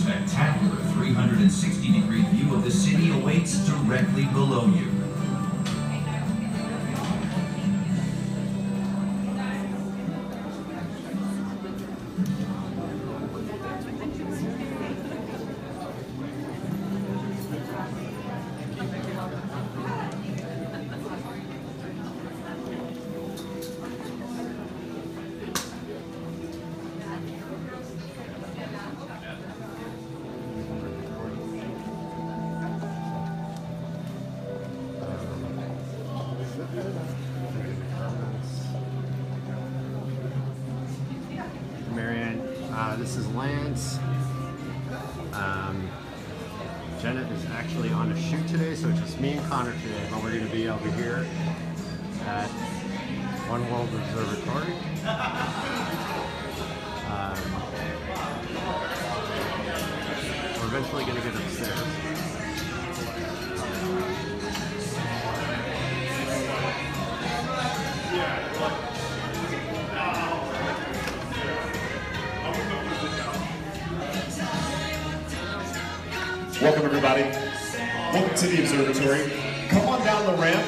spectacular 360-degree view of the city awaits directly below you. Marianne, this is Lance. Jenna is actually on a shoot today, so it's just me and Connor today, but we're going to be over here at One World Observatory. We're eventually going to get upstairs. Welcome everybody. Welcome to the observatory. Come on down the ramp.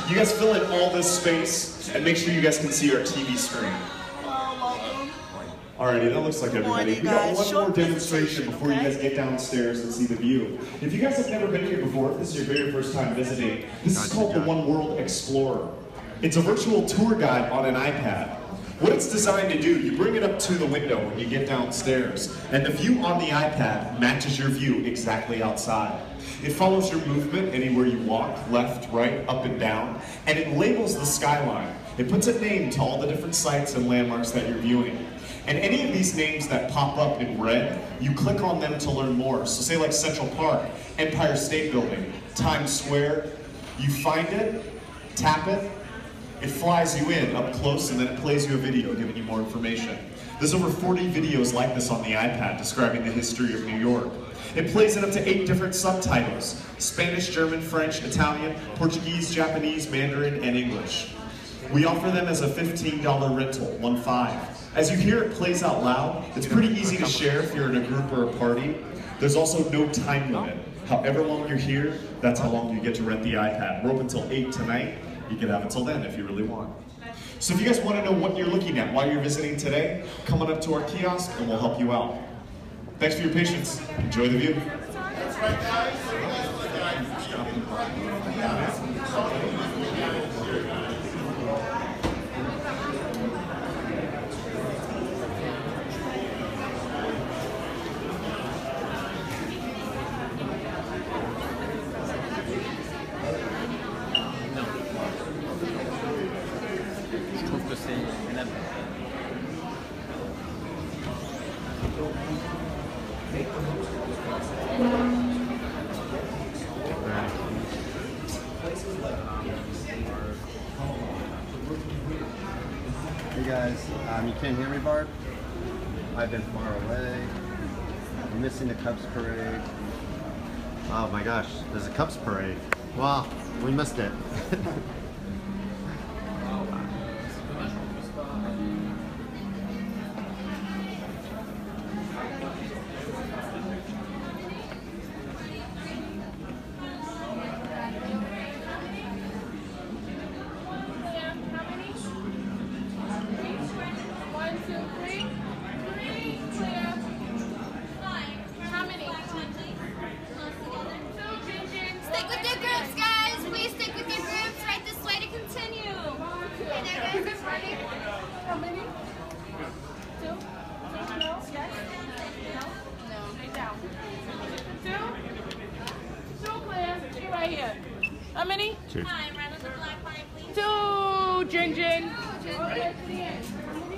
You guys fill in all this space and make sure you guys can see our TV screen. Alrighty, that looks like everybody. We got one more demonstration before you guys get downstairs and see the view. If you guys have never been here before, if this is your very first time visiting, this is called the One World Explorer. It's a virtual tour guide on an iPad. What it's designed to do, you bring it up to the window when you get downstairs, and the view on the iPad matches your view exactly outside. It follows your movement anywhere you walk, left, right, up and down, and it labels the skyline. It puts a name to all the different sites and landmarks that you're viewing. And any of these names that pop up in red, you click on them to learn more. So say like Central Park, Empire State Building, Times Square, you find it, tap it, it flies you in up close, and then it plays you a video giving you more information. There's over 40 videos like this on the iPad describing the history of New York. It plays it up to 8 different subtitles: Spanish, German, French, Italian, Portuguese, Japanese, Mandarin, and English. We offer them as a $15 rental, 1-5. As you hear it plays out loud, it's pretty easy to share if you're in a group or a party. There's also no time limit. However long you're here, that's how long you get to rent the iPad. We're open until 8 tonight. You can have it till then if you really want. So if you guys want to know what you're looking at while you're visiting today, come on up to our kiosk and we'll help you out. Thanks for your patience. Enjoy the view. That's right, guys. Hey guys, you can't hear me, Barb? I've been far away. I'm missing the Cubs parade. Oh my gosh, there's a Cubs parade. Wow, we missed it. How many? 2. Hi, right on the black line, please. 2, Jin Jin.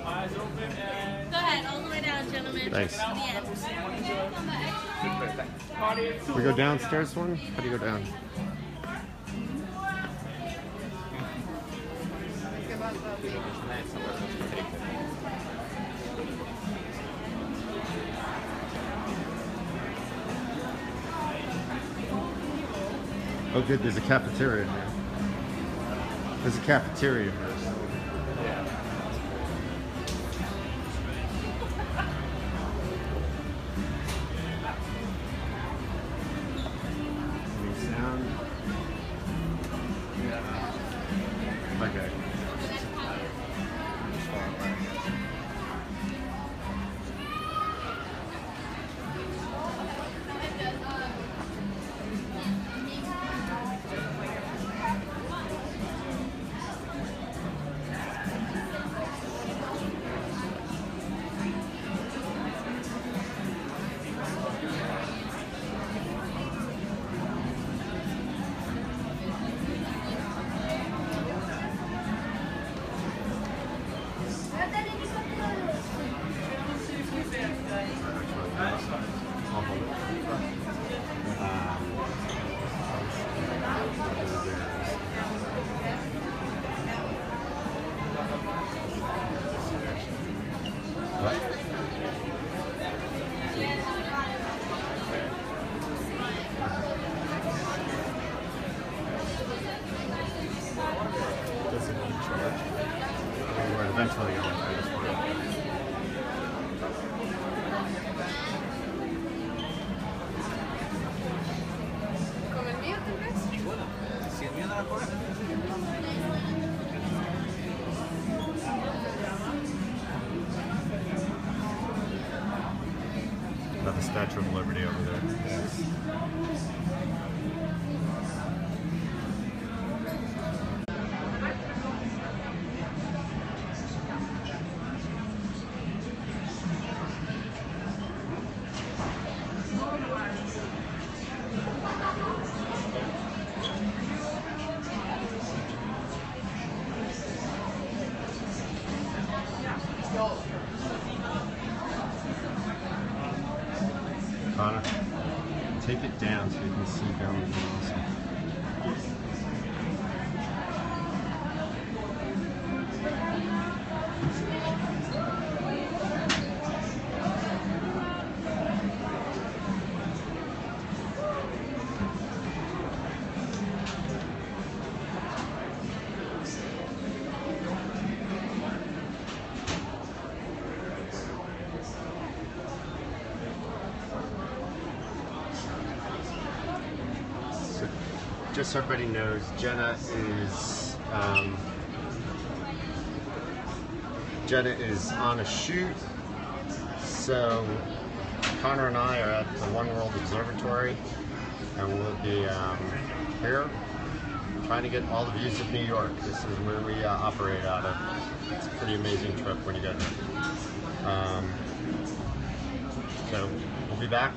Eyes open and... Go ahead, all the way down, gentlemen. Thanks. To the end. We go downstairs one? How do you go down? Oh good, there's a cafeteria here. There's a cafeteria here. Statue of Liberty over there. Connor, take it down so you can see down the just so everybody knows, Jenna is on a shoot, so Connor and I are at the One World Observatory, and we'll be here trying to get all the views of New York. This is where we operate out of. It's a pretty amazing trip when you get there. So we'll be back.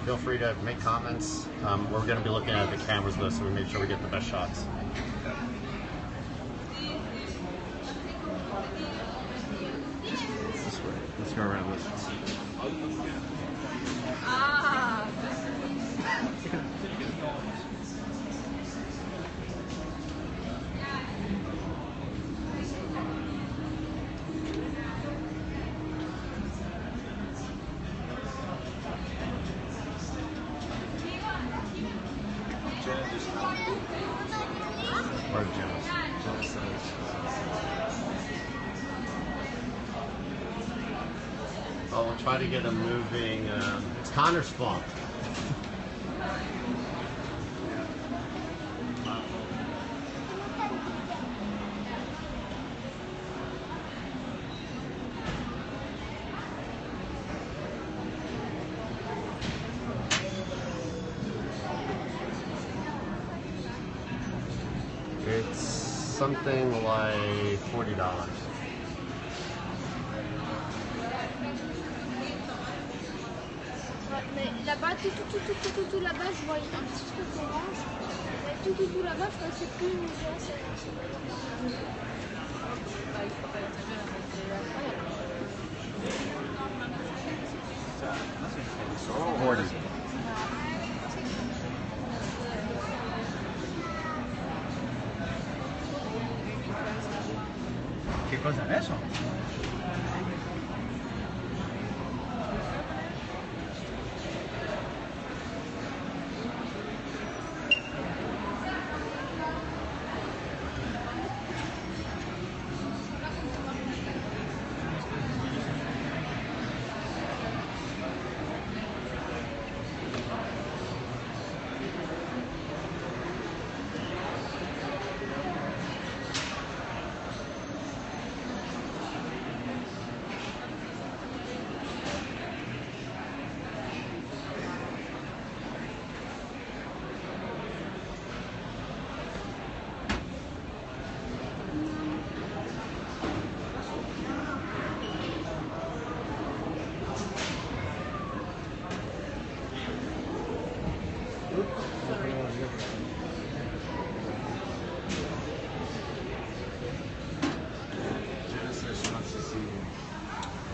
Feel free to make comments. We're going to be looking at the cameras though, so we make sure we get the best shots. This way. Let's go around this. Oh, we'll try to get them moving. It's Connor's fault. It's something like $40. Mais là-bas, tout là-bas, je vois un petit truc orange. Mais tout là-bas, je crois que c'est plus une maison. Che cosa adesso?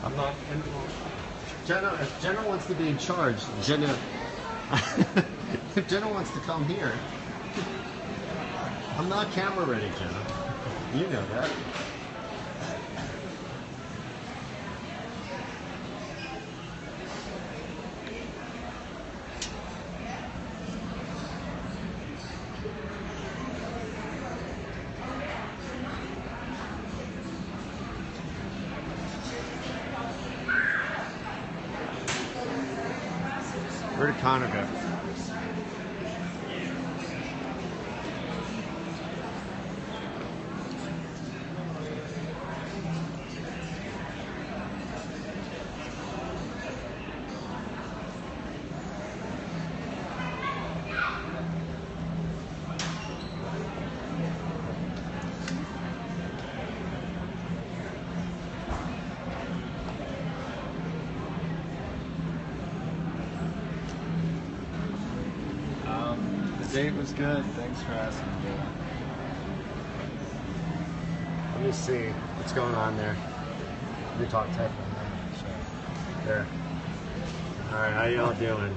I'm not. Jenna, if Jenna wants to be in charge, Jenna. If Jenna wants to come here, I'm not camera ready, Jenna. You know that. Where did Connor go? Date was good. Thanks for asking. Let me see what's going on there. Let me talk tech. There. All right, how y'all doing?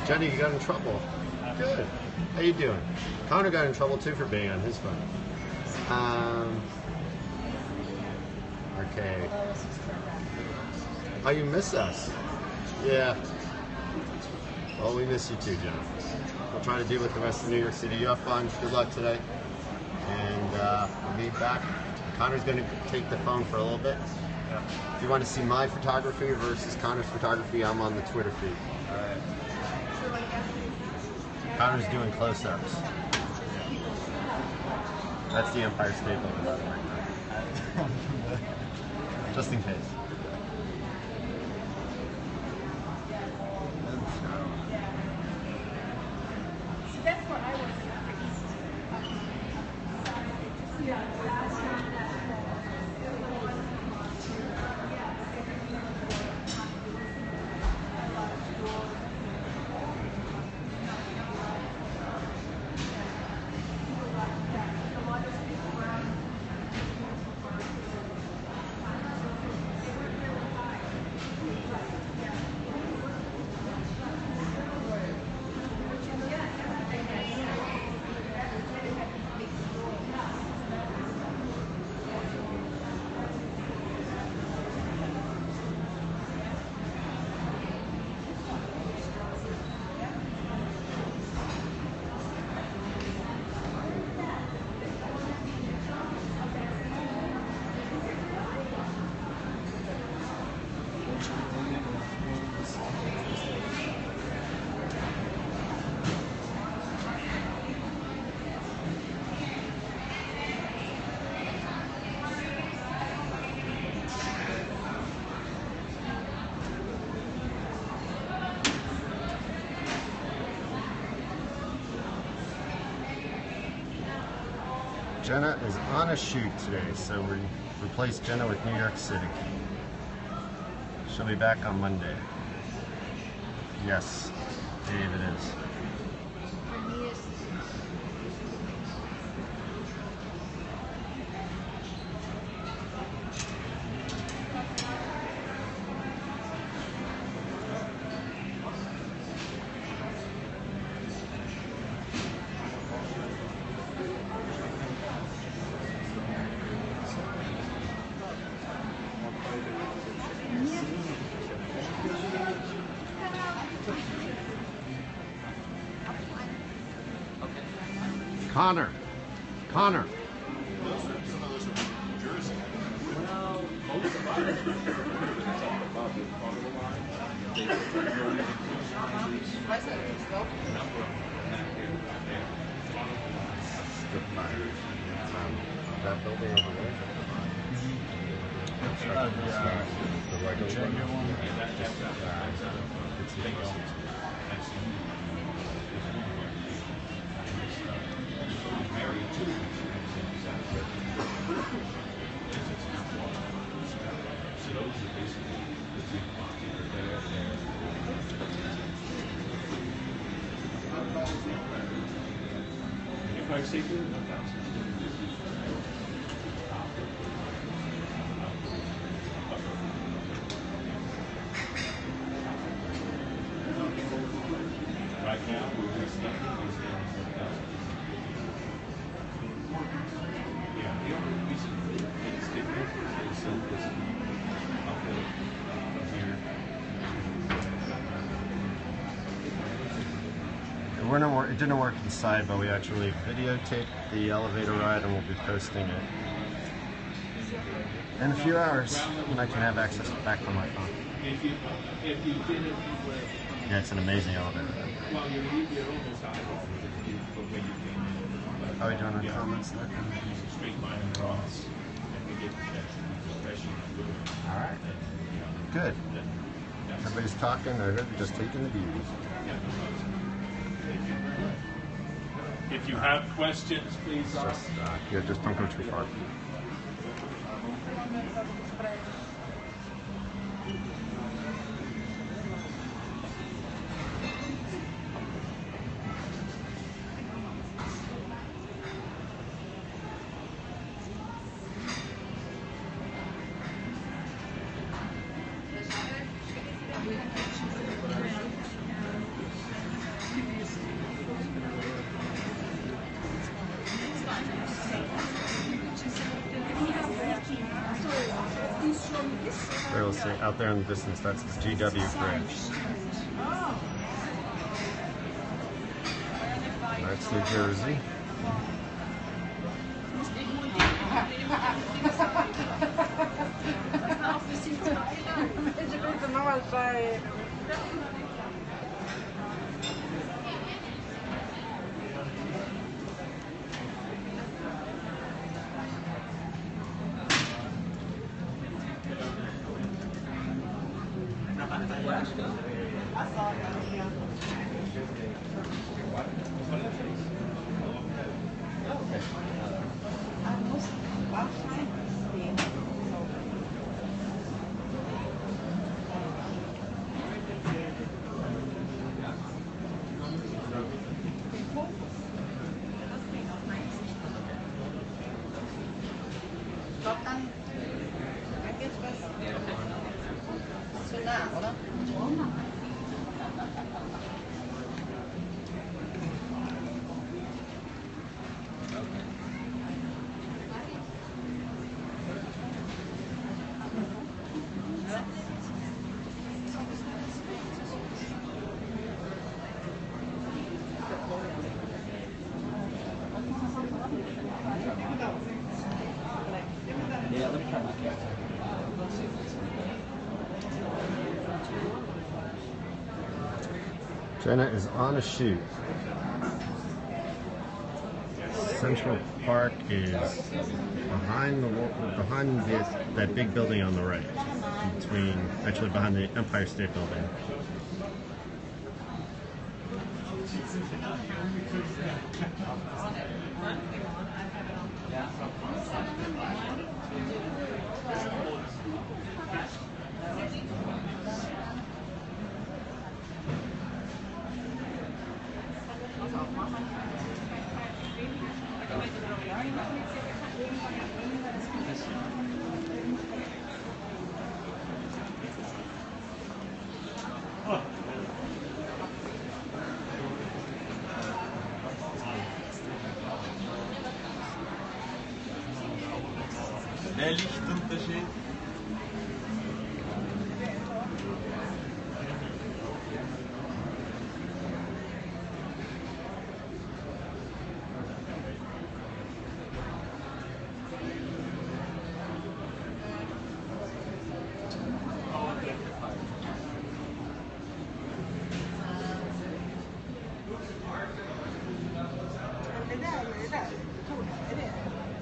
Jenny, you got in trouble. Good. How you doing? Connor got in trouble too for being on his phone. Okay. Oh, you miss us? Yeah. Well, we miss you too, John. We'll try to deal with the rest of New York City. You have fun. Good luck today. And we'll be back. Connor's going to take the phone for a little bit. If you want to see my photography versus Connor's photography, I'm on the Twitter feed. All right. Connor's doing close-ups. That's the Empire State Building, by the way. Just in case. So that's what I was Jenna is on a shoot today, so we replaced Jenna with New York City. She'll be back on Monday. Yes, Dave, it is. Connor. Connor. That building over there? The regular one? Right now, we're just the only reason it's different is this It didn't work inside, but we actually videotaped the elevator ride and we'll be posting it in a few hours when I can have access back on my phone. If you did it Yeah, it's an amazing elevator. well, you're almost out of when you came in. Are we doing our comments there? Straight line across, and we get that impression. All right. Good. Everybody's talking. I heard you're just taking the views. If you have questions, please ask. Yeah, just don't go too far. see out there in the distance, that's the GW Bridge. That's New Jersey. Jenna is on a shoot. Central Park is behind that big building on the right, actually behind the Empire State Building. Der Lichtunterschied.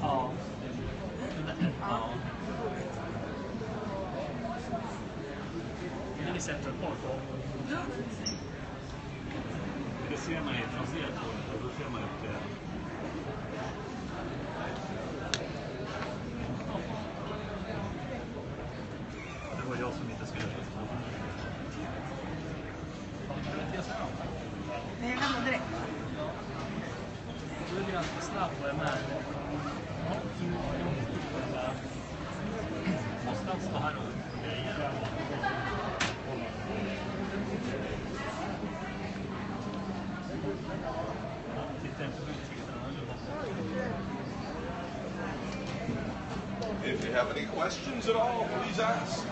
Ja. Ja. Ni sätter ett par på. Det ser man inte från sidan. Då ser man inte. Det var jag som inte skulle göra det. Nej, jag lämnar direkt. Du är ganska snabb på det med. Måste han stå här och grejer? If you have any questions at all, please ask.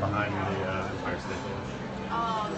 behind the Empire State Building. Oh,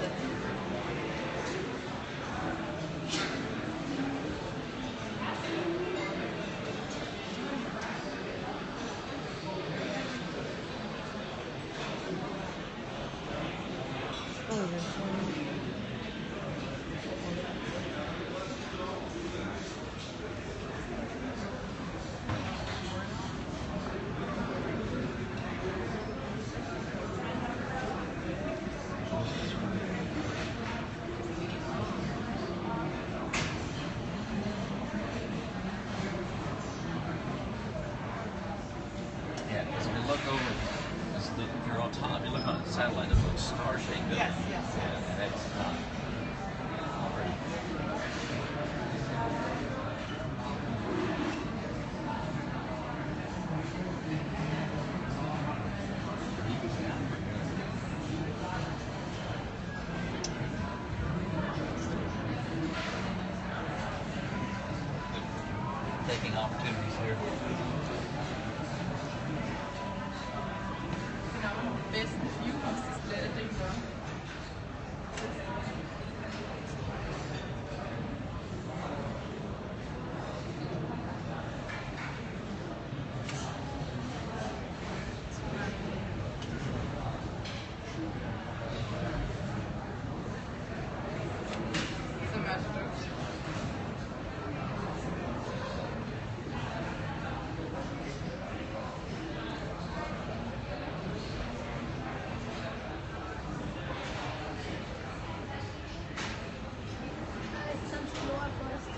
Yeah, because if you look over, if you're on top, you look on the satellite, there's a little star-shaped building. yes, yes. Yeah, and that's already. Taking opportunities here. Genau, besten View aus das kleine Ding da. So much. Let's explore first.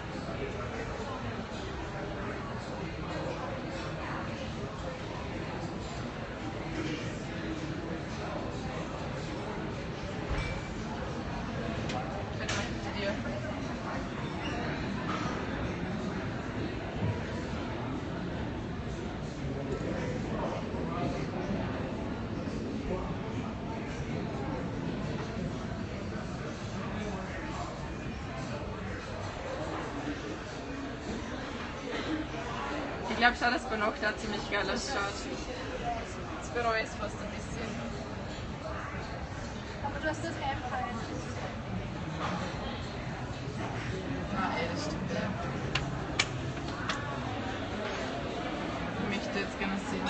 Dir. Ich glaube schon, dass Binockler ziemlich geil ausschaut. Das bereue ich fast ein bisschen. Aber du hast das Empire. Ah, ey, das stimmt. Ja. Ich möchte jetzt gerne sehen.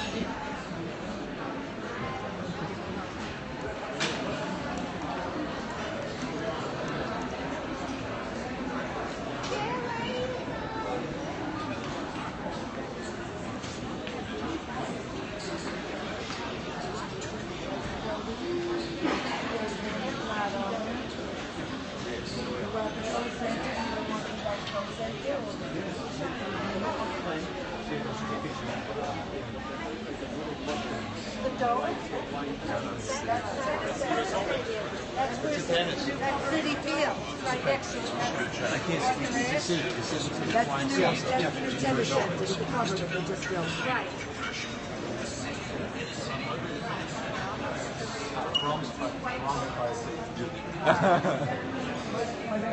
That's City Field, right next to it. I can't see. This is That's the new tennis center, the cover they just built. Right.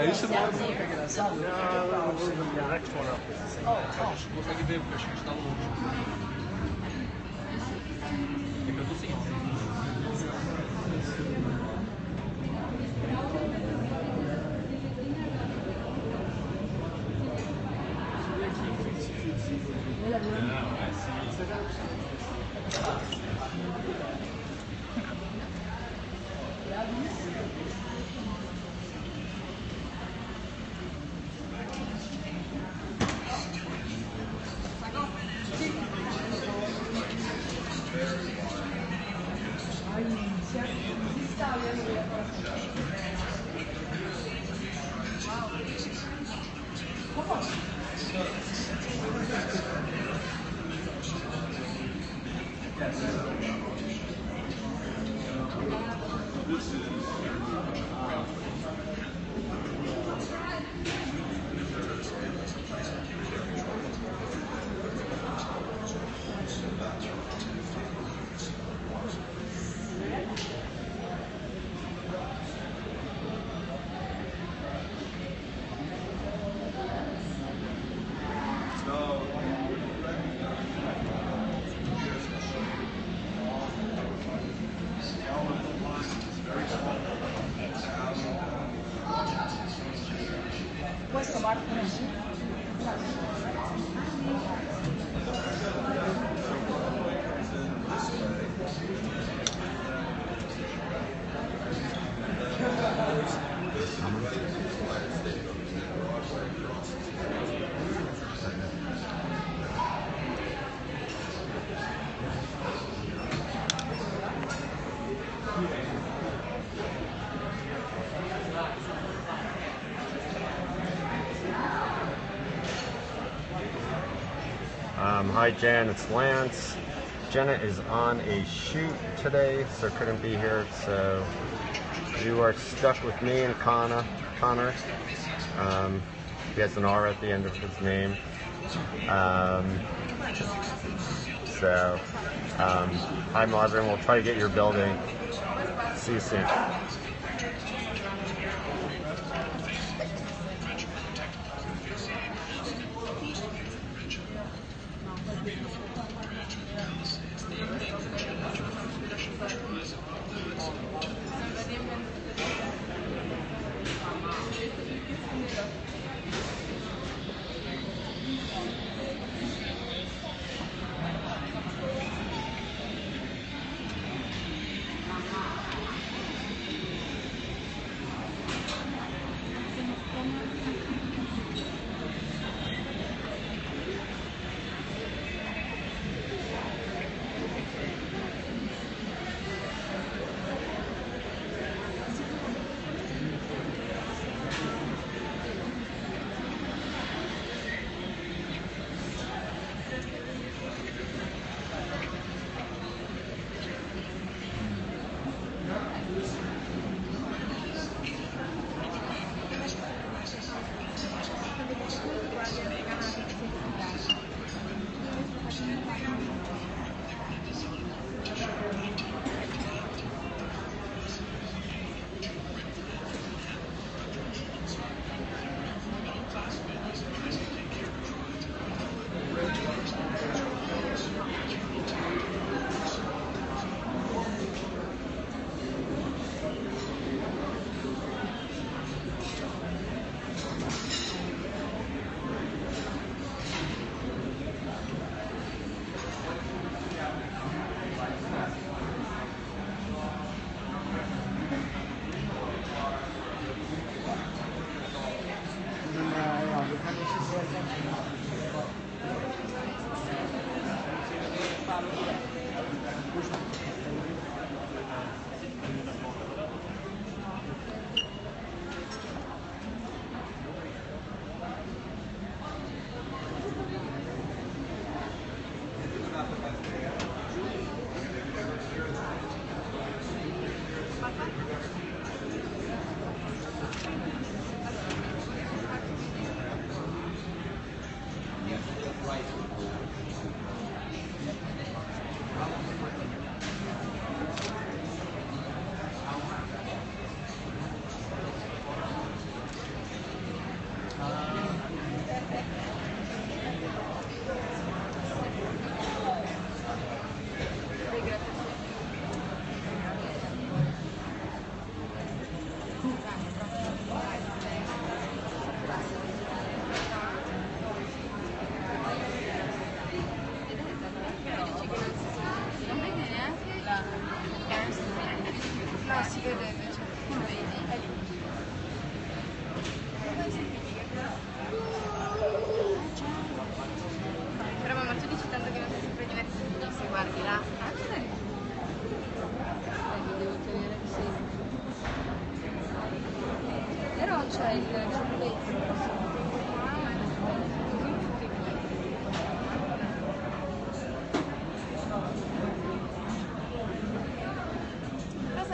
You should have figured us out. No, the next one up is the same. Looks like a big fish. Hi Jan, it's Lance. Jenna is on a shoot today, so couldn't be here. So you are stuck with me and Connor. He has an R at the end of his name. Hi Marvin, we'll try to get your building. See you soon.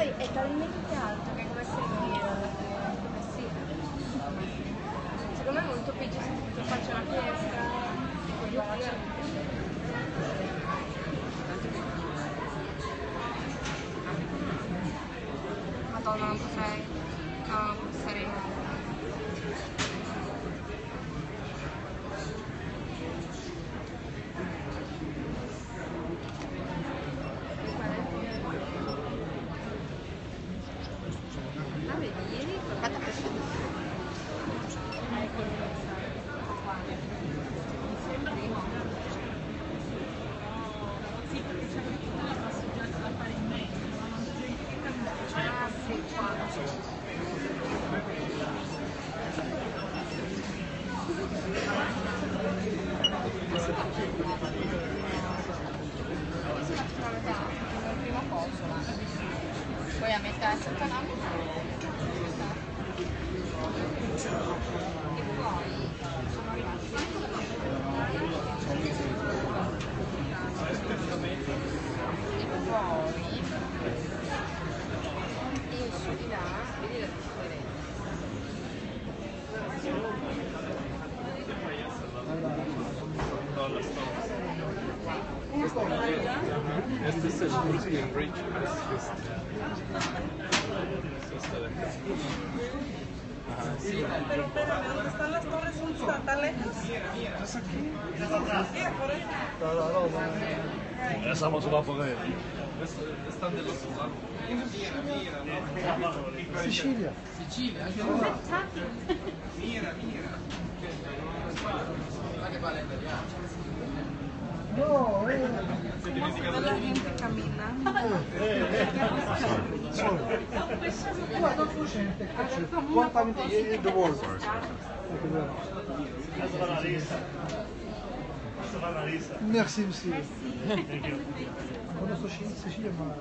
È talmente alto che come se secondo me è molto peggio se ti faccio una finestra Madonna, non potrei stare vedi, ieri l'ho fatta per jag mettere sotto la Este es el Brooklyn Bridge, Pero espérame, ¿dónde están las torres? ¿Tan lejos? Esa vamos a poder. Están del otro lado. Sicilia. Sicilia. Mira. No, ¿Cómo se ve la gente caminando? the wall. Merci, monsieur. Quando sto in Sicilia, ma...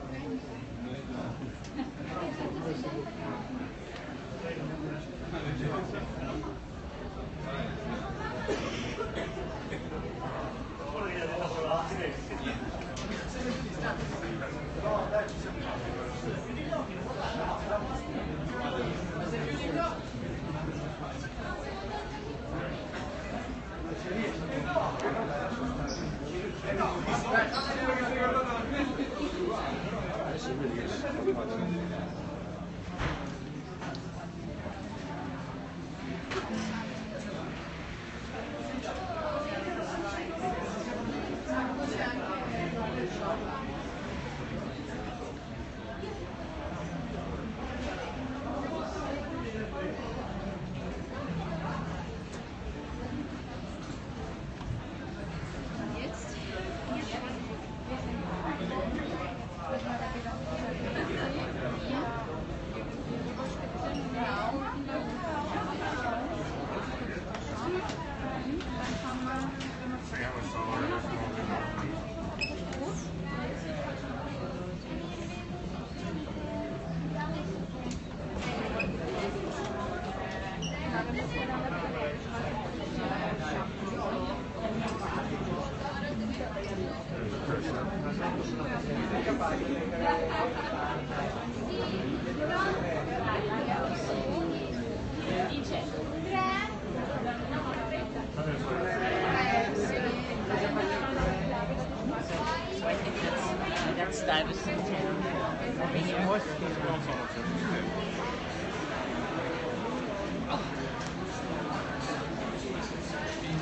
Stuyvesant Town.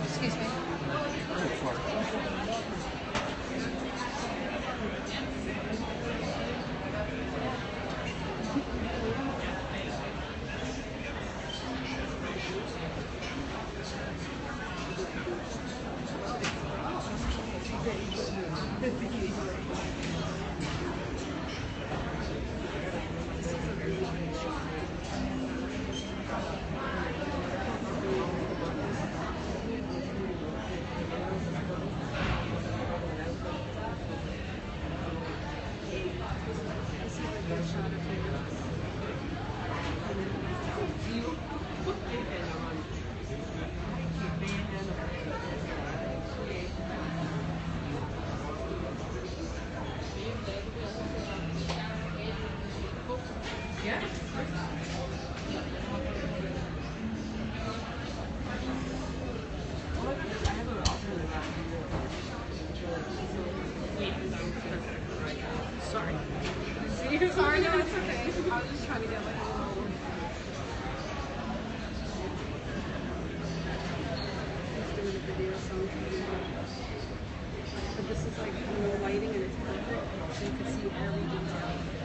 Excuse me. Sorry. Sorry, no, it's okay. I was just trying to get like a little... He's doing a video song. But this is like no lighting and it's perfect. So you can see every detail.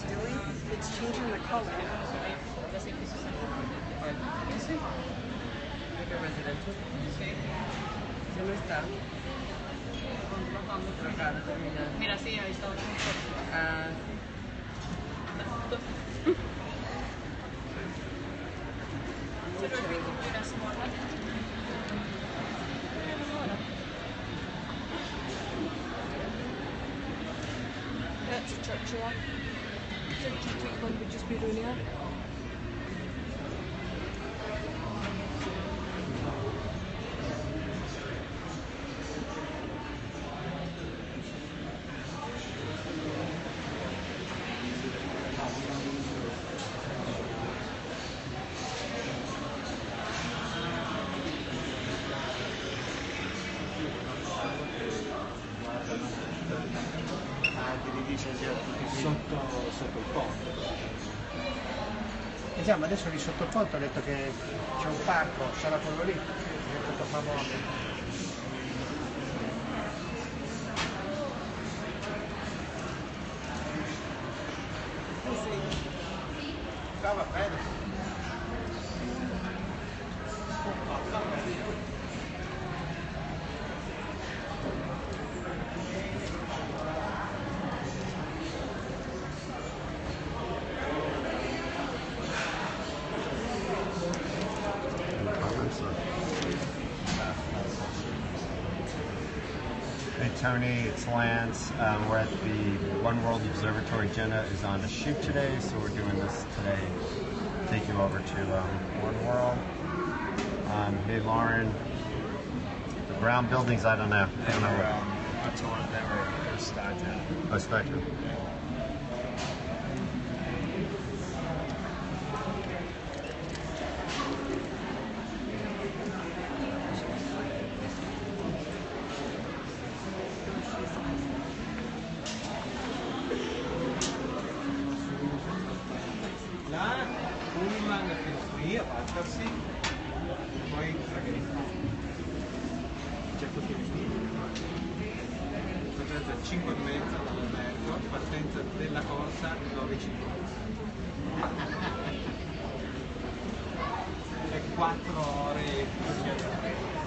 it's doing? It's changing the color. Mira, sí, ahí está. That's Churchill. Churchill languages Biruniya. Sotto il ponte. Insomma, adesso lì sotto il ponte ho detto che c'è un parco, sarà quello lì, è tutto famoso. Va bene. Hey Tony, it's Lance. We're at the One World Observatory. Jenna is on a shoot today, so we're doing this today. Take you over to One World. Hey Lauren. The brown buildings, I don't know. I don't know what. They were Statue. Oh, Statue. Là, pullman fino qui a battersi, poi c'è tutto il partenza 5:30 dall'albergo, partenza della corsa 9:50 e 4 ore di andare.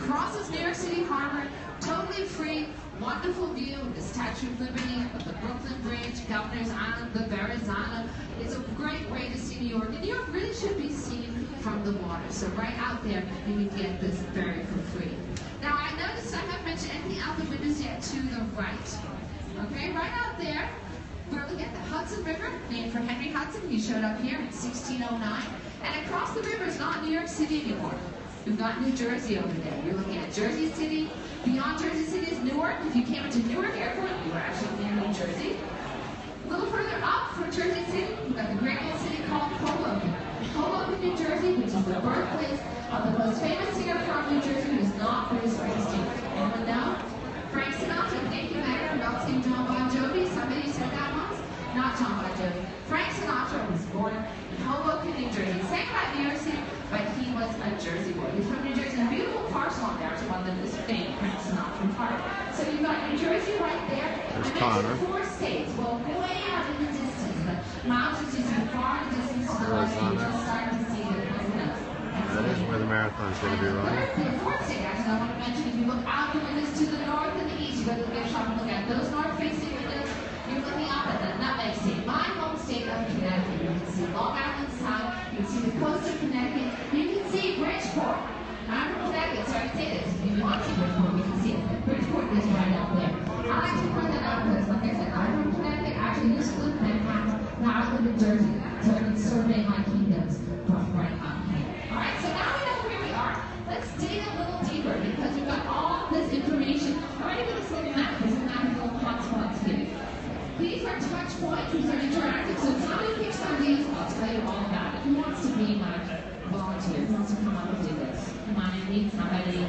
crosses New York City Harbor, totally free, wonderful view of the Statue of Liberty, of the Brooklyn Bridge, Governor's Island, the Verrazano. It's a great way to see New York. And New York really should be seen from the water. So right out there, you can get this ferry for free. Now I noticed I haven't mentioned anything out the windows yet to the right. Okay, right out there, we're looking at the Hudson River, named for Henry Hudson. He showed up here in 1609. And across the river is not New York City anymore. We've got New Jersey over there. You're looking at Jersey City. Beyond Jersey City is Newark. If you came into Newark Airport, you were actually in New Jersey. A little further up from Jersey City, we've got the great old city called Hoboken. Hoboken, New Jersey, which is the birthplace of the most famous singer from New Jersey, who is not Bruce Springsteen. Anyone know? Frank Sinatra. Thank you, Megan. About saying John Bon Jovi. Somebody said that once. Not John Bon Jovi. Frank Sinatra was born in Hoboken, New Jersey. He sang about New York City, but he was a Jersey boy. He's from New Jersey. A beautiful parks along there to one of this famed Frank Sinatra Park. So you've got New Jersey right there. There's I mentioned 4 states. Well, way out in the distance, but miles are just far in the distance to the left. You're just starting to see the Poconos. That is where the marathon's going to be running. The 4th state, actually, I want to mention, if you look out the windows to the north and the east, you go to the gift shop and look at those north-facing windows. You're looking up at the Nutmeg State, my home state of Connecticut. You can see Long Island Sound, you can see the coast of Connecticut, you can see Bridgeport. I'm from Connecticut, so I can say this. If you want to see Bridgeport, you can see it. Bridgeport is right up there. I like to point that out because, like I said, I'm from Connecticut. I actually used to live in Manhattan. Now I live in Jersey, so I can survey my kingdoms from right up here. Alright, so now we know where we are. Let's dig a little deeper because we've got all this information. I'm going to give this little map because the map is a little hotspots here. These are touch points, these are interactive, so somebody picks one of these, I'll tell you all about it. Who wants to be my volunteer? Who wants to come up and do this? Come on, I need somebody.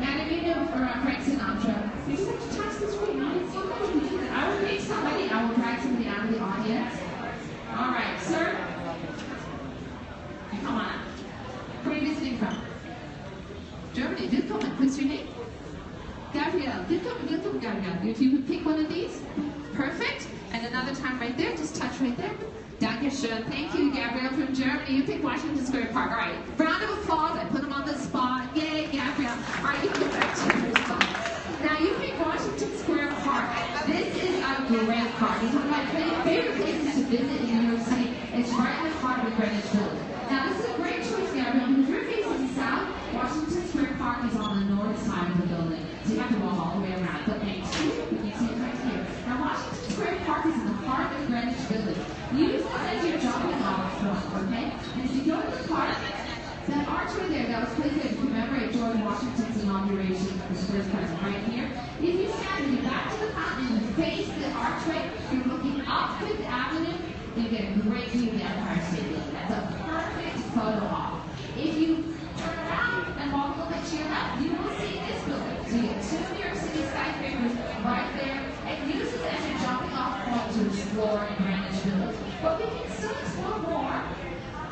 Now, if you know Frank Sinatra, you just have to touch the screen. I need somebody to do that. I will pick somebody, I will drag somebody out of the audience. All right, sir. Come on up. Where are you visiting from? Germany. Willkommen. What's your name? Gabrielle. Willkommen, Gabrielle. If you would pick one of these. Perfect. And another time right there. Just touch right there. Dankeschön. Thank you, Gabrielle from Germany. You picked Washington Square Park. All right. Round of applause. I put him on the spot. Yay, Gabrielle. All right, you can go back to your spot. Now, you picked Washington Square Park. This is a great park. It's one of my favorite places to visit in New York City. It's right in the heart of Greenwich Village. Now, this is a great choice, Gabrielle, because you're facing south. Washington Square Park is on the north side of the building, so you have to walk all the way around. But thanks to you, you can see it right here. Now, Washington Square Park is in the heart of Greenwich Village. Use this as your jumping off point, okay? And as you go to the park, that archway there that was placed there to commemorate George Washington's inauguration of his first president right here. If you stand and you back to the fountain and face the archway, you're looking up Fifth Avenue, you get a great view of the Empire State Building. That's a perfect photo op. If you turn around and walk a little bit to your left, you will see this building. So you get 2 New York City skyscrapers right there, and use this as your jumping off point to explore in Greenwich Village. But we can still explore more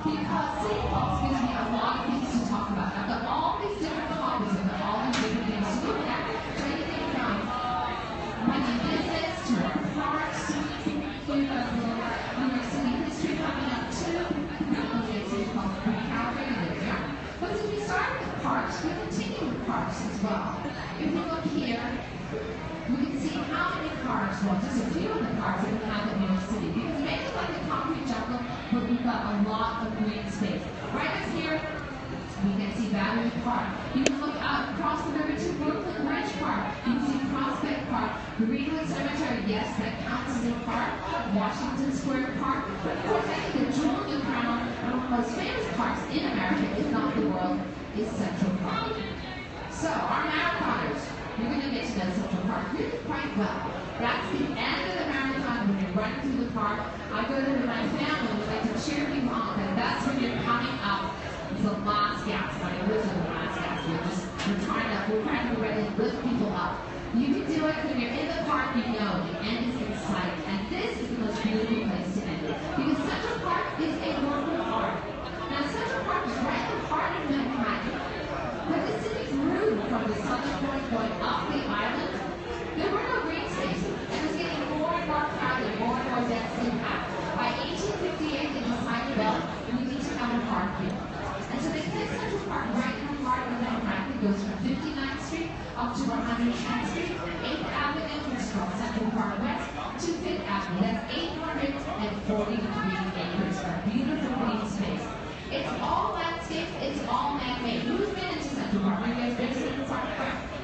because City Hall gives me a lot of things to talk about. I've got all these different topics and all these different things to look at. So anything from running business to our parks, we've got a little New York City history coming up too. Not only a city called Calgary, there. But if we start with the parks, we continue with parks as well. If we look here, we can see how many parks, well, just a few of the parks that we have in New York City. Because it may look like a concrete jungle, but we've got a lot of green space. Right up here, we can see Battery Park. You can look out across the river to Brooklyn Bridge Park. You can see Prospect Park, Greenwood Cemetery, yes, that counts as a park. Washington Square Park. But of course, I think the jewel in the crown, one of the most famous parks in America, if not the world, is Central Park. So, our marathoners, you're going to get to know Central Park really quite well. That's the end of the marathon when you're running through the park. I go there with my family and we like to cheer you on, and that's when you're coming up. It's the last gasp. When it was the last gasp, we're trying to be ready to lift people up. You can do it when you're in the park, you know the end is in sight. And this is the most beautiful place to end it. Because Central Park is a work of art. Now, Central Park is right in the heart of Manhattan. But the city grew from the southern point going up the island. There were no green spaces. It was getting more and more crowded, more and more densely packed. By Avenue, Chance Street, 8th Avenue, which is from Central Park West, to 5th Avenue. That's 843 acres of beautiful green space. It's all landscape, it's all man-made. Who's been into Central Park? Have you guys been to Central Park?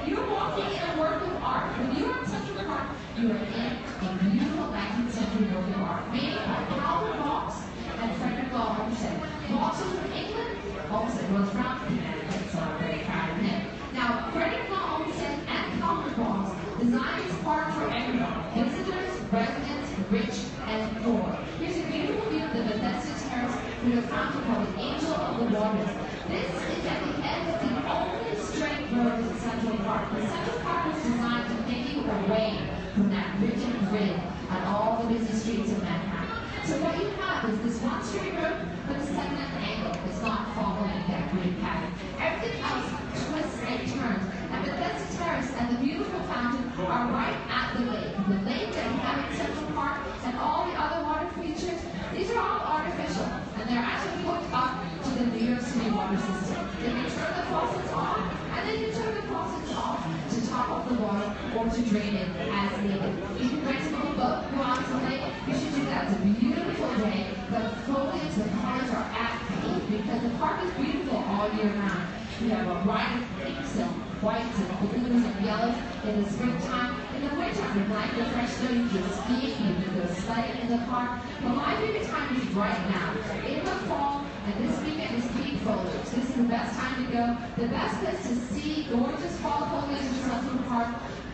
You're walking in a work of art. When you're in Central Park, you are in a beautiful 19th century work of art made by Calvin Vaux and Frederick Law Olmsted. Vaux was from England, Olmsted was from Connecticut, so I'm very proud of him. Now, Frederick Law Olmsted and Calvin Vaux designed this park for everyone. Visitors, residents, rich, and poor. Here's a beautiful view of the Bethesda Terrace with a fountain called the Angel of the Waters. This is at the end of the only straight road in Central Park. The Central Park was designed to take you away from that rigid grid on all the busy streets of Manhattan. So what you have is this one straight road, but it's set at an angle. It's not following that grid pattern. Everything else twists and turns. And Bethesda Terrace and the beautiful fountain are right at the lake. The lake that you have in Central Park and all the other water features, these are all artificial. And they're actually hooked up to the New York City water system. They can turn the faucets on, and then you turn the faucets off to top up the water or to drain it as needed. You can rent a little boat, go out to the lake. You should do that. It's a beautiful day. The foliage, the colors are at peak because the park is beautiful all year round. We have a variety of pinks and whites and blues and yellows in the springtime. In the wintertime, you like the fresh snow, you can ski, you can go sledding in the park. But my favorite time is right now. In the fall, and this weekend is peak foliage. This is the best time to go. The best place to see gorgeous fall foliage in Central Park,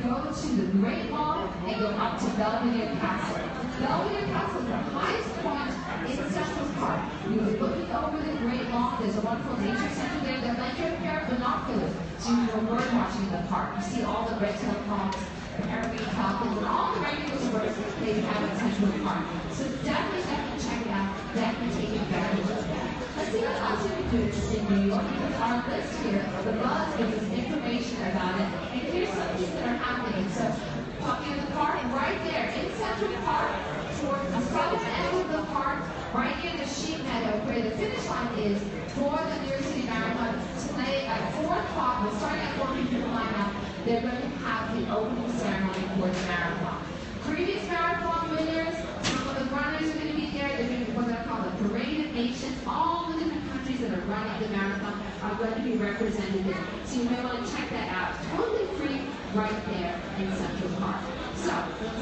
go to the Great Wall and go up to Belvedere Castle. Belvedere Castle is the highest point in Central Park. You're looking over the Great Lawn. There's a wonderful nature center there that lends you a pair of binoculars so you can go bird watching in the park. You see all the red-tailed hawks, peregrine falcons, and all the regular birds that you have in Central Park. So definitely check it out. Definitely take advantage of that. Let's see what else you can do in New York. Because our list here, the Buzz, gives us information about it. And here's some things that are happening. So, talking of the park, right there in Central Park, towards the southern end of the park, right near the sheep meadow, where the finish line is for the New York City Marathon. Today at 4 o'clock, we're starting at 4 people line up. They're going to have the opening ceremony for the marathon. Previous marathon winners, some of the runners are going to be there. They're going to be what they're called the Parade of Nations. All the different countries that are running the marathon are going to be represented there. So you may want to check that out. Totally free right there in Central Park. So,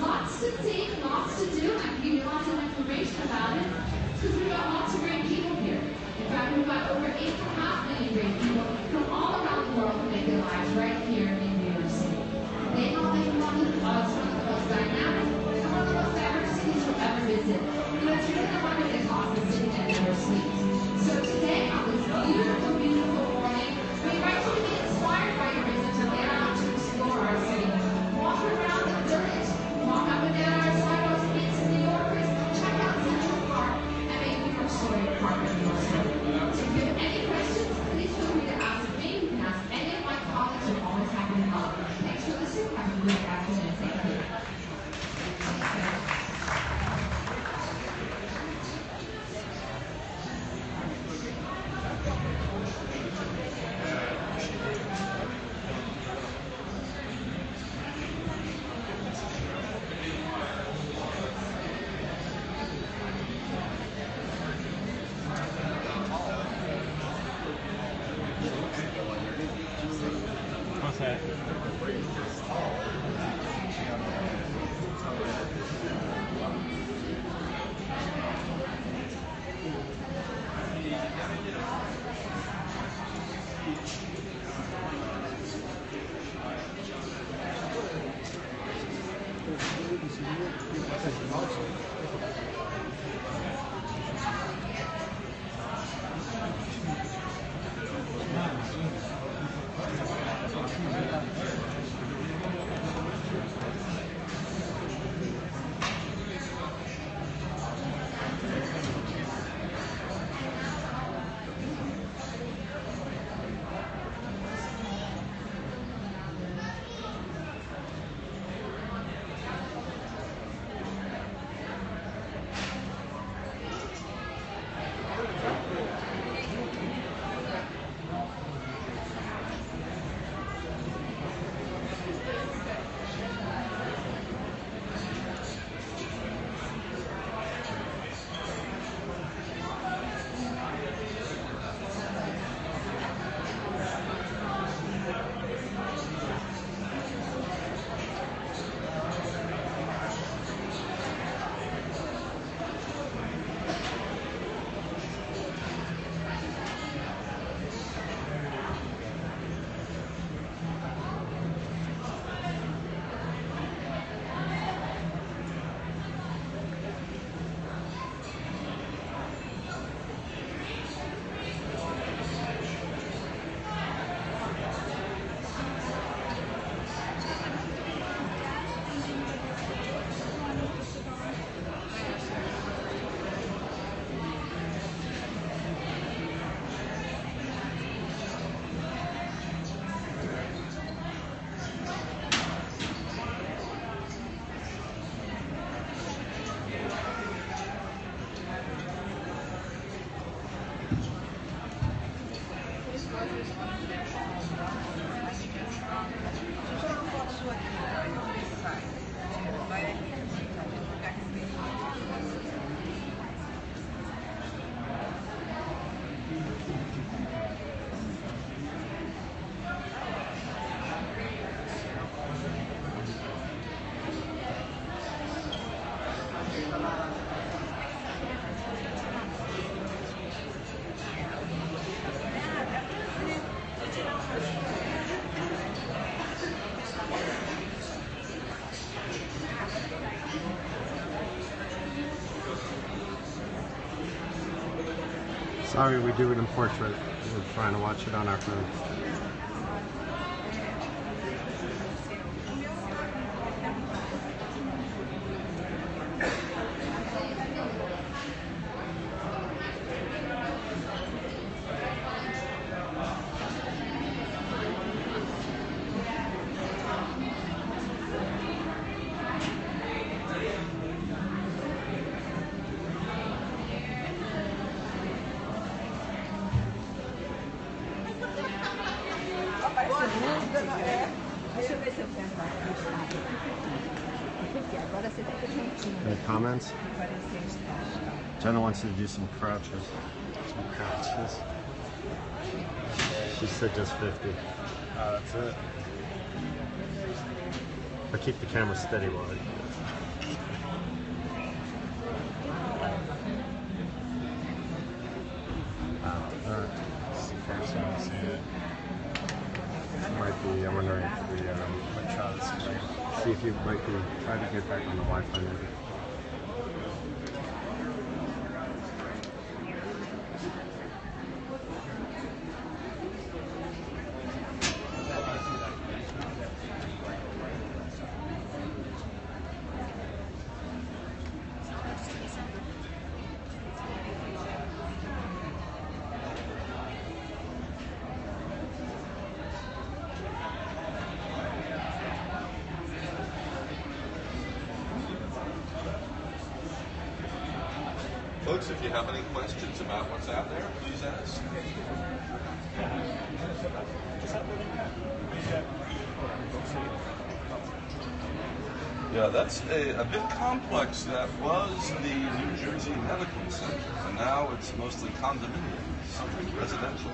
lots to see, lots to do. I can give you lots of information about it because we've got lots of great people here. In fact, we've got over 8.5 million great people from all around the world who make their lives right here in New York City. They know they belong to us, one of the most dynamic, and one of the most diverse cities you'll ever visit. You know, it's really no wonder they call the city that never sleeps. So today, on this beautiful, beautiful morning, we invite you to be inspired by your visit to get out to explore our city. Walk around the village, walk up and down our sidewalks, meet some New Yorkers, check out Central Park, Sorry, we do it in portrait. We're trying to watch it on our phone. Any comments? Jenna wants you to do some crouches. Some crouches. She said just 50. That's it. But keep the camera steady while I do this. Alright. This is the first time I've seen it. Might be, I'm wondering if we might try this again. See if you might be try to get back on the Wi-Fi maybe. Folks, if you have any questions about what's out there, please ask. Yeah, that's a big complex that was the New Jersey Medical Center, and now it's mostly condominiums, residential.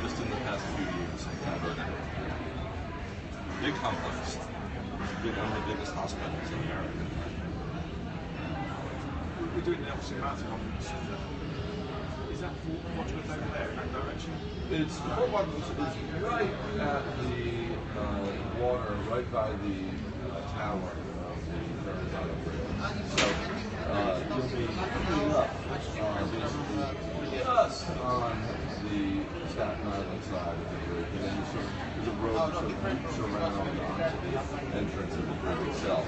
Just in the past few years, they converted it. Big complex. One of the biggest hospitals in America. We're doing the opposite marathon conference. Is that Fort Wadsworth over there in that direction? It's Fort Wadsworth is right at the water, right by the tower of the Verrazano Bridge. So you'll be coming up basically just on the Staten Island side of the bridge, and then there's a road that sort of loops around onto the entrance of the bridge itself.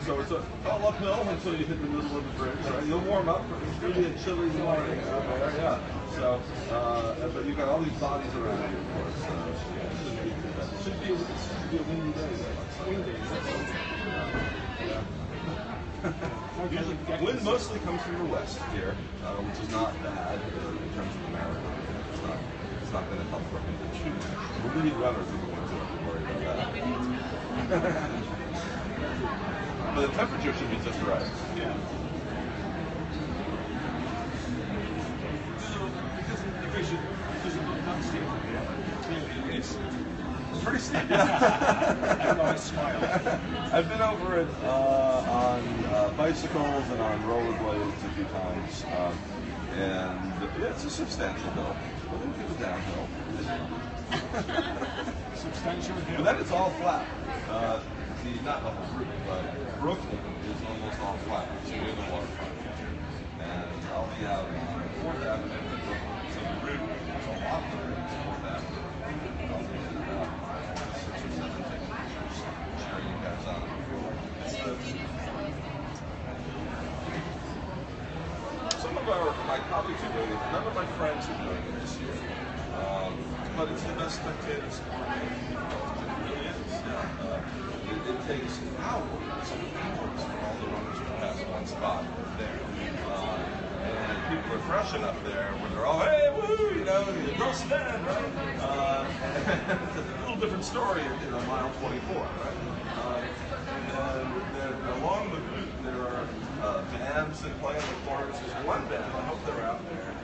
So it's all uphill until you hit the middle of the bridge, right? You'll warm up, but it's going to be a chilly morning over there, yeah. So, but you've got all these bodies around you, of course. It should be a windy day, though. Windy, yeah. Wind mostly comes from the west here, which is not bad in terms of the marathon. It's not going to help prohibit too much. The windy runners are the ones who have to worry about that. But the temperature should be just right. Yeah. Because the bridge doesn't look that steep from here, clearly it's pretty steep, yeah. I've got a smile. I've been over it on bicycles and on rollerblades a few times, and it's a substantial hill. But then it goes downhill. Substantial hill. But then it's all flat. Not the whole route, but Brooklyn is almost all flat. It's near the waterfront. And I'll be out on 4th Avenue in Brooklyn. So the route is a lot better than 4th Avenue. I'll be in about 6 or 7 pictures. Share you guys on it. Some of my colleagues are doing it. None of my friends are doing it this year. But it's the best spectator sport. It really is. It takes hours for all the runners to pass one spot there. And people refreshing up there where they're all, hey, woo, you know, the girls stand, right? It's a little different story in mile 24, right? And along the route, there are bands that play in the corners. There's one band, I hope they're out there.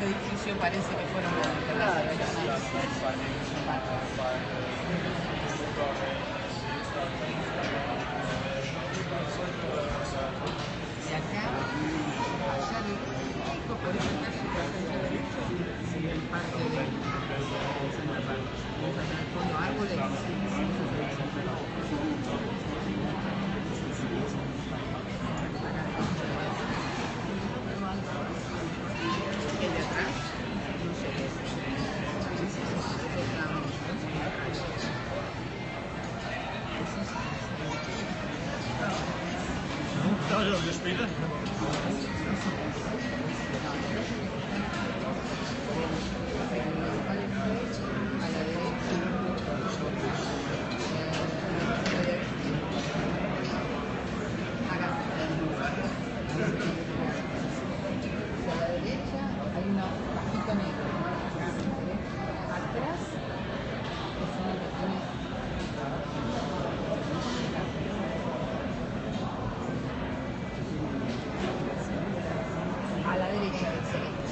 este edificio parece que fueron internacionales. Y acá, allá de chico, por esa calle que está allá derecho, sigue el parque de el fondo árboles. El de atrás, no sé qué es. Zou je ook weer spelen? A la derecha del centro.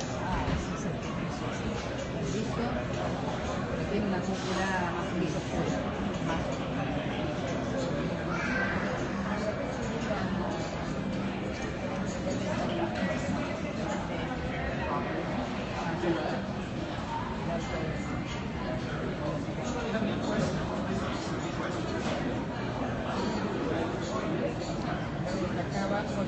Ese es el edificio. Tiene una cúpula más gris oscura. Acá abajo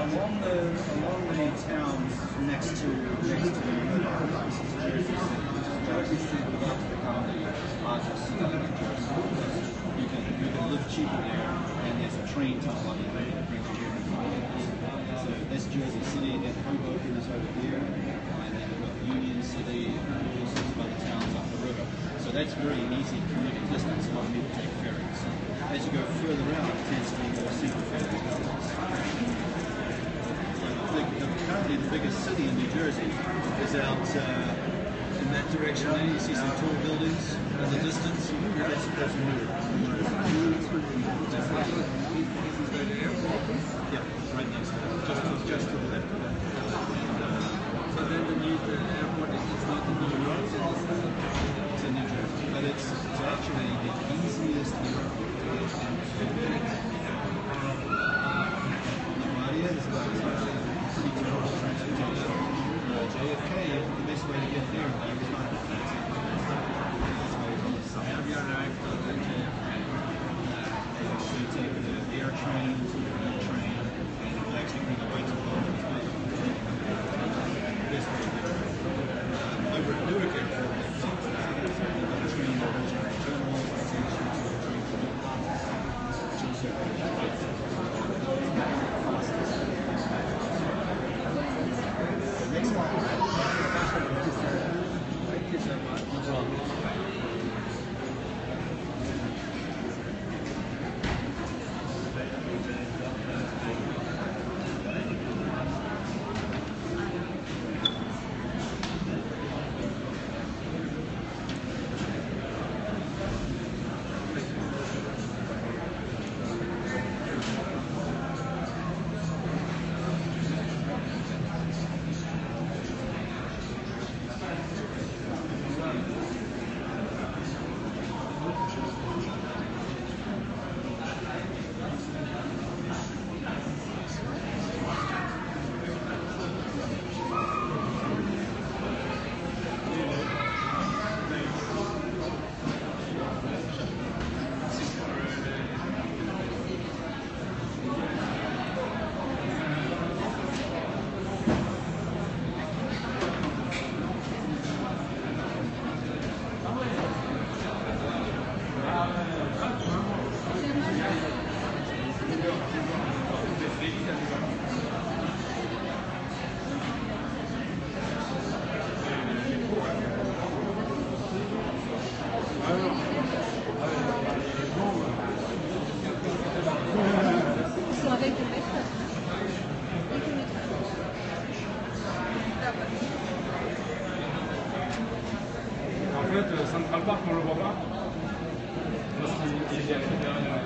along the towns next to the Jersey City, about to become the largest city in New Jersey. You can live cheaper there, and there's a train tunnel on the way that brings you here. So that's Jersey City, and then Hoboken is over here, and then we've got Union City, and all sorts of other towns up the river. So that's very easy commuting distance. A lot of people take ferries. As you go further out, it tends to be more single ferry distance. Currently the biggest city in New Jersey is out in that direction there. You see some tall buildings in the distance. That's Newark. Yeah, right next to it. Just to the left of it. So then the new airport is not in New York? It's in New Jersey. But it's actually the easiest airport to get into. LaGuardia is about pretty terrible transportation. JFK, the best way to get there in that time. You take the air train to the train, and it will actually fait, Central Park, on le voit pas. Parce qu'il est à l'intérieur.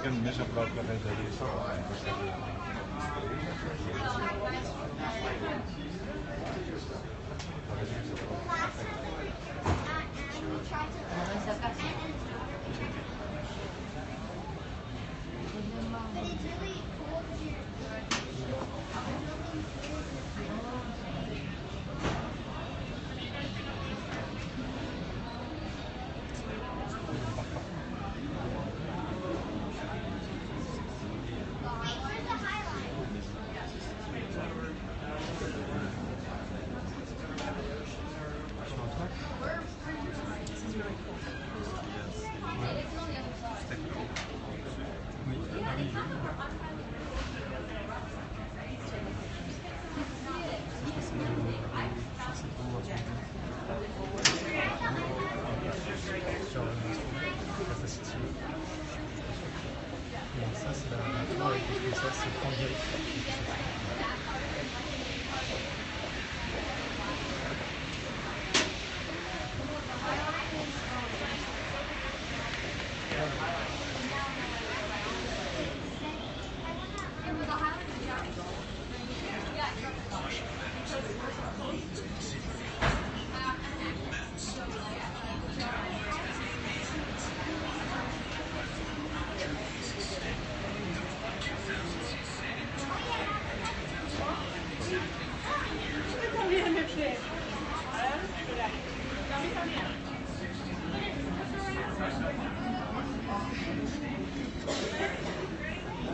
Quelqu'un déjà pour la réaliser ça.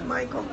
Michael.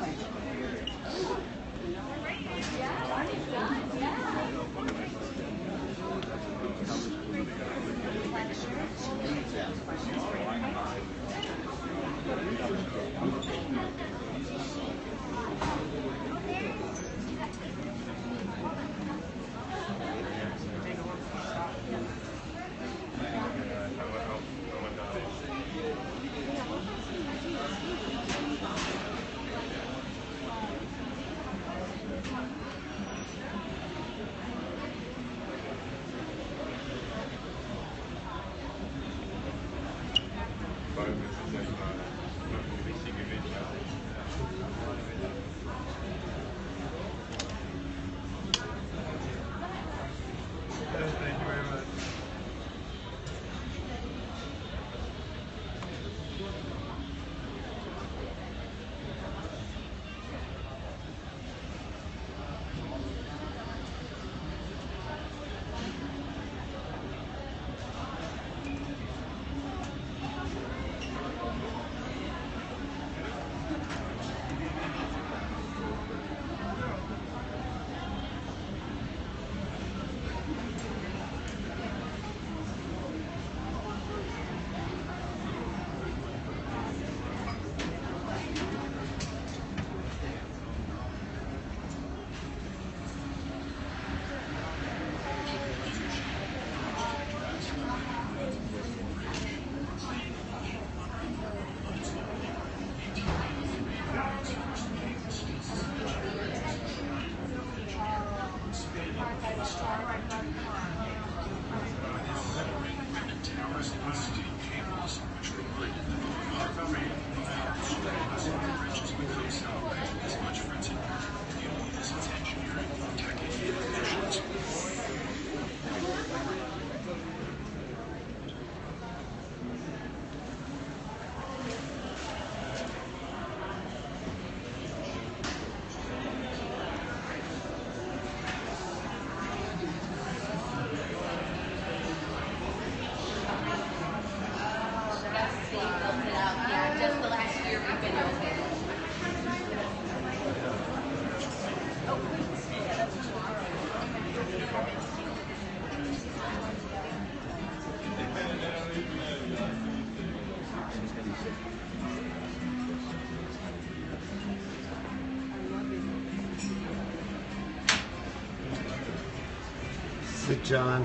St. John,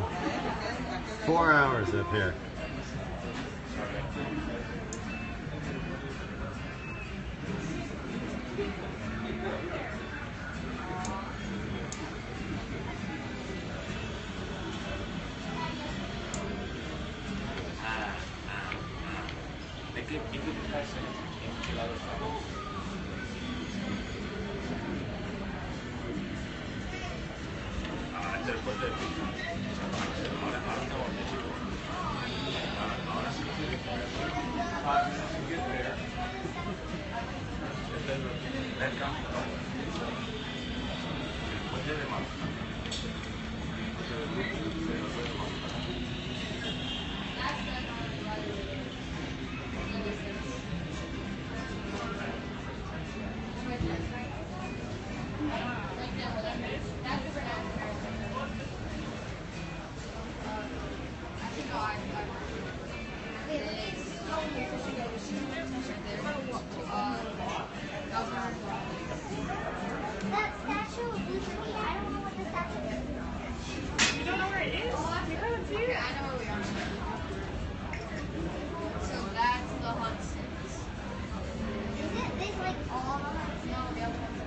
4 hours up here. qué lado estamos. Este es el puente de Pico. Ahora estamos en México. Ahora sí. 5 minutes to get there. Este es el camino. El puente de Malta. That statue of Lucy, I don't know what the statue is. You don't know where it is? We haven't seen it. I know where we are. So that's the Hudsons. Is it? They like all of them? No, the other ones.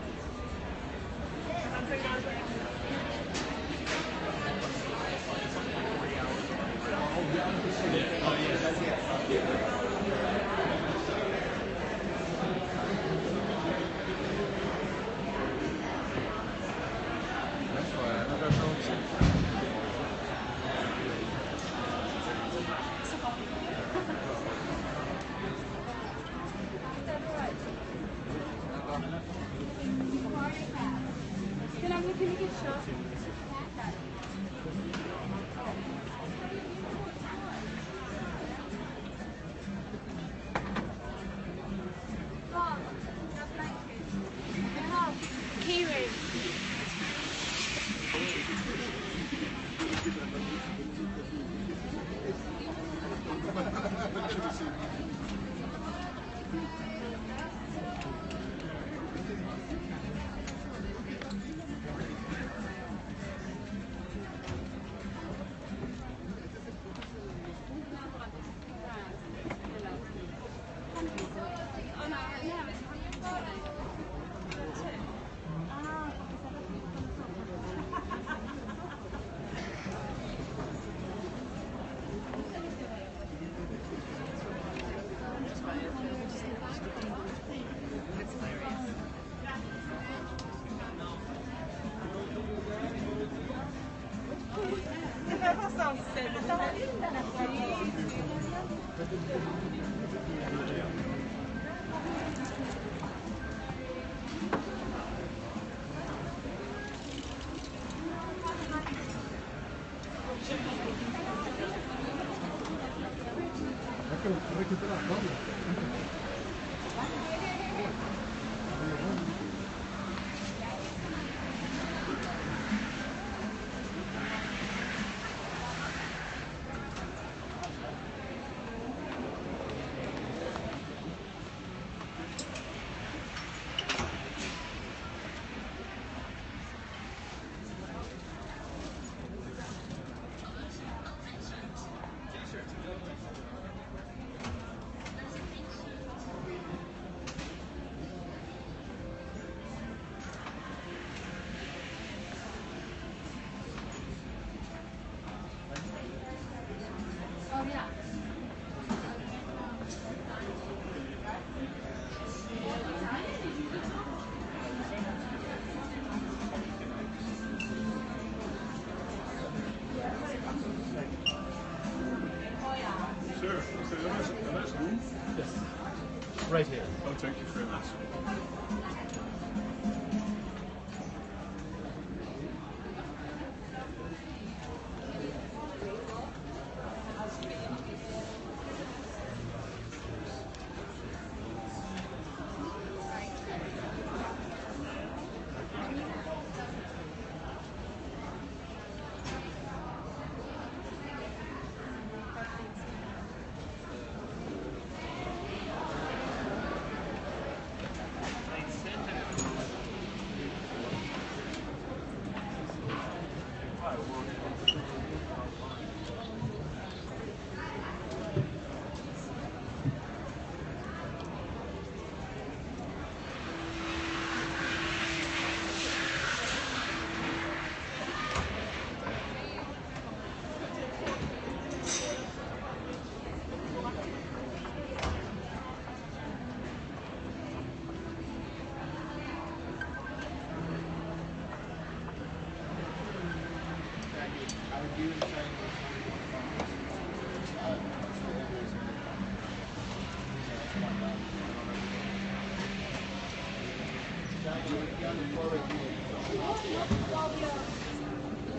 Can you get shot? Keyring. Right here. Oh, thank you very much. Makes sense.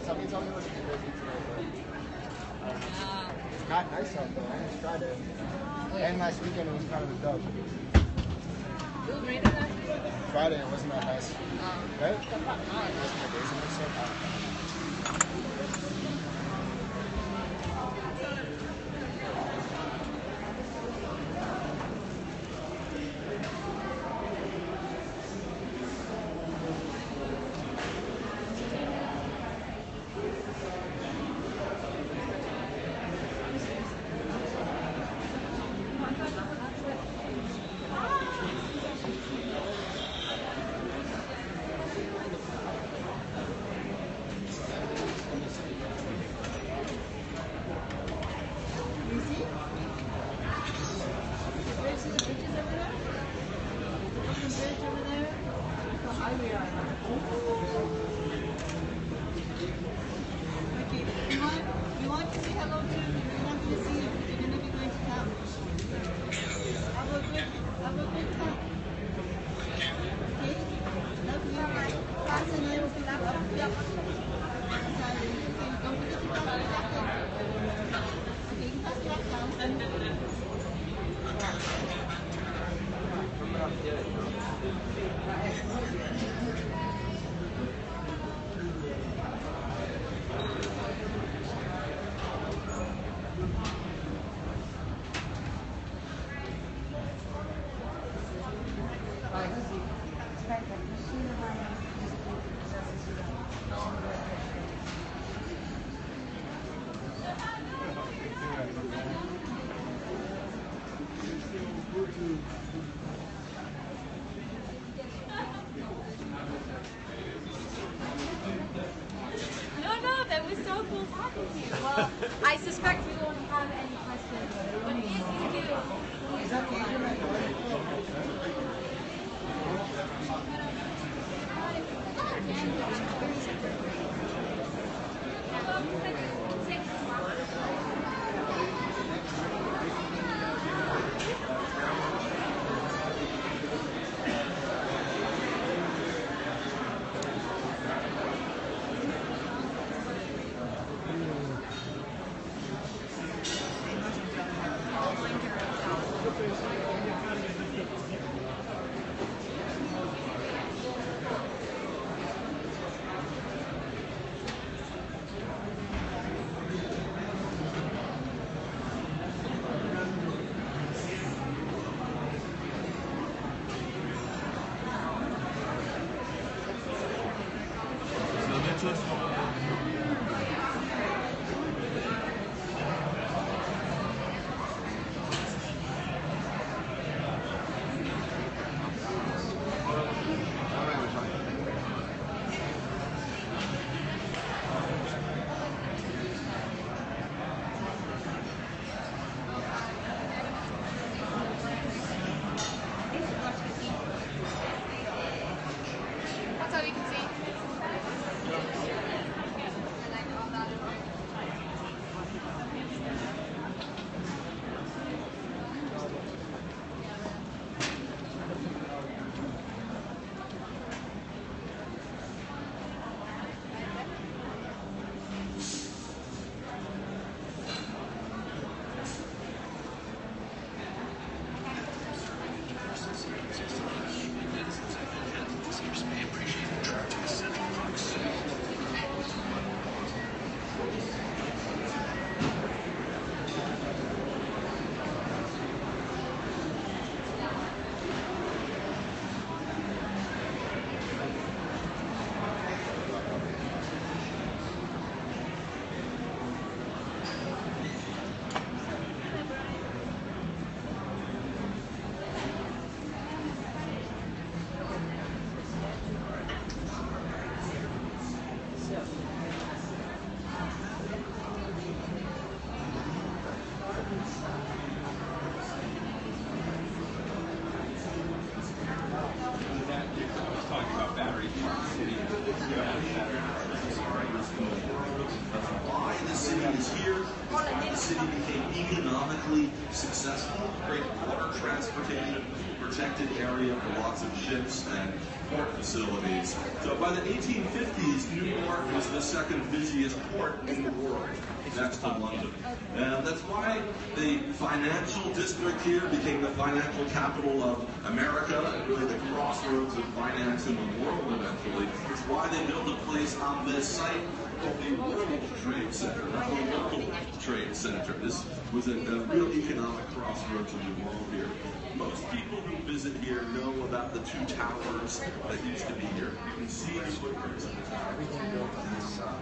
Somebody told me it was busy today, but it's not nice out though. I just tried it. And last weekend it was kind of a dub. It was raining last week? Friday it wasn't that nice. Right? It wasn't the days in this stuff. You want to say hello to? You want to see if you're gonna be going to town? Have a good time. Okay? Love you. Pass and I will be up. Yep. Don't forget to pass the back down. Okay, you pass the back down. No, that was so cool talking to you. Well, I suspect we won't have any questions, but if you do, Is that Thank you. city became economically successful, great water transportation, protected area for lots of ships and port facilities. So by the 1850s, New York was the second busiest port in the world, next to London. And that's why the financial district here became the financial capital of America, and really the crossroads of finance in the world eventually. It's why they built a place on this site called the World Trade Center, not the Local Trade Center. This was a real economic crossroads in the world here. Most people who visit here know about the two towers that used to be here. You can see the footprints of the tower. Everything built on this side.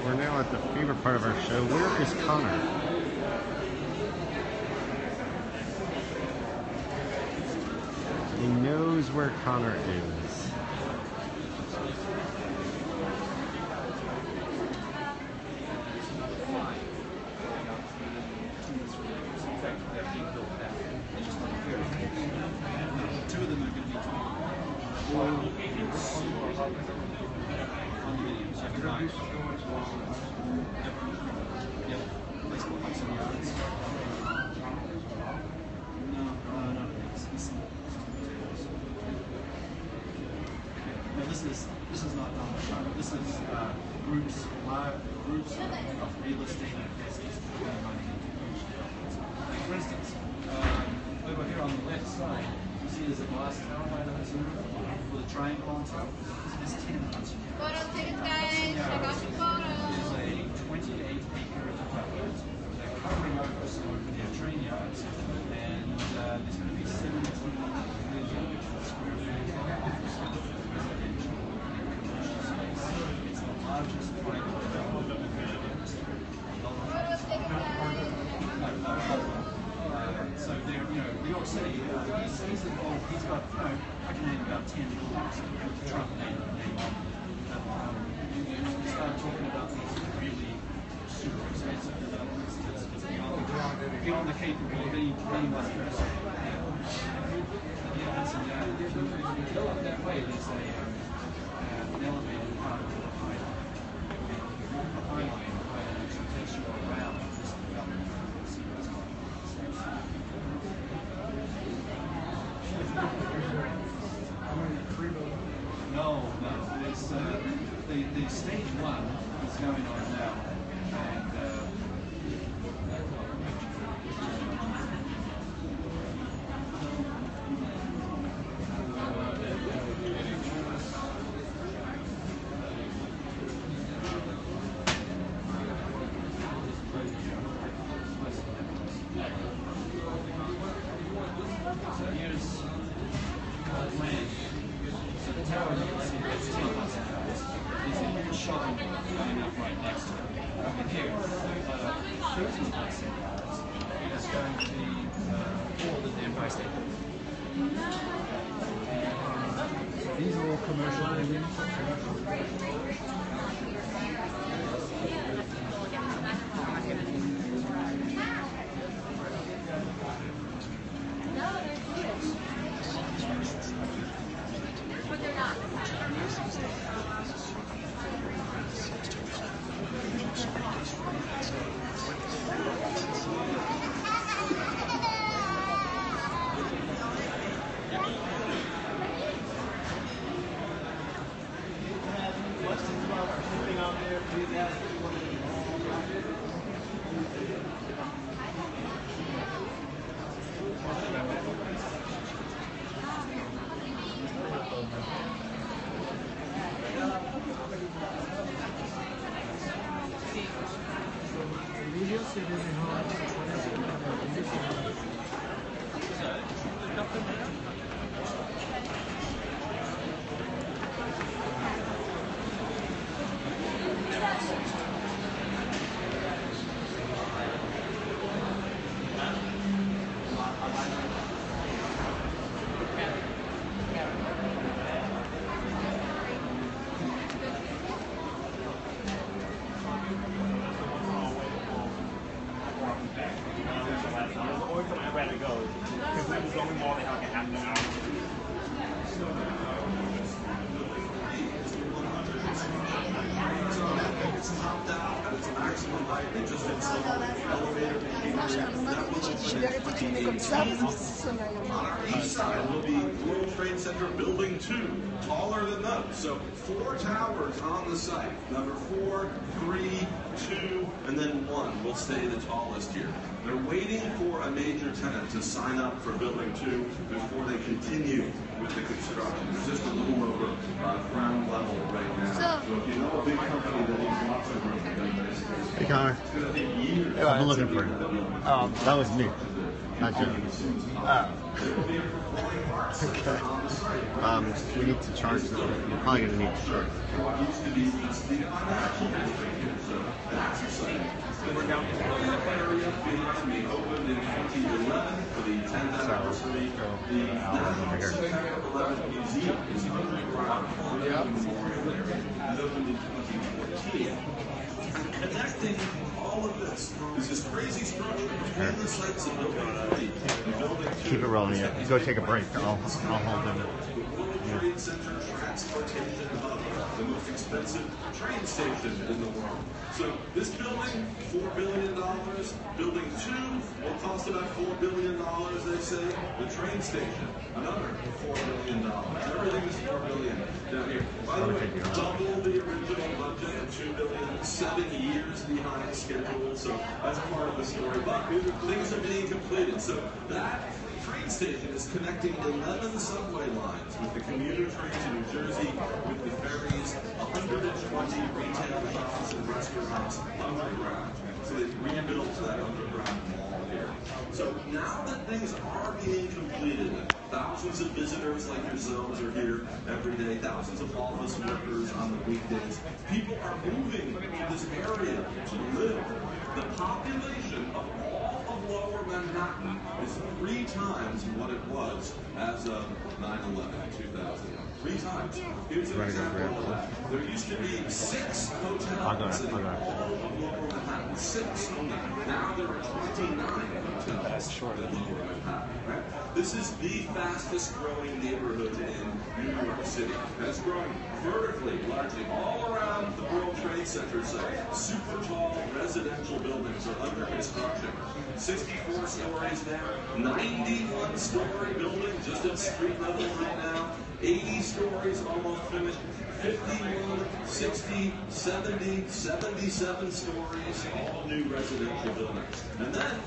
We're now at the favorite part of our show. Where is Connor? He knows where Connor is. Two of them are going to be condominiums. Yep. Place called Hudson Yards. No. No, this is not Donald. This is groups of real estate investors. Like for instance, over here on the left side, you see there's a glass tower by the Hudson River with a triangle on top. This is 10 Hudson Yards. Photo tickets, guys. Check out your photos. There's a 28-acre development. They're covering over some of their train yards, and there's going to be 17 million square feet of residential and commercial space. It's the largest private development in the industry. So they're, New York City, he's got, I can name about 10 buildings that Trump made on. You start talking about these really super expensive developments that's beyond the capability of any one person. If you go up that way, there's an elevated part of the high line which takes you around this development. No. It's the stage one is going on now, and so here's land. So the tower you can see that's 10 Hudson Yards. There's a huge shopping mall going up right next to it. Over here, 13 Hudson Yards. It's going to be all the Empire State Building. These are all commercial buildings. But they're not. What's site. They just installed elevator on our east side will be World Trade Center Building 2, taller than those. So 4 towers on the site. Number 4, 3, 2, and then 1 will stay the tallest here. They're waiting for a major tenant to sign up for Building 2 before they continue with the construction. They're just a little over ground level right now. So if you know a big company that needs lots of room, Hey Connor. it's going to take years. I've been looking for you. That was me. Not you. Okay. We need to charge them. You're probably going to need to charge them. We're down to the area being opened in 2011 for the 10th anniversary. The September 11th Museum is underground. It opened in 2014. Connecting all of this is this crazy structure between the sites of Building 3 and Building 2. Keep it rolling. Yeah. Go take a break. I'll hold them. World Trade Center Transportation Hub, the most expensive train station in the world. So this building, $4 billion. Building 2 will cost about $4 billion, they say. The train station, another $4 billion. Everything is $4 billion down here. By the way, double the original budget of $2 billion, 7 years behind schedule. So that's part of the story. But things are being completed. So that train station is connecting 11 subway lines with the commuter train to New Jersey, with the ferries, 120 retail shops and restaurants underground. So they've rebuilt that underground mall here. So now that things are being completed, thousands of visitors like yourselves are here every day, thousands of office workers on the weekdays. People are moving to this area to live. The population of all of Lower Manhattan is 3 times what it was as of 9/11, 2000. 3 times. Here's an example of that. There used to be 6 hotels in all of Lower Manhattan. 6 only. Now there are 29 hotels in Lower Manhattan. Right? This is the fastest growing neighborhood in New York City. And it's growing vertically, largely, all around the World Trade Center site. Super tall residential buildings are under construction. 64 stories there, 91-story building just at street level right now, 80 stories almost finished, 51, 60, 70, 77 stories, all new residential buildings. And then,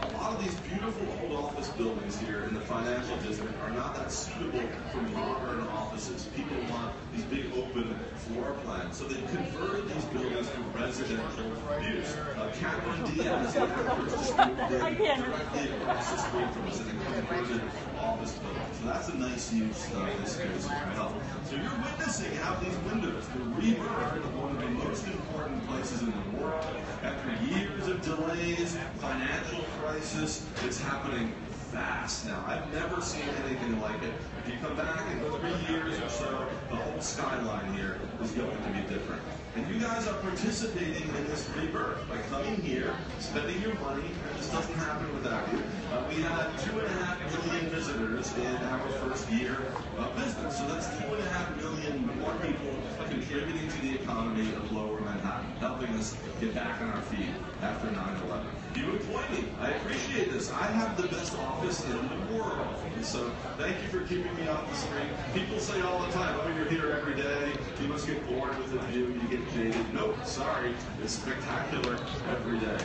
a lot of these beautiful old office buildings here in the financial district are not that suitable for modern offices. People want these big open floor plans, so they've converted these buildings to residential use. Cameron Diaz, the actress, just moved in directly across the street from us in a converted office building. So that's a nice use of this space as well. So you're witnessing out these windows the rebirth of one of the most important places in the world. After years of delays, financial crisis, it's happening fast now. I've never seen anything like it. If you come back in 3 years or so, the whole skyline here is going to be different. And you guys are participating in this rebirth by coming here, spending your money, and this doesn't happen without you. We had 2.5 million visitors in our first year of business. So that's 2.5 million more people contributing to the economy of Lower Manhattan, helping us get back on our feet after 9/11. You employ me. I appreciate this. I have the best office in the world. And so thank you for keeping me off the street. People say all the time, oh, you're here every day. You must get bored with the view. You get jaded. Nope, sorry. It's spectacular every day.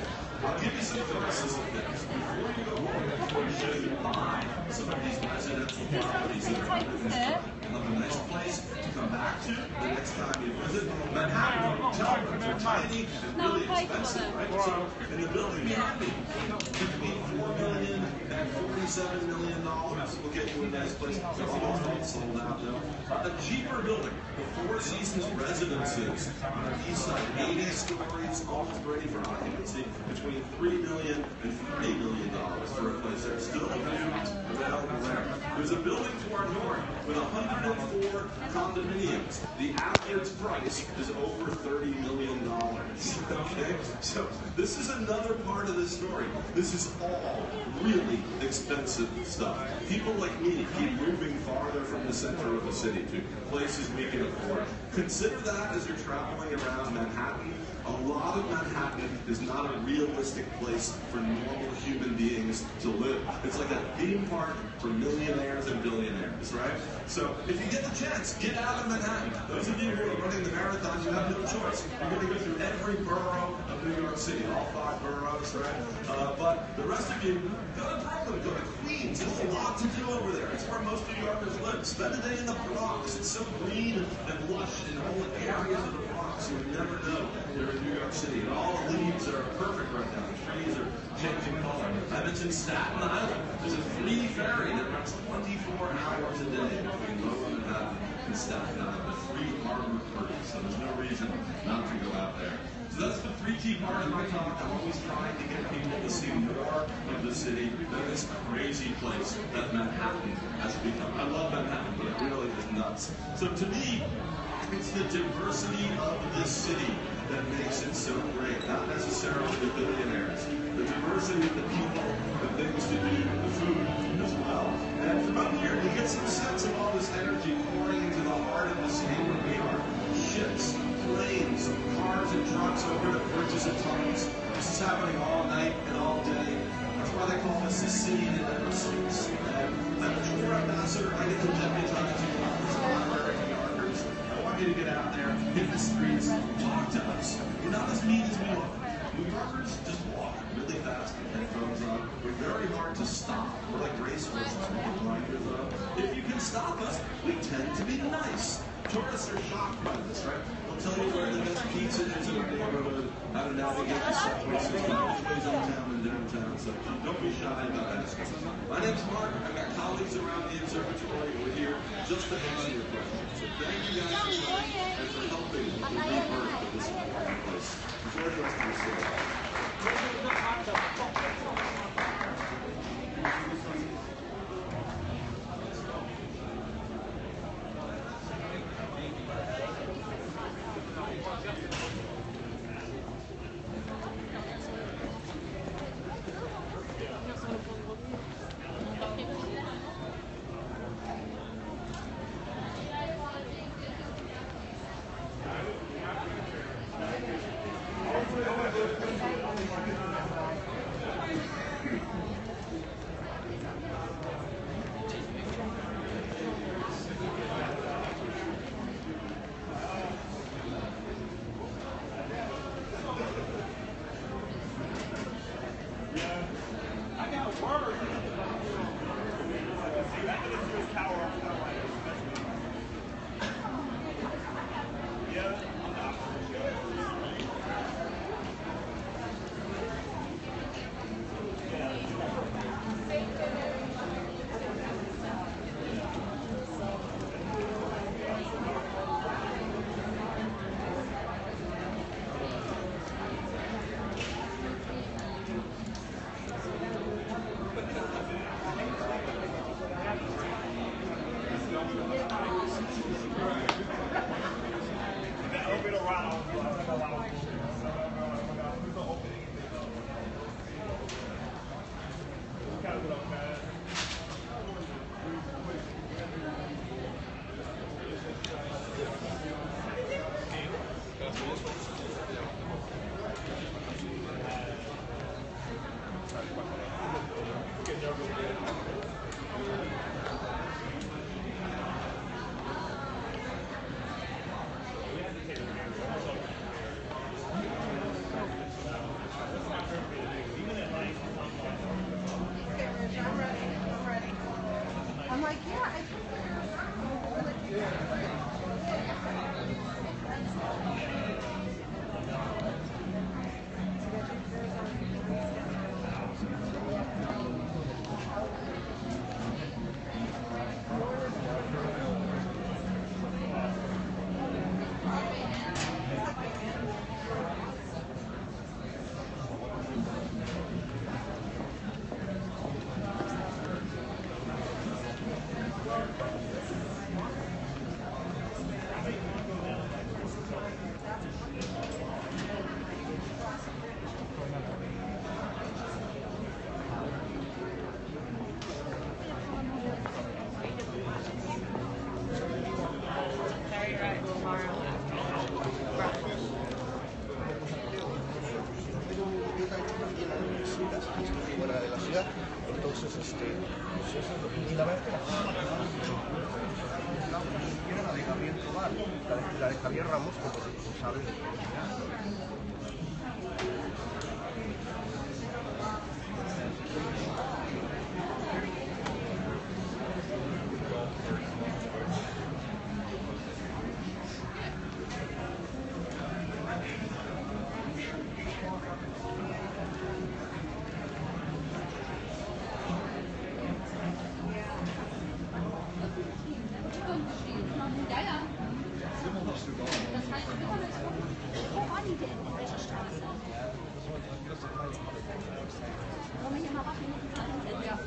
I'll give you some glimpses of things. Before you go home, I want to show you behind some of these residential properties that are under construction. You'll have a nice place to come back to the next time you visit. Manhattan hotel rooms are tiny and really expensive, right? So in the building behind me, between $4 million and $47 million will get you a nice place. They're almost all sold out though. A cheaper building, the Four Seasons Residences on our east side, 80 stories, almost ready for occupancy, between $3 million and $30 million for a place that's still available there. There's a building to our north with 104 condominiums. The average price is over $30 million. Okay? So this is another part of this story. This is all really expensive stuff. People like me keep moving farther from the center of the city to places we can afford. Consider that as you're traveling around Manhattan. A lot of Manhattan is not a realistic place for normal human beings to live. It's like a theme park for millionaires and billionaires, right? So if you get the chance, get out of Manhattan. Those of you who are running the marathon, you have no choice. You're going to go through every borough of New York City, all 5 boroughs, right? But the rest of you, go to Brooklyn, go to Queens. There's a lot to do over there. It's where most New Yorkers live. Spend a day in the Bronx. It's so green and lush in all the areas of the Bronx. You would never know you're in New York City. And all the leaves are perfect right now. The trees are changing color. I mentioned Staten Island. There's a free ferry that runs 24 hours a day between Lower Manhattan and Staten Island. A free harbor cruise. So there's no reason not to go out there. So that's the 3 key part of my talk. I'm always trying to get people to see more of the city than this crazy place that Manhattan has become. I love Manhattan, but it really is nuts. So to me, it's the diversity of this city that makes it so great, not necessarily the billionaires. The diversity of the people, the things to do, the food as well. And from up here, you get some sense of all this energy pouring into the heart of the city where we are. Ships, planes, cars and trucks over the bridges and tunnels. This is happening all night and all day. That's why they call this the city that never sleeps. And I'm a tour ambassador. I get to deputize you honorary New Yorkers. I want you to get out there, hit the streets, talk to us. We're not as mean as we look. New Yorkers just walk really fast with headphones on. We're very hard to stop. We're like racehorses with blinders on. If you can stop us, we tend to be nice. Tourists are shocked by this, right? We'll tell you where the best pizza is in our neighborhood, how to navigate the subway system, which ways uptown and downtown, so don't be shy about asking. My name's Mark. I've got colleagues around the observatory. We're here just to answer your questions. So thank you guys for coming and for helping with the rebirth of this place. Enjoy the rest of the city. La de Javier Ramos, como sabes, de Ja, ja. Das heißt, wo war die denn? In welcher Straße? Wollen wir hier mal warten, bis die Sachen sind? Ja.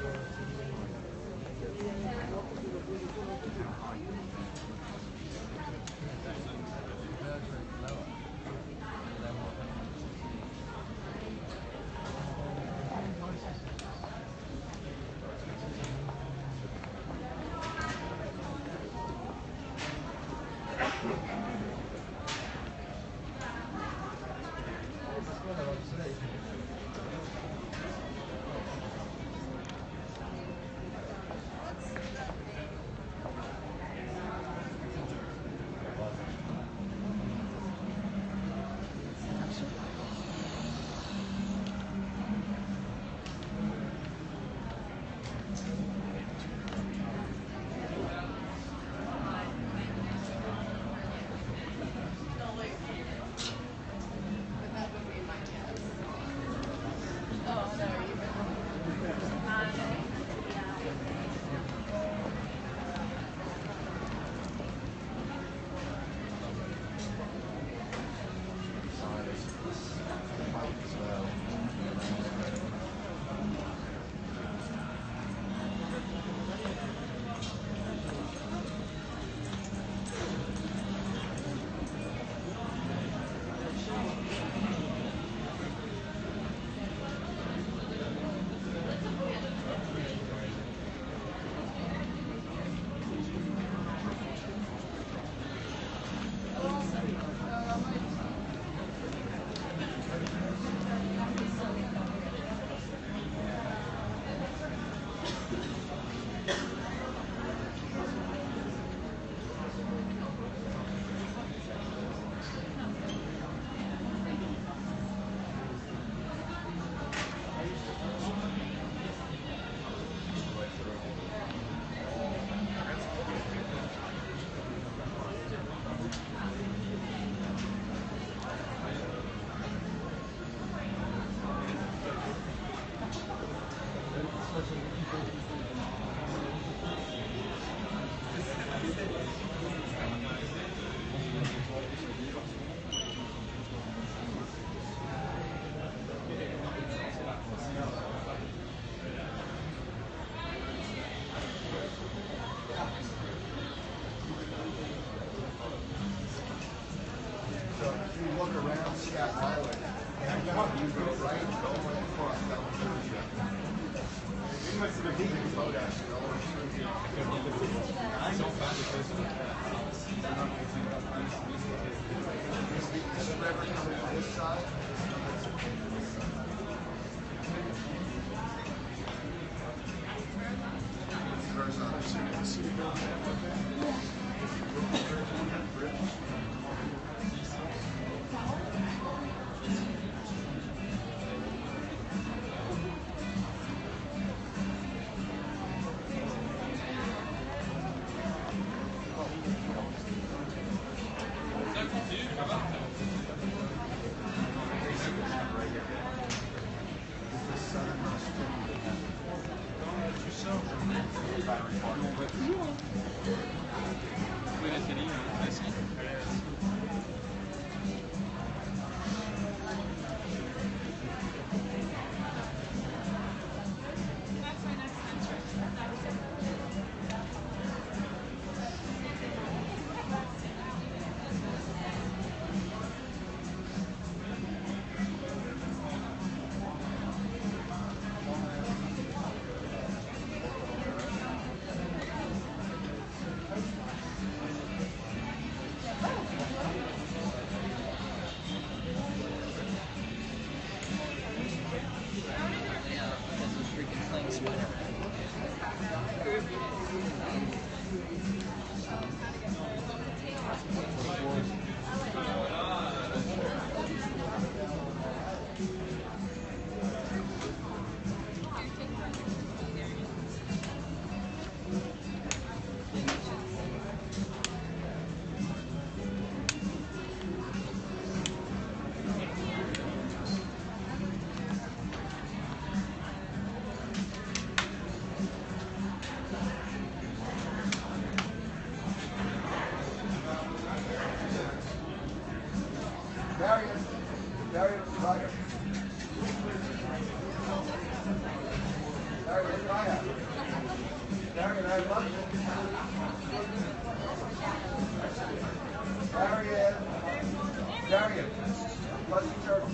Darian, Fuzzy Turtle.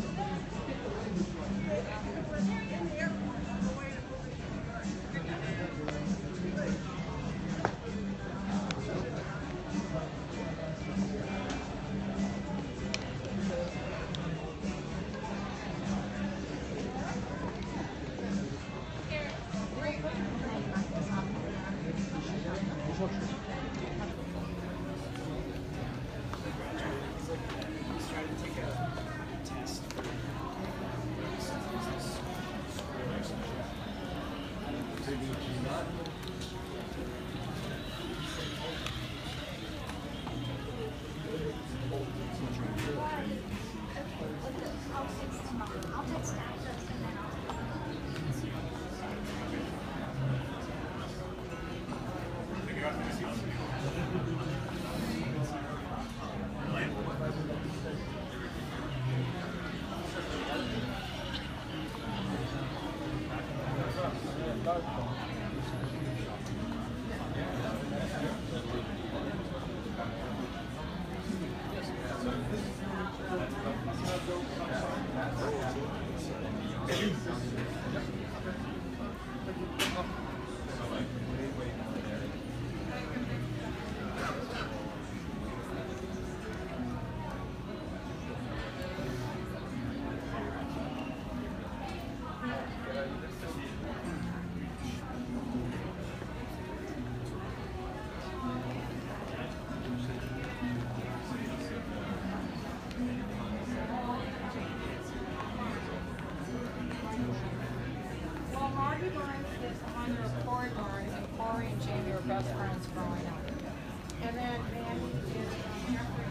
Well, Margie Burns is under a corridor, and Corey and Jamie are best friends growing up. And then Mandy is Jeffrey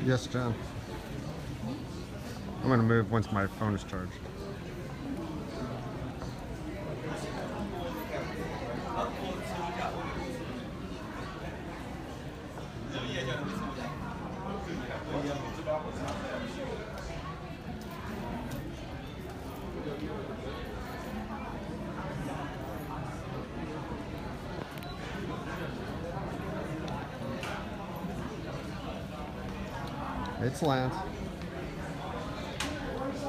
Yes, John. I'm gonna move once my phone is charged. It's Lance.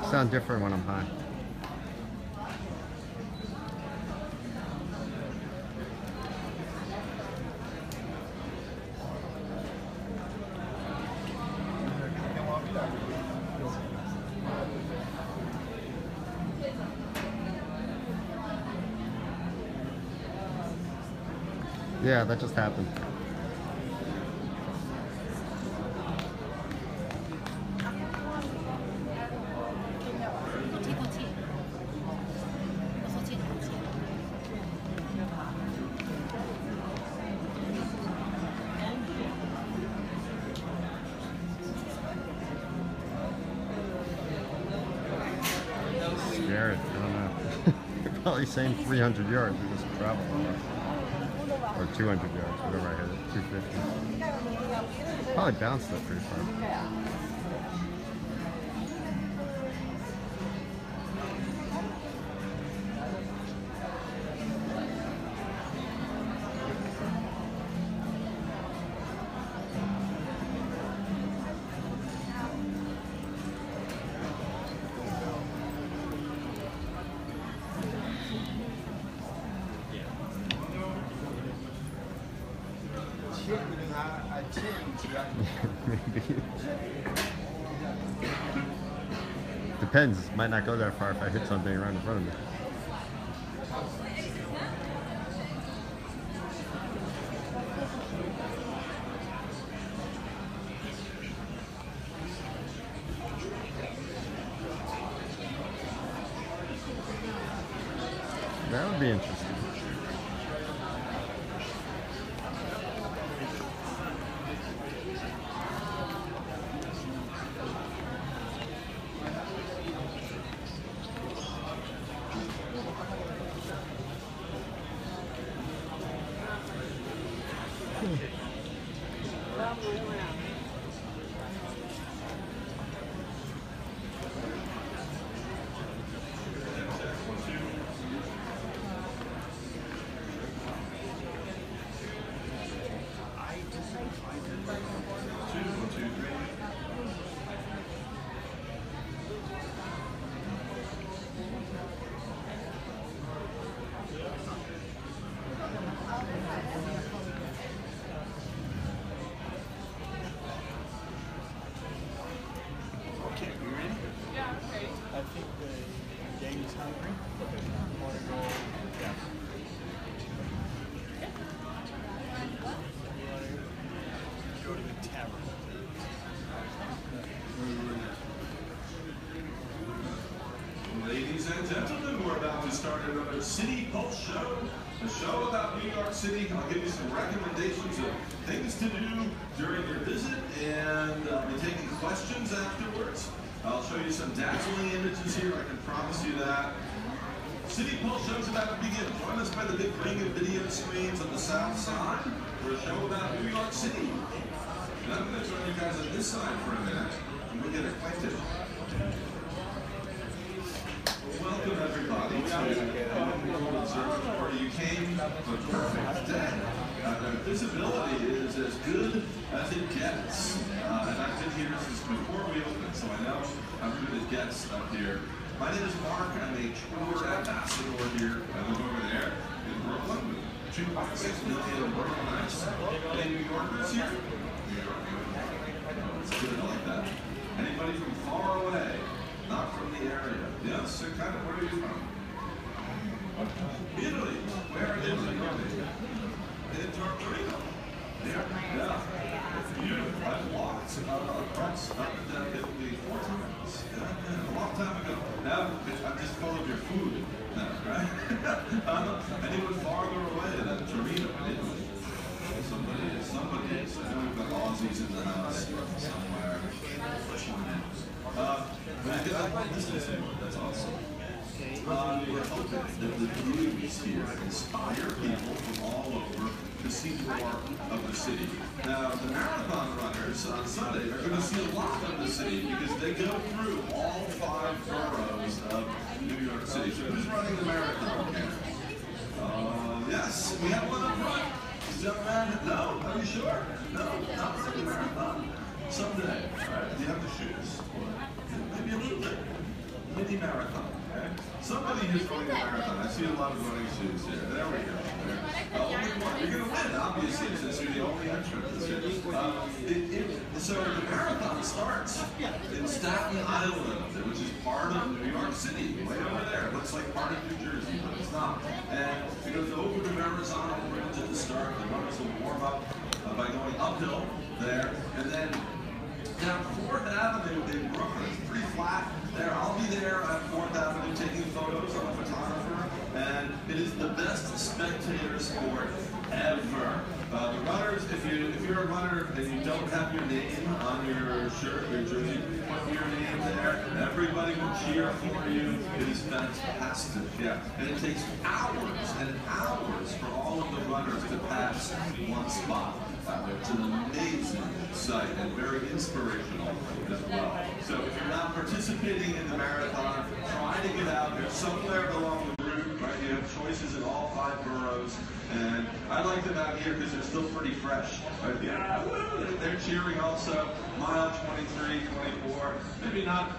Sound different when I'm high. Yeah, that just happened. Scared, I don't know. You're probably saying 300 yards, we just travel. Or 200 yards, whatever I hit it, 250. Probably bounced that pretty far. Maybe. Depends. Might not go that far if I hit something right in front of me. That would be interesting. Ladies and gentlemen, we're about to start another City Pulse show, a show about New York City. I'll give you some recommendations of things to do during your visit, and I'll be taking questions afterwards. I'll show you some dazzling images here, I can promise you that. City Pulse show's about to begin. Join us by the big ring of video screens on the south side for a show about New York City. And I'm going to join you guys on this side for a minute, and we'll get acquainted. Welcome everybody to World Observatory. You came on a perfect day. The visibility is as good as it gets. And I've been here since before we opened, so I know how good it gets up here. My name is Mark. I'm a tour ambassador here. I live over there in Brooklyn with 2.6 million Brooklyn nights. Any New Yorkers here? New York. It's good, I like that. Anybody from far away? Not from the area. Yes, so kind of, where are you from? Italy. Where in Italy? In Torino. Yeah. Beautiful. I've walked across up and down Italy 4 times. Yeah, a long time ago. Now I'm just full of your food now, right? Anyone farther away than Torino in Italy? Somebody is. I know we've got Aussies in the house somewhere. That's awesome. We're hoping that the movies here inspire people from all over to see more of the city. Now, the marathon runners on Sunday are going to see a lot of the city because they go through all 5 boroughs of New York City. So who's running the marathon here? Yes, we have one up front. Young man, no? Are you sure? No, not running the marathon. Someday. All right, do you have the shoes? Maybe a little bit. Mini marathon. Okay? Somebody who's running a marathon. I see a lot of running shoes here. There we go. Only one. You're going to win, obviously, since you're the only entrant this year. So the marathon starts in Staten Island, which is part of New York City, way over there. It looks like part of New Jersey, but it's not. And it goes over the Verrazano Bridge at the start. The runners will warm up by going uphill there, and then down 4th Avenue in Brooklyn. It's pretty flat there. I'll be there at 4th Avenue taking photos. I'm a photographer, and it is the best spectator sport ever. The runners, if you're a runner and you don't have your name on your shirt, your jersey, put your name there. Everybody will cheer for you. It is fantastic. Yeah, and it takes hours and hours for all of the runners to pass one spot. It's an amazing sight and very inspirational as well. So if you're not participating in the marathon, try to get out there somewhere along the route. right? You have choices in all 5 boroughs, and I like them out here because they're still pretty fresh. Right? Yeah, they're cheering also. Mile 23, 24, maybe not,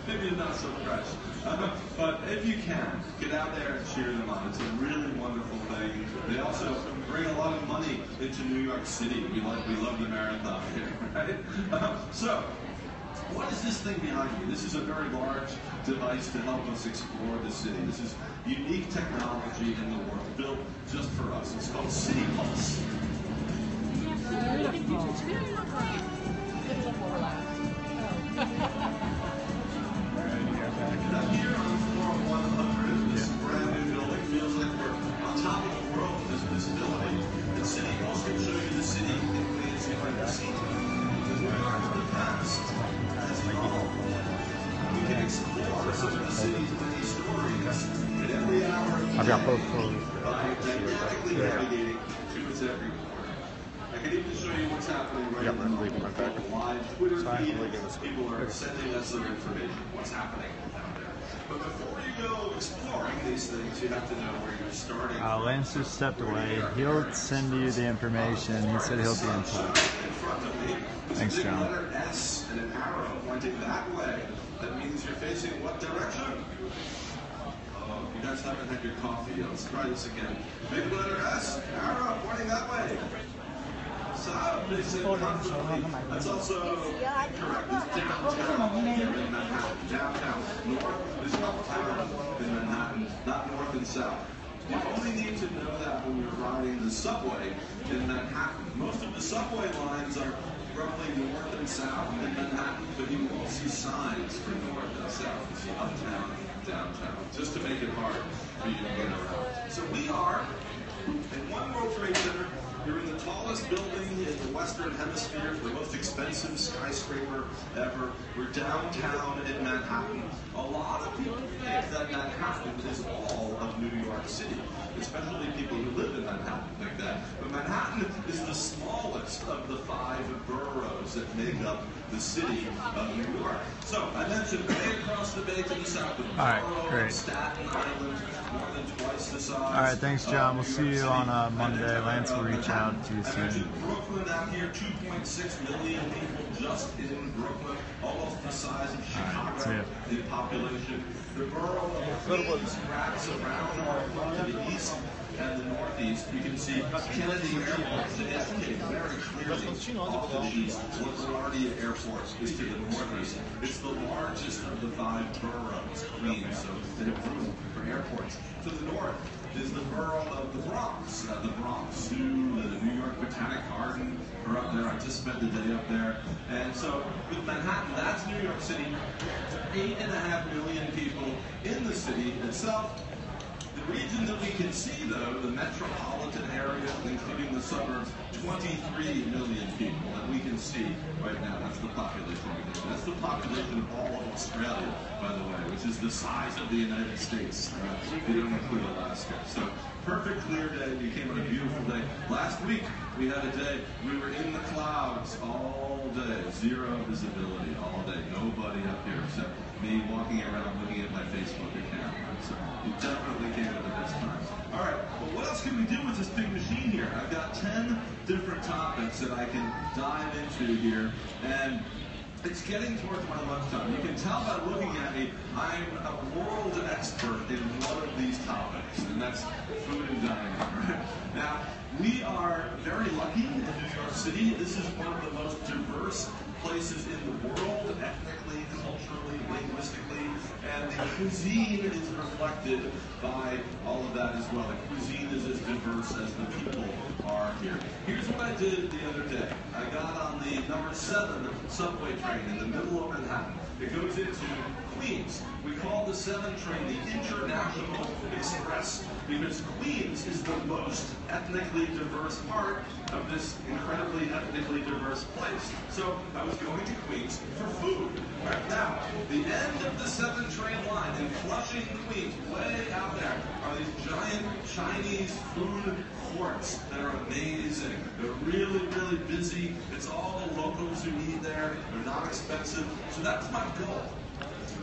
maybe not so fresh. But if you can, get out there and cheer them on. It's a really wonderful thing. They also bring a lot of money into New York City. We love the marathon here, right? So, what is this thing behind me? This is a very large device to help us explore the city. This is unique technology in the world, built just for us. It's called City Pulse. Up here on floor 100, this brand new building feels like we're on top of the world with this visibility. The City Pulse can show you the city in ways you've never seen. New York of the past has evolved. We can explore some of the city's many stories in every hour of the day by dynamically navigating to its every corner. I can even show you what's happening right now. Live Twitter feed. People are sending us their information. What's happening out there. But before you go exploring these things, you have to know where you're starting. Lance just stepped away. He'll send you the information. He said he'll be in touch. Thanks, John. Letter S and an arrow pointing that way. That means you're facing what direction? Oh, you guys haven't had your coffee yet. Let's try this again. Big letter S, arrow pointing that way. South, they say confidently. That's also correct. It's downtown here in Manhattan. Downtown. North is uptown in Manhattan, not north and south. You only need to know that when you're riding the subway in Manhattan. Most of the subway lines are roughly north and south in Manhattan, but you won't see signs for north and south. You see uptown, downtown, just to make it hard for you to get around. So we are in One World Trade Center. You're in the tallest building in the Western Hemisphere, the most expensive skyscraper ever. We're downtown in Manhattan. A lot of people think that Manhattan is all of New York City, especially people who live in Manhattan think that. But Manhattan is the smallest of the 5 boroughs that make up the city of New York. So I mentioned way across the bay to the south of the borough of Staten Island, more than twice the size. All right, thanks, John. We'll see you on Monday. Lance will reach out to you soon. I mentioned Brooklyn out here, 2.6 million people just in Brooklyn, almost the size of Chicago in population. The borough of Queens wraps around to the east and the northeast. You can see Kennedy Airport to JFK very clearly off to the east. LaGuardia Airport is to the northeast. It's the largest of the 5 boroughs, Queens, so they have room for airports. To the north is the borough of the Bronx. The Bronx Zoo, the New York Botanic Garden are up there. I just spent the day up there. And so with Manhattan, that's New York City. 8.5 million people in the city itself. The region that we can see, though, the metropolitan area, including the suburbs, 23 million people that we can see right now. That's the population. That's the population of all of Australia, by the way, which is the size of the United States. We don't include Alaska. So, perfect clear day. We came on a beautiful day. Last week, we had a day, we were in the clouds all day. 0 visibility all day. Nobody up here except me walking around looking at my Facebook account. So we definitely came at the best time. All right, well, what else can we do with this big machine here? I've got 10 different topics that I can dive into here, and it's getting towards my lunchtime. You can tell by looking at me, I'm a world expert in one of these topics, and that's food and dining. Right? Now, we are very lucky in New York City. This is one of the most diverse places in the world, ethnically, culturally, linguistically, and the cuisine is reflected by all of that as well. The cuisine is as diverse as the people are here. Here's what I did the other day. I got on the number 7 subway train in the middle of Manhattan. It goes into Queens. We call the 7 train the International Express because Queens is the most ethnically diverse part of this incredibly ethnically diverse place. So I was going to Queens for food. Right now, the end of the 7 train line in Flushing, Queens, way out there, are these giant Chinese food courts that are amazing. They're really, really busy. It's all the locals who eat there. They're not expensive. So that's my goal.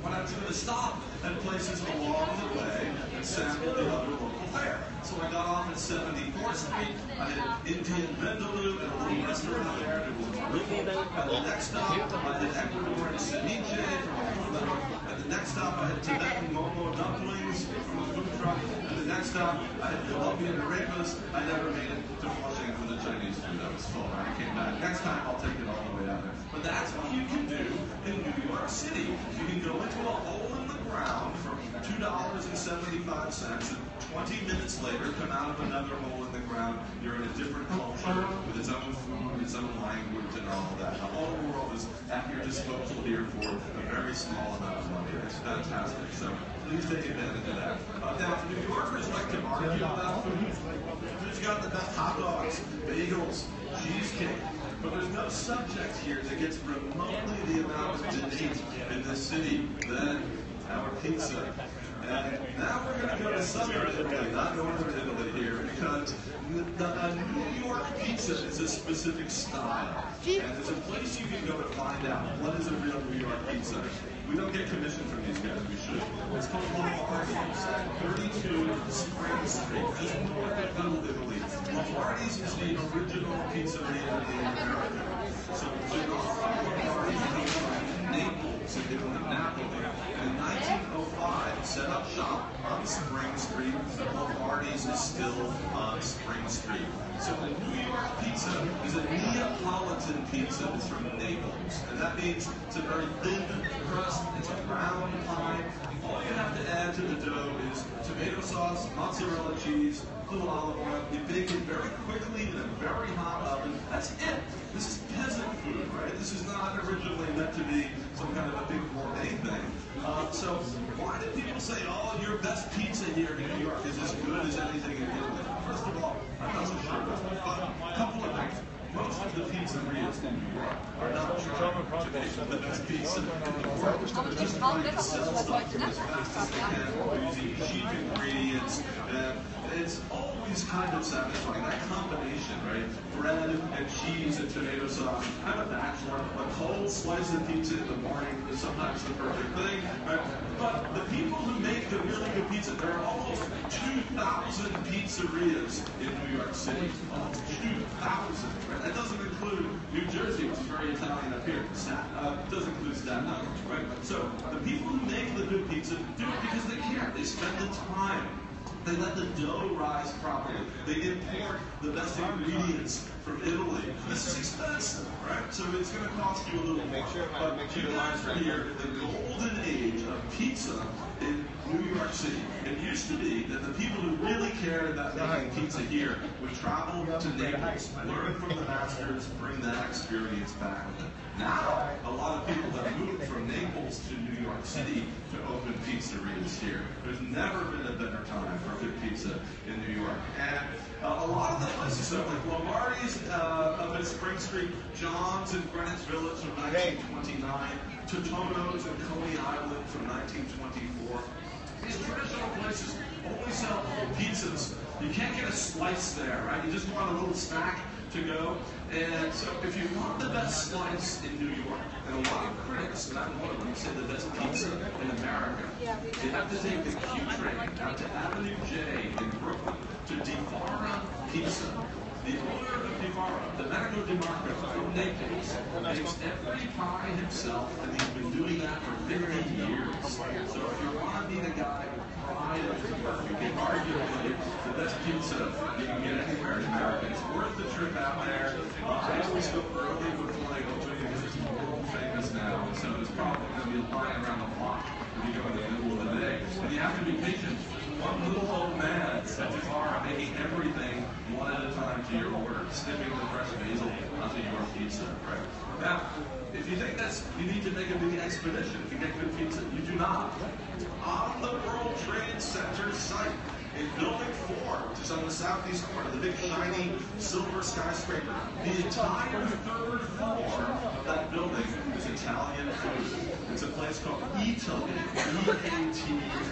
But I was going to stop at places along the way and sample the other local fare. So I got off at 74th Street. I had Indian Vindaloo and a little restaurant there. It was wonderful. At the next stop, I had Ecuadorian ceviche from a food truck. At the next stop, I had Tibetan momo dumplings from a food truck. At the next stop, I had Colombian arepas. I never made it to Flushing for the Chinese food. I was full. I came back. Next time, I'll take it all the way out there. But that's what you can do in New York City. You can go into a hole in the ground for $2.75, and 20 minutes later come out of another hole in the ground. You're in a different culture with its own food, its own language, and all of that. The whole world is at your disposal here for a very small amount of money. It's fantastic. So please take advantage of that. Now, New Yorkers like to argue about food. Who's got the best hot dogs, bagels, cheesecake? But there's no subject here that gets remotely the amount of debate in this city than our pizza. And now we're going to go to southern Italy, not northern Italy here, because New York pizza is a specific style. And there's a place you can go to find out what is a real New York pizza. We don't get commission from these guys, we should. It's called Lombardi's, 32 Spring Street, just north of Little Italy. Lombardi's is the original pizzeria in America. So Gennaro Lombardi came from Naples, in Italy, Napoli. And in 1905, set up shop on Spring Street. Lombardi's is still on Spring Street. So the New York pizza is a Neapolitan pizza. It's from Naples. And that means it's a very thin crust, it's a round pie. All you have to add to the dough is tomato sauce, mozzarella cheese, a little olive oil. You bake it very quickly in a very hot oven. That's it. This is peasant food, right? This is not originally meant to be some kind of a big gourmet thing. So why do people say, oh, your best pizza here in New York is as good as anything in Italy? First of all, I'm not so sure about that. But a couple of things. Most of the pizzerias in New York are not trying to make the best pizza in the world. They're just trying to sell stuff as fast as they can using cheap ingredients. And it's always kind of satisfying, that combination, right? Bread and cheese and tomato sauce. I'm a bachelor. A cold slice of pizza in the morning is sometimes the perfect thing, right? But the people who make the really good pizza, there are almost 2,000 pizzerias in New York City. Almost 2,000, right? That doesn't include New Jersey, which is very Italian up here. It doesn't include Staten Island, right? So the people who make the good pizza do it because they care. They spend the time. They let the dough rise properly. They import the best ingredients from Italy. This is expensive, right? So it's going to cost you a little more. But you guys are here in the golden age of pizza in New York City. It used to be that the people who really cared about making pizza here would travel to Naples, learn from the masters, bring that experience back with them. Now, a lot of people have moved from Naples to New York City to open pizzerias here. There's never been a better time for good pizza in New York. And a lot of the places, so like Lombardi's up at Spring Street, John's in Greenwich Village from 1929, Totono's in Coney Island from 1924. These traditional places only sell whole pizzas. You can't get a slice there, right? You just want a little snack to go. And so if you want the best slice in New York, and a lot of critics, and I'm one of them, say the best pizza in America, you have to take the Q train out to Avenue J in Brooklyn to Di Fara Pizza. The owner of Di Fara, Domenico Di Marco from Naples, makes every pie himself, and he's been doing that for 50 years. So if you want to meet a guy with pride of his work, you can arguably the best pizza you can get anywhere in America. It's worth the trip out there. I always go early before they open because it's world famous now, and so there's probably going to be a line around the block when you go in the middle of the day. And you have to be patient. One little old man at Di Fara making everything one at a time to your order, snipping the fresh basil onto your pizza, right? Now, if you think you need to make a big expedition if you get good pizza, you do not. On the World Trade Center site, in Building 4, which is on the southeast corner, the big shiny silver skyscraper, the entire third floor of that building is Italian food. It's a place called Eataly,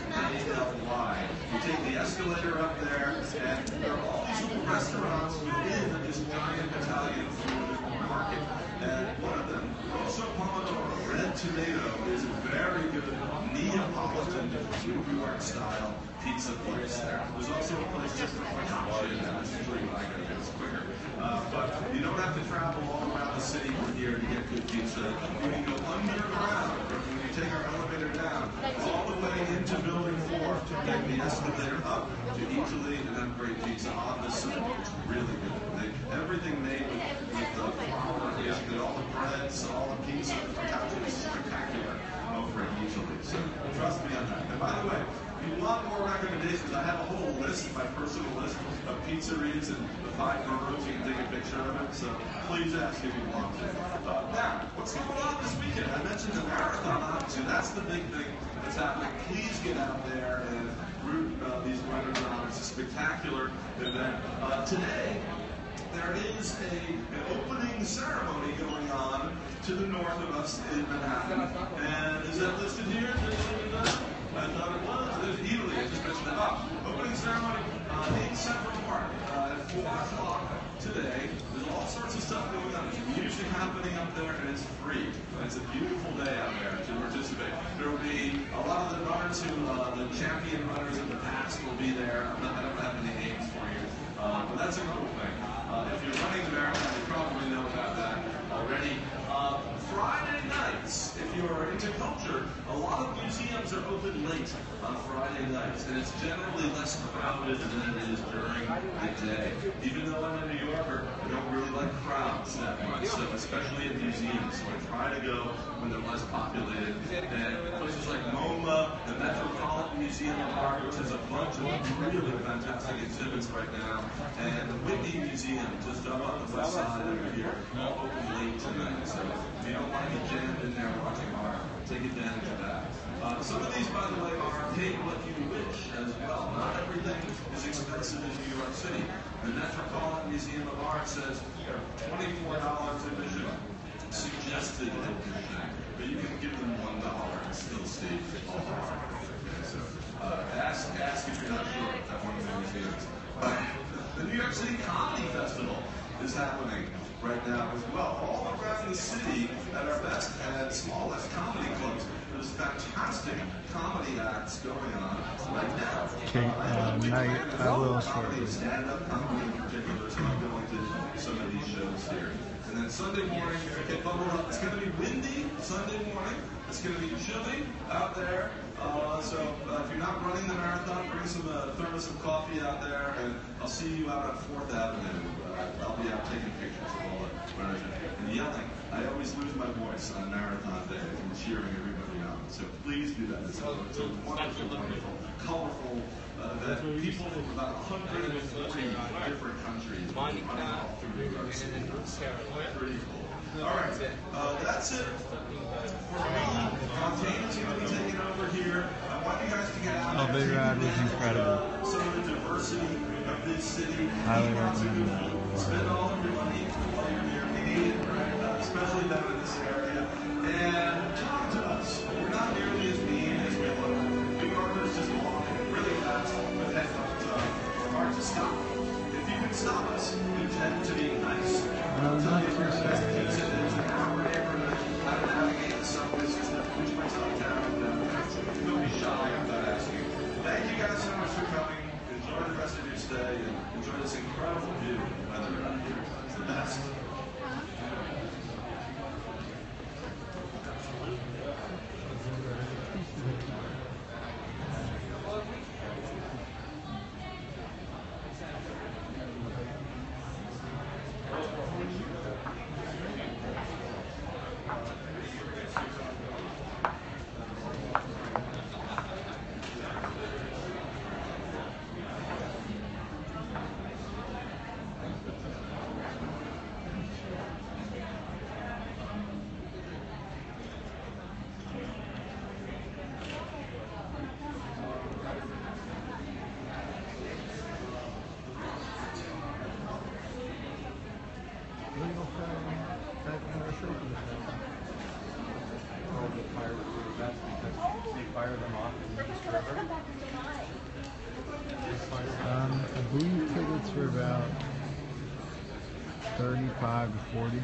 E-A-T-A-L-Y. You take the escalator up there, and there are all these little restaurants within this giant Italian food market. And one of them, Rosso Pomodoro, red tomato, is a very good Neapolitan New York style pizza place there. There's also a place just for focaccia, and that's usually when I go to, it's quicker. But you don't have to travel all around the city from here to get good pizza. You can go underground, or when you take our elevator down, all the way into Building 4, take the escalator up to Italy, and have great pizza on the side. It's really good. Everything made with the flour, basically all the breads, all the pizza, the focaccia is spectacular over in Italy. So trust me on that. And by the way, if you want more recommendations, I have a whole list, my personal list of pizzerias and the 5 boroughs. You can take a picture of it. So please ask if you want to. Now, what's going on this weekend? I mentioned the marathon, obviously. That's the big thing that's happening. Please get out there and root these runners on. It's a spectacular event. Today, there is an opening ceremony going on to the north of us in Manhattan. And is that listed here? I thought it was. There's Italy. I just mentioned that. Opening ceremony in Central Park at 4 o'clock today. There's all sorts of stuff going on. There's music happening up there, and it's free. And it's a beautiful day out there to participate. There will be a lot of the runners who, the champion runners in the past will be there. I don't have any names for you, but that's a cool thing. If you're running the marathon, you probably know about that already. Friday nights, if you're into culture, a lot of museums are open late on Friday nights, and it's generally less crowded than it is during the day. Even though I'm a New Yorker, I don't really like crowds that much, so especially at museums. So I try to go when they're less populated. And places like MoMA, the Metropolitan Museum of Art, which has a bunch of really fantastic exhibits right now, and the Whitney Museum, just up on the west side over here, all open late tonight. So if you don't want to be jammed in there watching art, take advantage of that. Some of these, by the way, are pay what you wish as well. Not everything is expensive in New York City. The Metropolitan Museum of Art says $24 admission, suggested admission, but you can give them $1 and still stay all art. So ask if you're not sure at one of the museums. The New York City Comedy Festival is happening right now as well. All around the city at our best and smallest comedy clubs. There's fantastic comedy acts going on right now. I will shortly. Stand-up comedy in particular is going to some of these shows here. And then Sunday morning, get bundled up. It's going to be windy Sunday morning. It's going to be chilly out there. So if you're not running the marathon, bring some thermos of coffee out there, and I'll see you out on 4th Avenue. I'll be out taking pictures of all the runners and yelling. I always lose my voice on marathon day and cheering everybody on. So please do that. It's a wonderful, wonderful, colorful event. People from about 140 different countries running all through New York City. It's pretty cool. All right, that's it for me. Fontaine's going to be taking over here. I want you guys to get out there. Big Rod was incredible. Some of the diversity of this city. Highly recommend that. Spend all of your money while you're here. We need it, right? Especially down in this area. And talk to us. We're not nearly as mean as we look. New Yorkers just walk really fast with headphones on. We're hard to stop. If you can stop us, we tend to be nice. I'll tell you where the best pizza is in our neighborhood, how to navigate the subway system, which ways uptown and downtown. Don't be shy about asking. Thank you guys so much for coming. Enjoy the rest of your stay and enjoy this incredible view of the weather out here. It's the best. I believe tickets were about $35 to $40.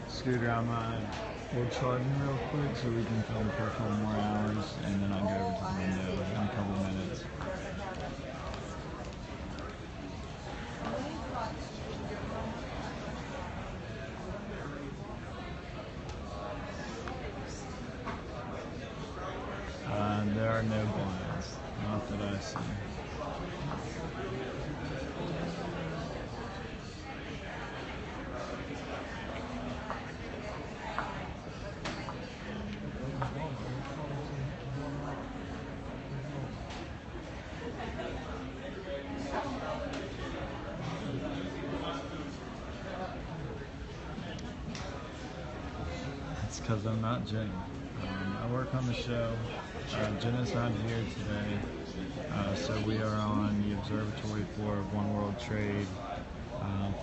Scooter, I'm we're charging real quick so we can film for a couple more hours, and then I'll go over to the window in a couple minutes. There are no blinds, not that I see. It's because I'm not Jenny. I work on the show. Jenna's not here today, so we are on the observatory floor of One World Trade,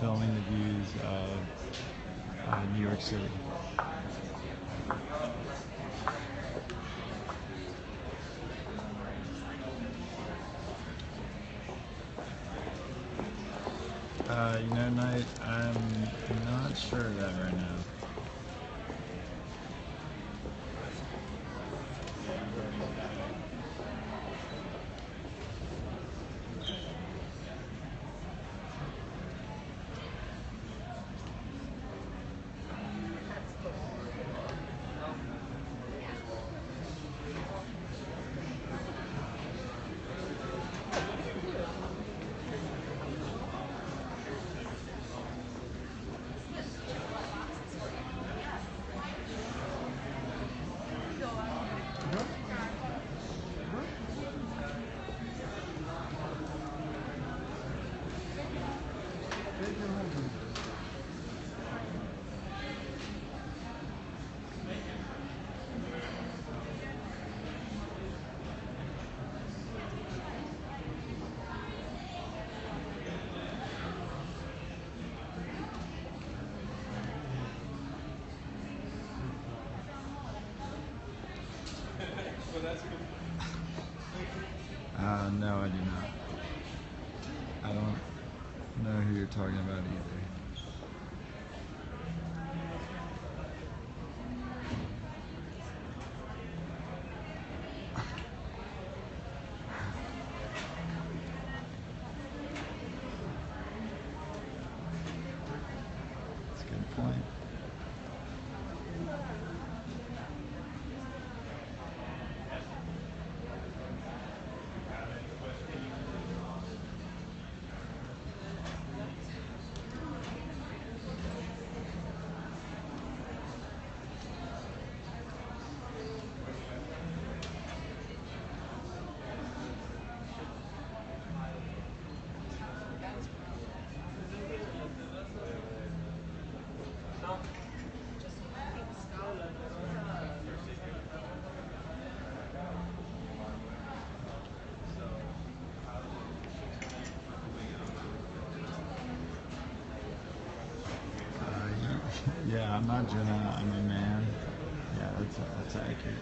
filming the views of New York City. You know, Knight, I'm not sure of that right now. No, I do not. I don't know who you're talking about either. That's a good point. Yeah, I'm not Jenna, I'm a man. Yeah, that's accurate.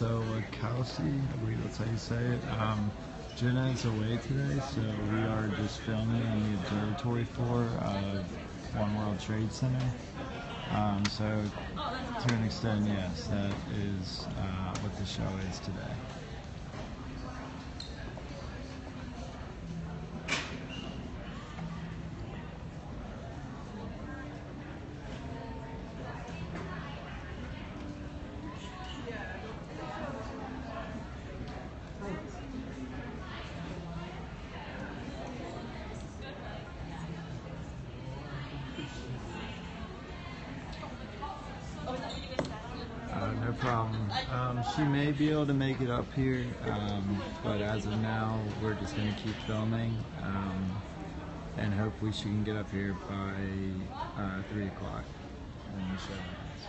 So Kelsey, I believe that's how you say it. Jenna is away today, so we are just filming on the observatory floor of One World Trade Center. So to an extent, yes, that is what the show is today. No problem. She may be able to make it up here, but as of now, we're just going to keep filming, and hopefully she can get up here by 3 o'clock when the show ends.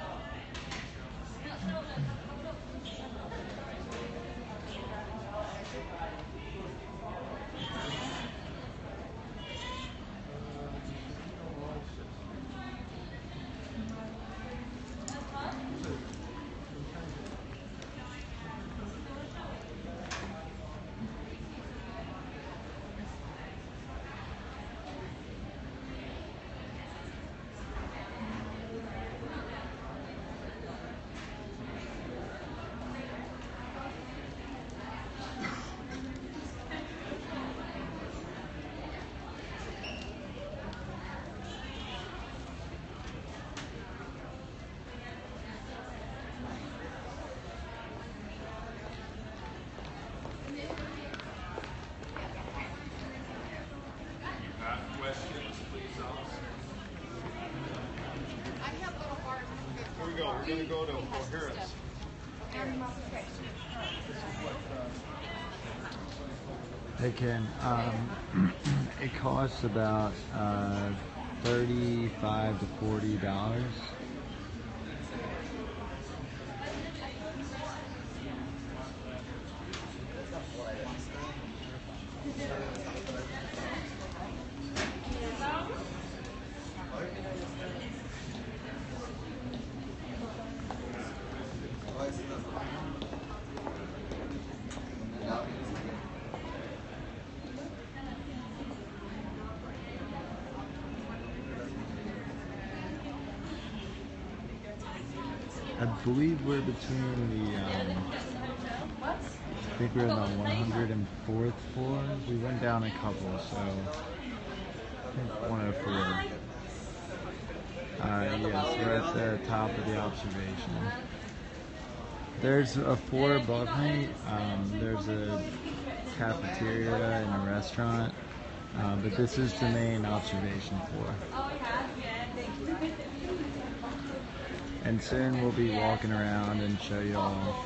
Here we go. We're going to go to O'Hara's. Hey Ken, it costs about $35 to $40. I believe we're between the, I think we're on the 104th floor. We went down a couple, so I think 104. Yes, we're at the top of the observation. There's a floor above me. There's a cafeteria and a restaurant, but this is the main observation floor. And soon we'll be walking around and show you all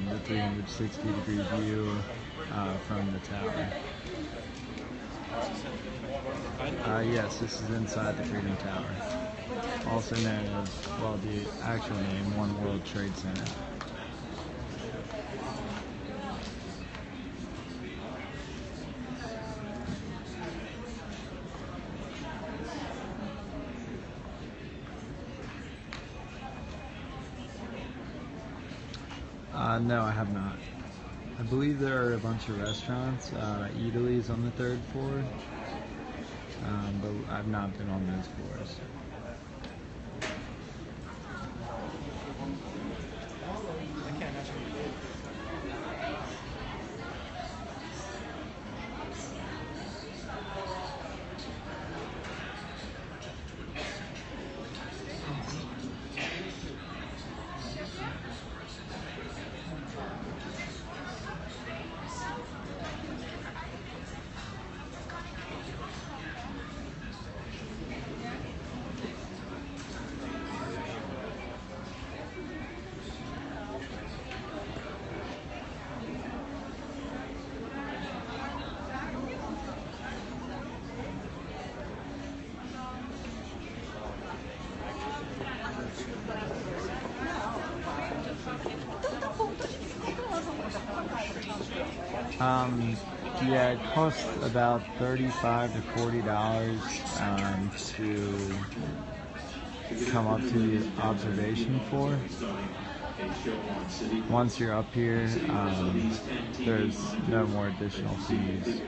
the 360-degree view from the tower. Yes, this is inside the Freedom Tower, also known as, well, the actual name, One World Trade Center. No, I have not. I believe there are a bunch of restaurants, eataly's on the 3rd floor, but I've not been on those floors. Yeah, it costs about $35 to $40 to come up to the observation floor. once you're up here, there's no more additional fees.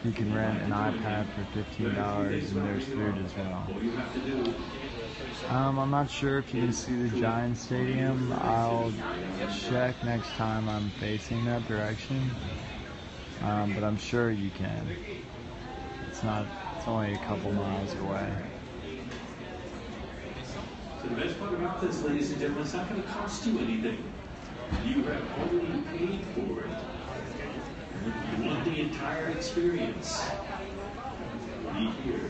You can rent an iPad for $15 and there's food as well. I'm not sure if you can see the Giants Stadium. I'll check next time I'm facing that direction, but I'm sure you can. It's only a couple miles away. So the best part about this, ladies and gentlemen, it's not going to cost you anything. You have already paid for it. You want the entire experience. Be here.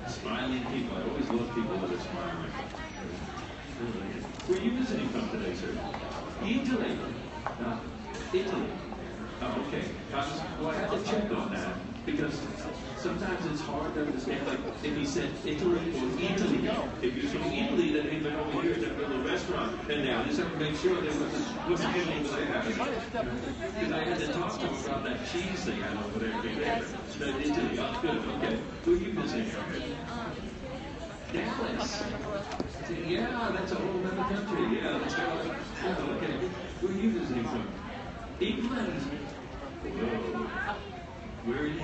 Smiling people. I always love people that are smiling. Where are you visiting from today, sir? Italy. Italy. Oh, okay. Well, I have to check on that because sometimes it's hard to understand. Like if he said Italy or Italy. If you're from Italy, then he'd been over here at that little restaurant. And now I just have to make sure that what's the name of that? Because I had to talk to him about that cheese thing I know over there. Italy. Oh, good. Okay. Who are you visiting from? Dallas. Yeah, that's a whole other country. Yeah, let's go. Okay. Who are you visiting from? England. Whoa. Where are you?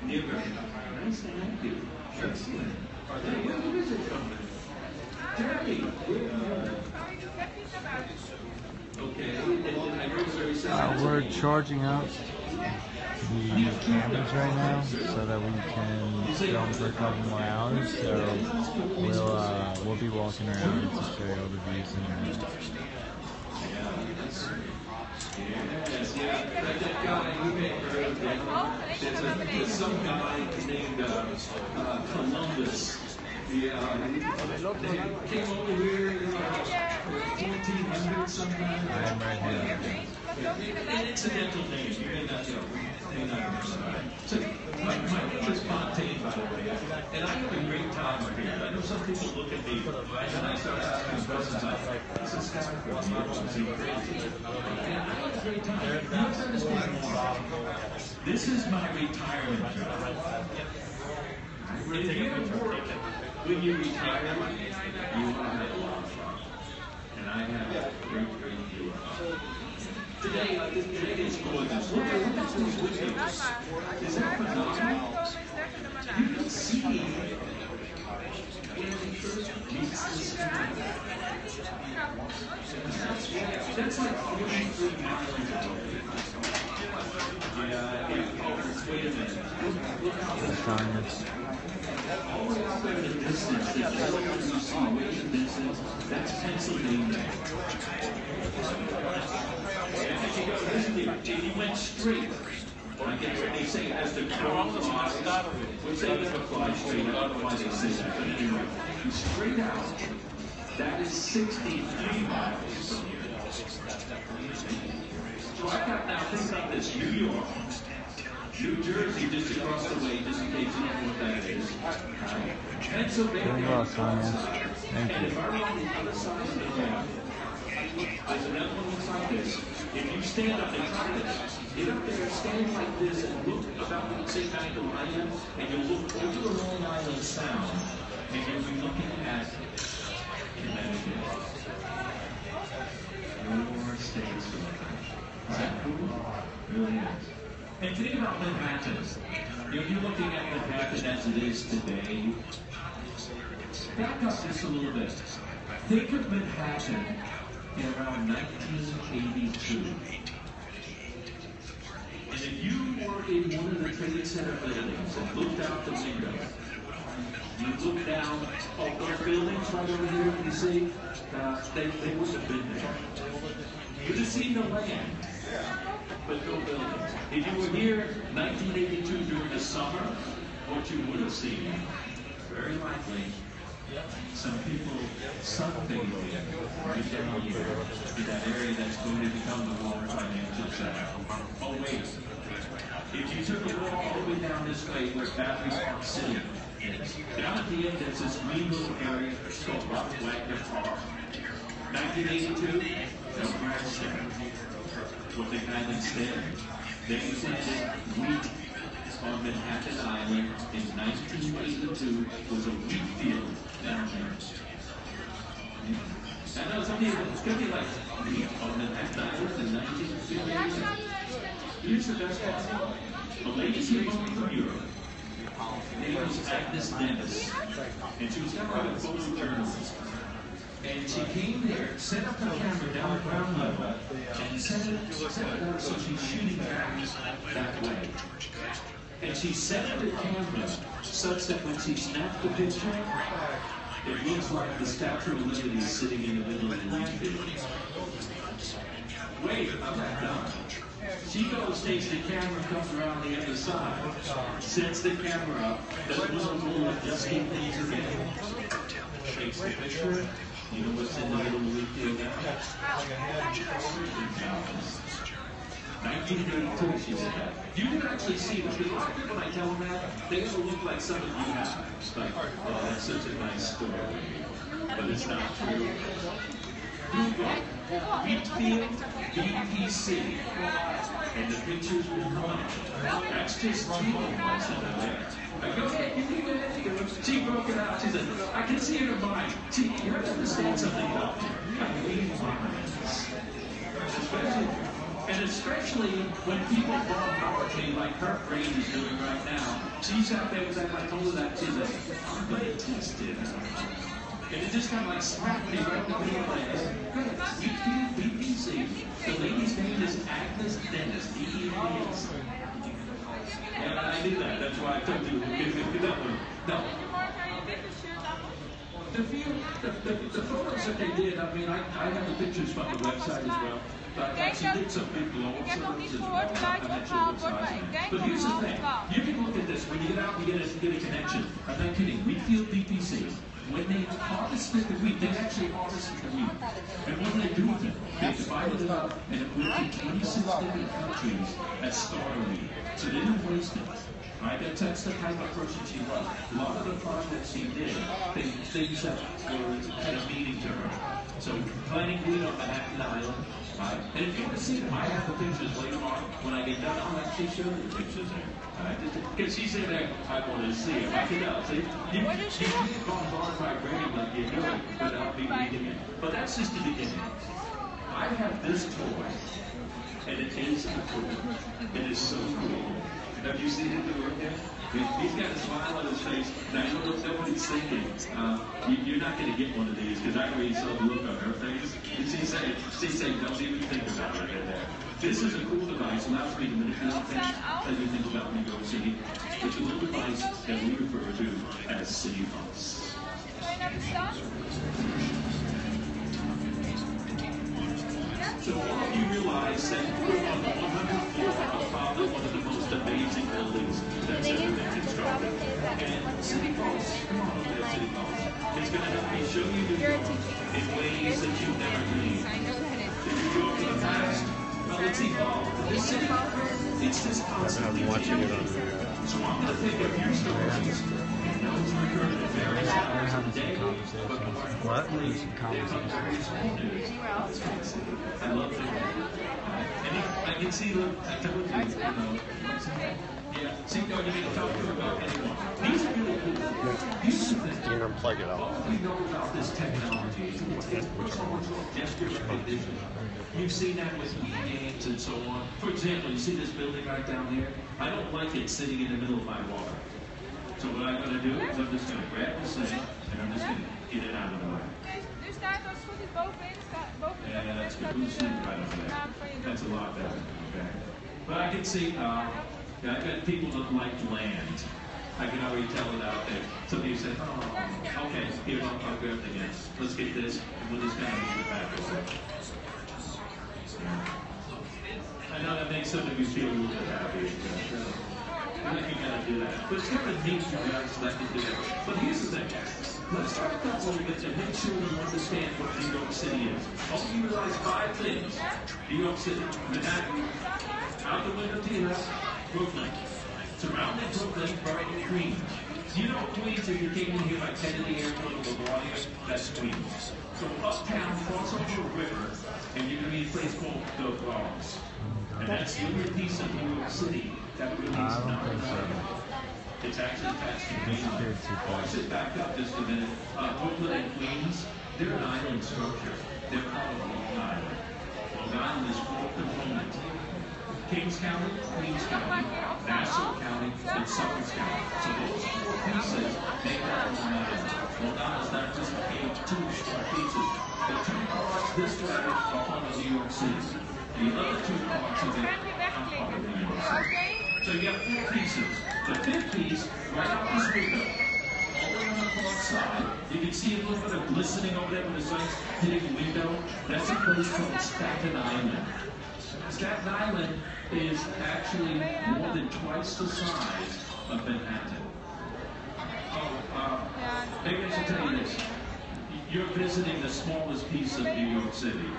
Never. Nice to have you. Excellent. Where are you visiting from? Germany. Okay. We're charging up the cameras right now so that we can film for a couple more hours. So we'll be walking around to show you all the views in a minute. Yes, yeah. That guy, you may have heard of that. There's some guy named Columbus. Yeah, he came over here in 1400 sometime. I am right here. An incidental name, you may not know. So, my name is Fontaine, by the way, and I have a great time up here. I know some people look at me, and I start asking questions like, this is kind of crazy. And I have a great time. You have to understand more. This is my retirement job. If you work, when you retire, you want to have a lot of fun. And I have a great deal of fun. Today is gorgeous. Look at these windows. Is that phenomenal? You can see when it first meets the sky. That's like 43 miles away. Yeah, wait a minute. Look how this all the way out there in the distance, that yellow you see way in the distance, that's Pennsylvania. And if you go this way, if you went straight, I guess they say as the crow flies, which they never fly straight, I don't know why they say that, but anyway, straight out, that is 63 miles from here. So I've got now, think about this, New York, New Jersey just across the way, just in case you don't know what that is. Pennsylvania. Very well, Sonia. Thank you. And if I'm on the other side of the map, there's another one looks like this. If you stand up and try this, get up there, stand like this, and look about the same angle I am, and you'll look over the Long Island Sound, and you'll be looking at Connecticut. Your state's is that cool? Really is. And think about Manhattan. If you're looking at Manhattan as it is today, back up just a little bit. Think of Manhattan in around 1982. And if you were in one of the Trade Center buildings and looked out the window, you look down, those buildings right over here, you see, they wouldn't have been there. You'd have seen the land, but no buildings. If you were here 1982 during the summer, what you would have seen, very likely, some people sunbathing right down here in that area that's going to become the Walker Financial Center. Oh wait, if you took a walk all the way down this way where Battery Park City is, down at the end there's this green little area called Ralph Wagner Park. 1982, no grass there. What they had instead, they planted wheat on Manhattan Island in 1982 was a wheat field down there. I know some people, it's going to be like wheat on Manhattan Island in 1982. Here's the best part. A lady came over from Europe. Her name was Agnes Dennis. And she was kind of like a photojournalist. And she came there, set up her camera down at ground level, and set it up so she's shooting back that way. And she set up the camera such that when she snapped the picture, it looks like the Statue of Liberty is sitting in the middle of the wheat field. Wait, I'm not done. She goes, takes the camera, comes around the other side, sets the camera up, the little boy just keep things again. Takes the picture. You know what's in the middle of the wheat field now? 1932, she said that. You can actually see this, because a lot of people, when I tell them that, they don't look like some of you have. It's like, oh, that's such a nice story. But it's not true. Wheatfield, BPC, and the pictures will come up. That's just two of us in there. I go, hey, you think that? She broke it out. She said, I can see in her mind. See, you have to understand something about me. I read minds. Especially when people bombard me like her brain is doing right now. She's out there, as I told her that, she's like, I'm going to test it. And it just kind of like smacked me right in the middle of my head. Wheatfield, BPC. The lady's name is Agnes Dennis, D-E-N-S. And I knew that. That's why I told you to give me that one. No. The photos that they did, I mean, I have the pictures from the website as well. But I actually did some big blow-up photos as well. But here's the thing. You can look at this. When you get out, you get a connection. I'm not kidding. Wheatfield, BPC. When they harvested the wheat, they actually harvested the wheat. And what do they do with it? They divided it up and it went to 26 different countries as starter wheat. So they didn't waste it. Right? That's the type of person she was. A lot of the projects she did, things that had a meaning to her. So planting wheat on Manhattan Island, right? And if you want to see them, I have the pictures later on. When I get done, I'll actually show you the pictures there. Because she's in there, I want to see it. I can tell. See, you get bombarded by brain like you do it without me reading it. But that's just the beginning. I have this toy, and it is a toy. It is so cool. Have you seen it work yet? He's got a smile on his face. Now, you know what he's thinking? You're not going to get one of these, because I already saw the look on her face. And she's saying, don't even think about it right there. This is a cool device, allows me to manipulate things that you think about New York City. It's a little device that we refer to as City Pulse. So all of you realize that we're on the 100th floor of probably one of the most amazing buildings that's ever been constructed. And City Pulse, come on over there, City Pulse. It's going to help me show you New York in ways that you've never believed. If you go to the past, well, let's see, this city, it's just constantly changing. So I'm going to pick up your stories. Those recorded at various hours of the day. What? I love it. And I can see the, I told you, yeah, see, no, you need to talk to her about anyone. These are really cool. Here's the thing. You're going to plug it up. All we know about this technology is gesture recognition. You've seen that with games and so on. For example, you see this building right down there? I don't like it sitting in the middle of my water. So what I'm going to do is I'm just going to grab this thing and I'm just going to get it out of the way. Yeah, that's good. Who's sitting right over there? That's a lot better. Okay. But I can see, I've got people that like land. I can already tell it out there. Some of you say, oh, okay, here, I'll grab it again. Let's get this, and we'll just kind of move it back over. I know that makes some of you feel a little bit happy. I think you gotta do that. But it's kind of neat for you guys to do that. But here's the thing. Let's talk about a little bit to make sure you understand what New York City is. I want you to realize 5 things. New York City, Manhattan, out the window to your left, Brooklyn. Surrounding Brooklyn, Borough of Queens. You know Queens, if you came in here by Kennedy Airport or LaGuardia, that's Queens. So uptown, cross over a river, and you're going to be a place called the Bronx. And that's the only piece of New York City That really I is don't not think so. It's actually past Queens. Disappeared too I fast. should back up just a minute. Brooklyn and Queens, they're an island structure. They're part of Long Island. Long Island is four components. Kings County, Queens County, Nassau County, and Suffolk County. So those four pieces make up Long Island. Long Island's not just two pieces. The two parts this way are part of New York City. The other two parts of it are part of New York City. So you have four pieces. The fifth piece, right out this window, all the way on the far side, you can see a little bit of glistening over there when the sun's hitting the window. That's a place called Staten Island. Staten Island is actually more than twice the size of Manhattan. Maybe I should tell you this. You're visiting the smallest piece of New York City.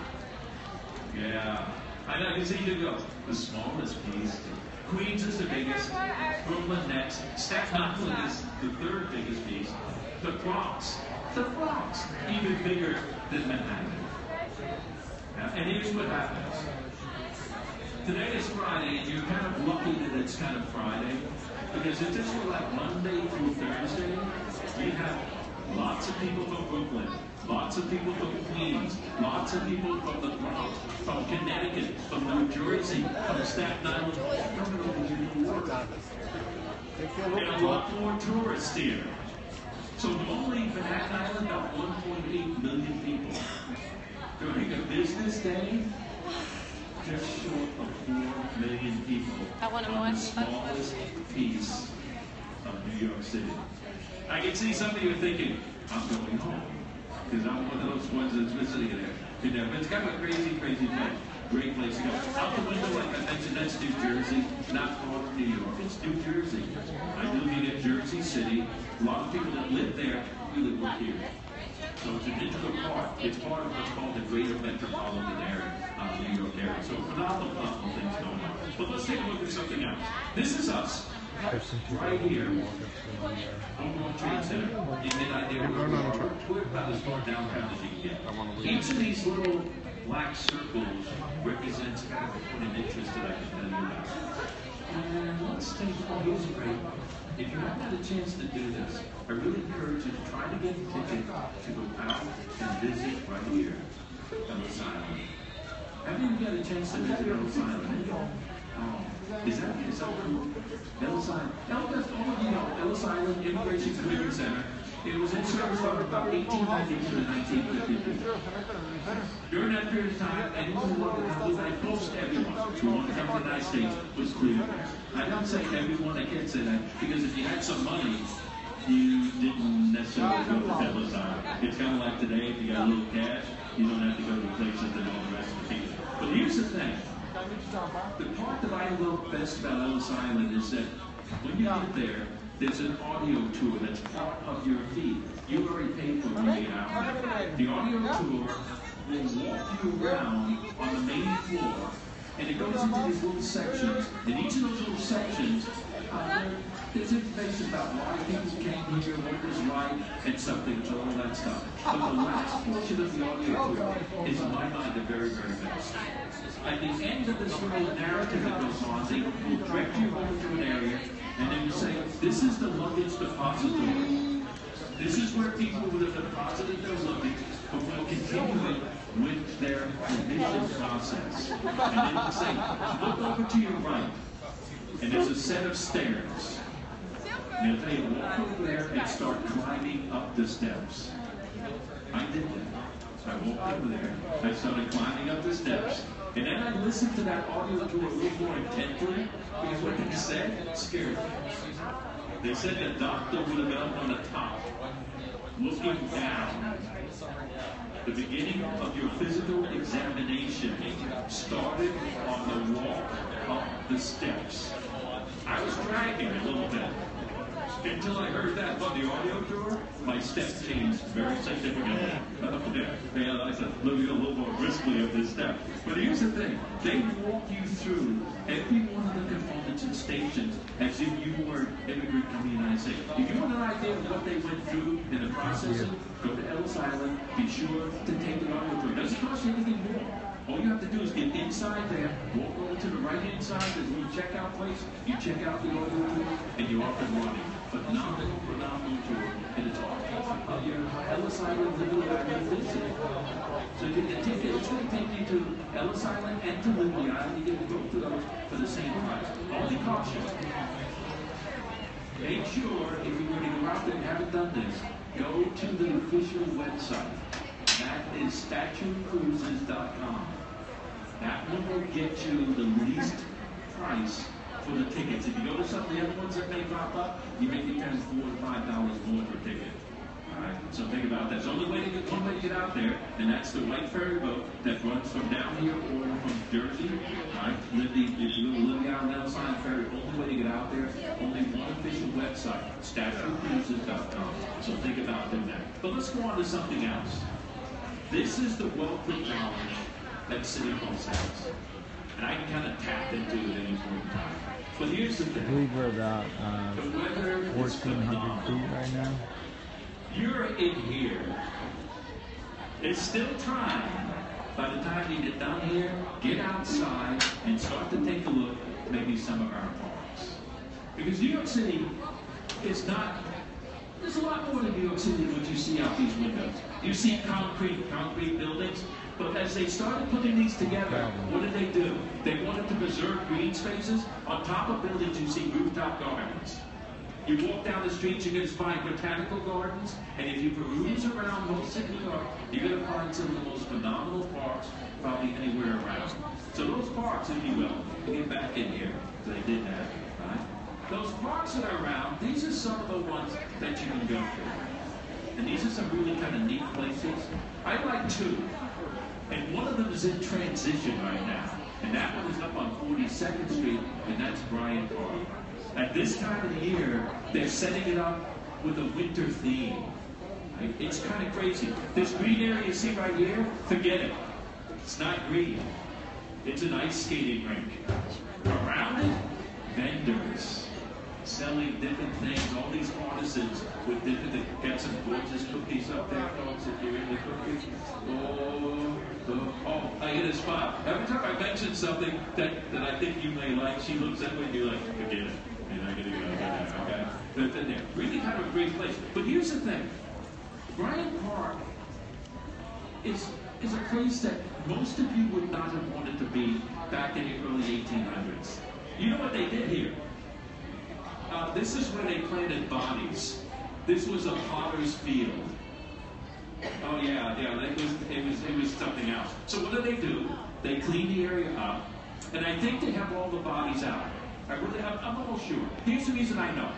Yeah. I know, I can see you go. The smallest piece. Queens is the biggest. Brooklyn next. Staten Island is the third biggest piece. The Bronx, even bigger than Manhattan. And here's what happens. Today is Friday, and you're kind of lucky that it's kind of Friday, because if this were like Monday through Thursday, you'd have lots of people from Brooklyn, lots of people from Queens, lots of people from the Bronx, from Connecticut, from New Jersey, from Staten Island, coming over to New York. And a lot more tourists here. So normally Manhattan Island about 1.8 million people. During a business day, just short of 4 million people on the smallest piece of New York City. I can see some of you thinking, I'm going home, because I'm one of those ones that's visiting there. But it's kind of a crazy, crazy place. Great place to go. Out the window, like I mentioned, that's New Jersey, not far from New York. It's New Jersey. I live in Jersey City. A lot of people that live there really work here. So it's an integral part. It's part of what's called the Greater Metropolitan Area, New York area. So phenomenal things going on. But let's take a look at something else. This is us. Right here, on World Trade Center, in mid-idea, we're about as far downtown as you can get. Each of these little black circles represents kind of a point of interest that I can tell you about. And let's take here's great. If you haven't had a chance to do this, I really encourage you to try to get a ticket to go out and visit right here, Ellis Island. Have you got a chance to visit Ellis Island? Is that cool? Ellis Island. All of you know, Ellis Island Immigration Clearing Center. It was in service from about 1890 to 1950. During that period of time, anyone who wanted to come to the United States, most everyone who wanted to come to the United States was cleared. I don't say everyone, I can't say that, because if you had some money, you didn't necessarily go to Ellis Island. It's kind of like today, if you got a little cash, you don't have to go to places that all the rest of the people. But here's the thing. The part that I love best about Ellis Island is that when you get there, there's an audio tour that's part of your fee. You already paid for the hour. The audio tour will walk you around on the main floor, and it goes into these little sections. And each of those little sections, there's information about why people came here, what was right, and something, all that stuff. But the last portion of the audio tour is, in my mind, the very, very best. At the end of this little narrative that goes on, they will direct you over to an area, and then you say, this is the luggage depository. This is where people would have deposited their luggage before continuing with their admission process. And then you say, look over to your right, and there's a set of stairs. And they'll tell you, walk over there and start climbing up the steps. I did that. I walked over there, I started climbing up the steps, and then I listened to that audio tour a little more intently, because what they said scared me. They said the doctor would have been up on the top, looking down. The beginning of your physical examination started on the walk up the steps. I was dragging a little bit. Until I heard that on the audio tour, my steps changed very significantly. And I said, let me go a little more briskly up this step. But here's the thing, they walk you through every one of the components and stations as if you were an immigrant coming to the United States. If you want an idea of what they went through in the processing, go to Ellis Island, be sure to take the audio tour. It doesn't cost you anything more. All you have have to do is get inside there, walk over to the right-hand side, there's a little checkout place, you check out the audio tour, and you're off and running. Phenomenal tour, and it's all part of your Ellis Island Libby Island visit. So you get the ticket, it's going to take you to Ellis Island and to Libby Island. You get both of those for the same price. Only caution. Make sure, if you're going to go out there and haven't done this, go to the official website. That is statuecruises.com. That one will get you the least price for the tickets. If you go to some of the other ones that may pop up, you may be paying $4 to $5 more per ticket. Alright, so think about that. There's only way to get one way to get out there, and that's the white ferry boat that runs from down here or from Jersey. Alright, Libby, if you go to Libby Island, Ellis Island Ferry, only way to get out there, only one official website, statuecruises.com. So think about doing that. But let's go on to something else. This is the wealth of knowledge that City Hall has. And I can kind of tap into it at any point in time. But here's the thing. I believe we're about 1,400 feet right now. You're in here. It's still time. By the time you get down here, get outside and start to take a look at maybe some of our parks. Because New York City is not, there's a lot more to New York City than what you see out these windows. You see concrete buildings, but as they started putting these together, what did they do? They wanted to preserve green spaces. On top of buildings, you see rooftop gardens. You walk down the streets, you're going to find botanical gardens, and if you peruse around most of New York, you're going to find some of the most phenomenal parks probably anywhere around. So those parks, if you will, to get back in here, they did that, right? Those parks that are around, these are some of the ones that you can go to. And these are some really kind of neat places. I like two, and one of them is in transition right now. And that one is up on 42nd Street, and that's Bryant Park. At this time of the year, they're setting it up with a winter theme. Right? It's kind of crazy. This green area you see right here, forget it. It's not green. It's an ice skating rink. Around it, vendors selling different things, all these artisans with different, they got some gorgeous cookies up there, folks, if you're into cookies. Oh, I hit a spot. Every time I mention something that I think you may like, she looks at me and you're like, forget it. You're not going to go there, okay? They're there. Really kind of a great place. But here's the thing. Bryant Park is a place that most of you would not have wanted to be back in the early 1800s. You know what they did here? This is where they planted bodies. This was a potter's field. Oh yeah, it was something else. So what do? They clean the area up, and I think they have all the bodies out. I'm almost sure. Here's the reason I know.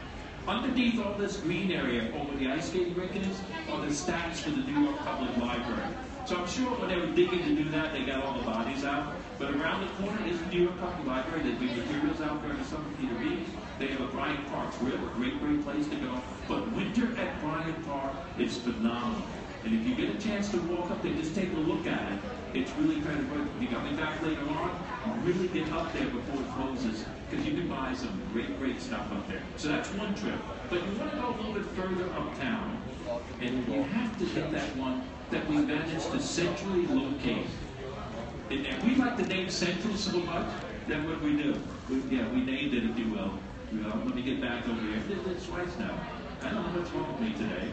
Underneath all this green area, over the ice skating rink is, are the stacks for the New York Public Library. So I'm sure when they were digging to do that, they got all the bodies out. But around the corner is the New York Public Library. There's big materials out there in the summer for you to read. They have a Bryant Park Grill, a great place to go. But winter at Bryant Park is phenomenal. And if you get a chance to walk up there, just take a look at it. It's really kind of good. If you got me back later on, really get up there before it closes, because you can buy some great stuff up there. So that's one trip. But you want to go a little bit further uptown, and you have to hit that one that we managed to centrally locate. And we like the name Central so much that what we do. We named it, if you will. Let me get back over here. I did this twice now. I don't know what's wrong with me today.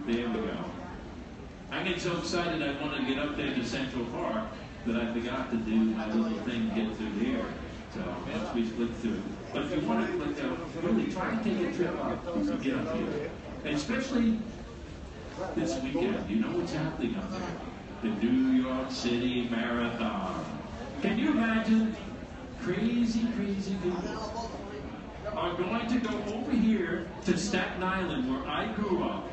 There we go. I get so excited I wanted to get up there to Central Park that I forgot to do my little thing to get through here. So once we split through. But if you want to really try to take a trip up to get up here. And especially this weekend, you know what's happening up there. The New York City Marathon. Can you imagine crazy people are going to go over here to Staten Island where I grew up,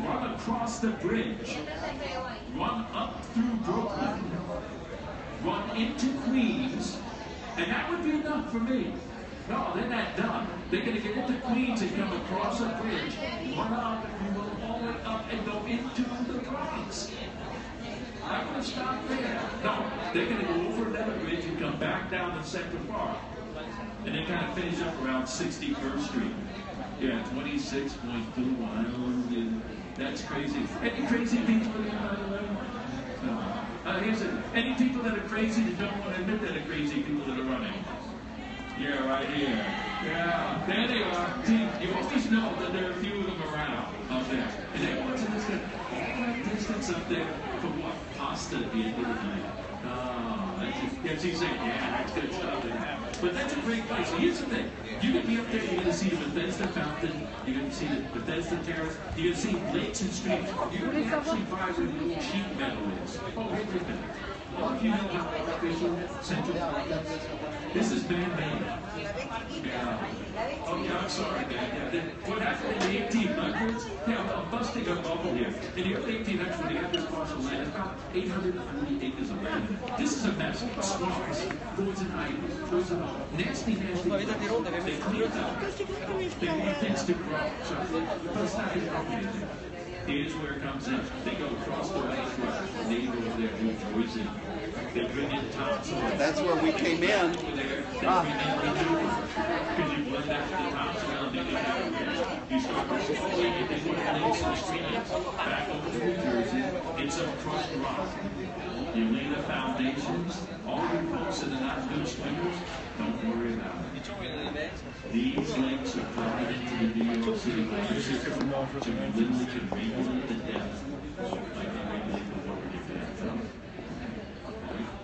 run across the bridge, run up through Brooklyn, run into Queens, and that would be enough for me. No, they're not done. They're going to get into Queens and come across a bridge, run up, if you will, all the way up and go into the Bronx. I'm going to stop there. No, they're going to go over another bridge and come back down to Central Park. And then kind of finish up around 61st Street. Yeah, 26.2 miles. That's crazy. Any crazy people in by the way? Here's it. Any people that are crazy that don't want to admit that are crazy, people that are running. Yeah, right here. Yeah, there they are. See, you always know that there are a few of them around out there. And everyone's in this distance up there for what? Pasta at the end of the night. Oh, that's just, yeah, she's saying, yeah, that's good stuff. But that's a great place. So here's the thing. You're going to be up there, you're going to see the Bethesda Fountain, you're going to see the Bethesda Terrace, you're going to see lakes and streams. You're going to actually find where the little sheep meadow is. Oh, wait a minute. A lot of you know how artificial Central Park is. This is man-made. Yeah. Oh, yeah, I'm sorry, man. Yeah, what happened in the 1800s? Yeah, I'm busting a bubble here. In the early 1800s, when they got this parcel of land, it's about 840 acres of land. This is a mess. Swamps, poison ivy, poison oak, nasty things. They clean it up. They want things to grow. So, but it's not his property. Here's where it comes in. They go across the way to our neighbor over there, New Jersey. They bring in topsoil. That's where we came in. Over there, they bring in manure. Because you blend that with the topsoil and they get out of there. You start rolling it, they put it in the streams. Back over to New Jersey. It's a crushed rock. You lay the foundations. All you folks that are not good swimmers, don't worry about it. These lakes are brought into the New York City water system to literally can regulate the depth. Like they regulate the water to depth.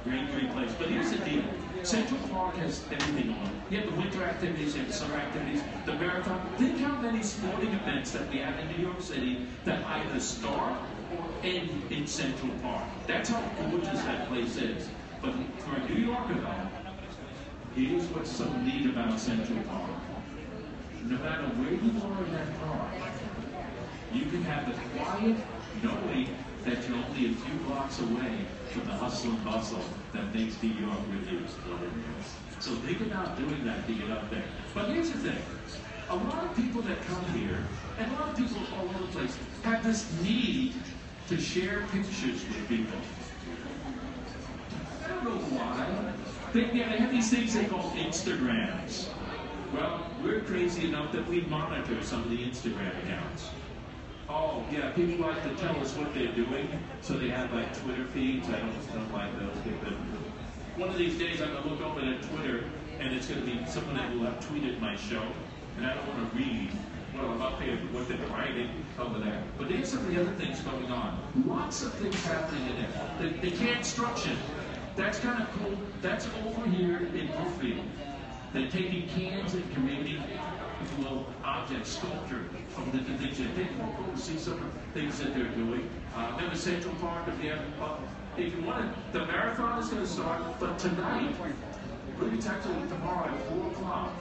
Great place. But here's the deal. Central Park has everything on it. You have the winter activities, you have the summer activities, the marathon. Think how many sporting events that we have in New York City that either start or end in Central Park. That's how gorgeous that place is. But for a New Yorker, though, here's what's so neat about Central Park. No matter where you are in that park, you can have the quiet knowing that you're only a few blocks away from the hustle and bustle that makes New York really explode. So think about doing that to get up there. But here's the thing. A lot of people that come here, and a lot of people all over the place, have this need to share pictures with people. I don't know why. They have these things they call Instagrams. Well, we're crazy enough that we monitor some of the Instagram accounts. Oh, yeah, people like to tell us what they're doing, so they have like Twitter feeds. I don't like those. But one of these days I'm going to look over at Twitter, and it's going to be someone that will have tweeted my show, and I don't want to read what they're writing over there. But there's some of the other things going on. Lots of things happening in there. The construction. That's kind of cool. That's over here in Brookfield. They're taking cans and creating, if you will, object sculpture from the things they're taking. We'll go see some of the things that they're doing. Remember Central Park, if you want to, the marathon is going to start, but tonight, really it's actually tomorrow at 4 o'clock,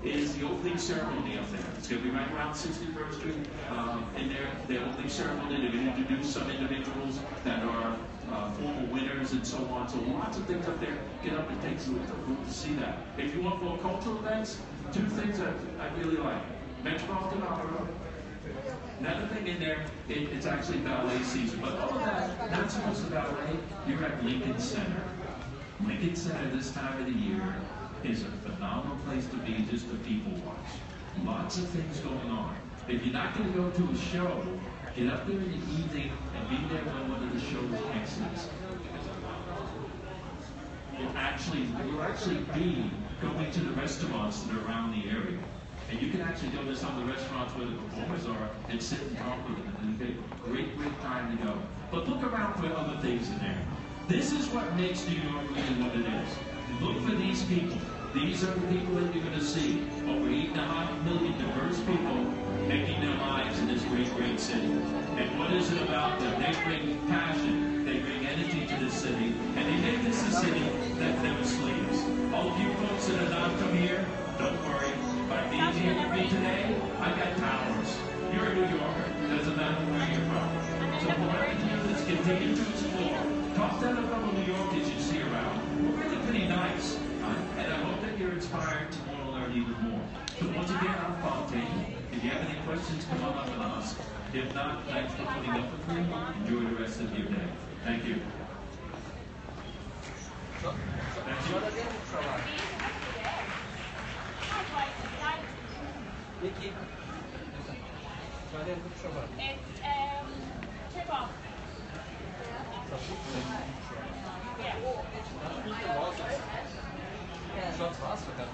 is the opening ceremony up there. It's going to be right around 61st Street. In their opening ceremony, they're going to introduce some individuals that are former winners and so on. So lots of things up there. Get up and take some to see that. If you want more cultural events, 2 things that I really like. Metropolitan Opera. Another thing in there, it's actually ballet season. But other than that, not so much the ballet, you're at Lincoln Center. Lincoln Center this time of the year is a phenomenal place to be just to people watch. Lots of things going on. If you're not going to go to a show, get up there in the evening and be there when one of the shows exits. You'll actually be going to the restaurants that are around the area. And you can actually go to some of the restaurants where the performers are and sit and talk with them. And it's a great time to go. But look around for other things in there. This is what makes New York really what it is. Look for these people. These are the people that you're going to see. Over 8.5 million diverse people making their lives in this great, great city. And what is it about them? They bring passion. They bring energy to this city. And they make this a city that never sleeps. All of you folks that have not come here, don't worry. By being here with me today, I got powers. You're a New Yorker. Doesn't matter where you're from. So what I can do is continue to explore. Talk to other fellow New Yorkers you see around. We're really pretty nice. And I hope that you're inspired to want to learn even more. So once again, I'm Fontaine. If you have any questions, come on up and ask. If not, thanks for putting up with me. Enjoy the rest of your day. Thank you. Thank you. It's kebab. Sonst war's sogar.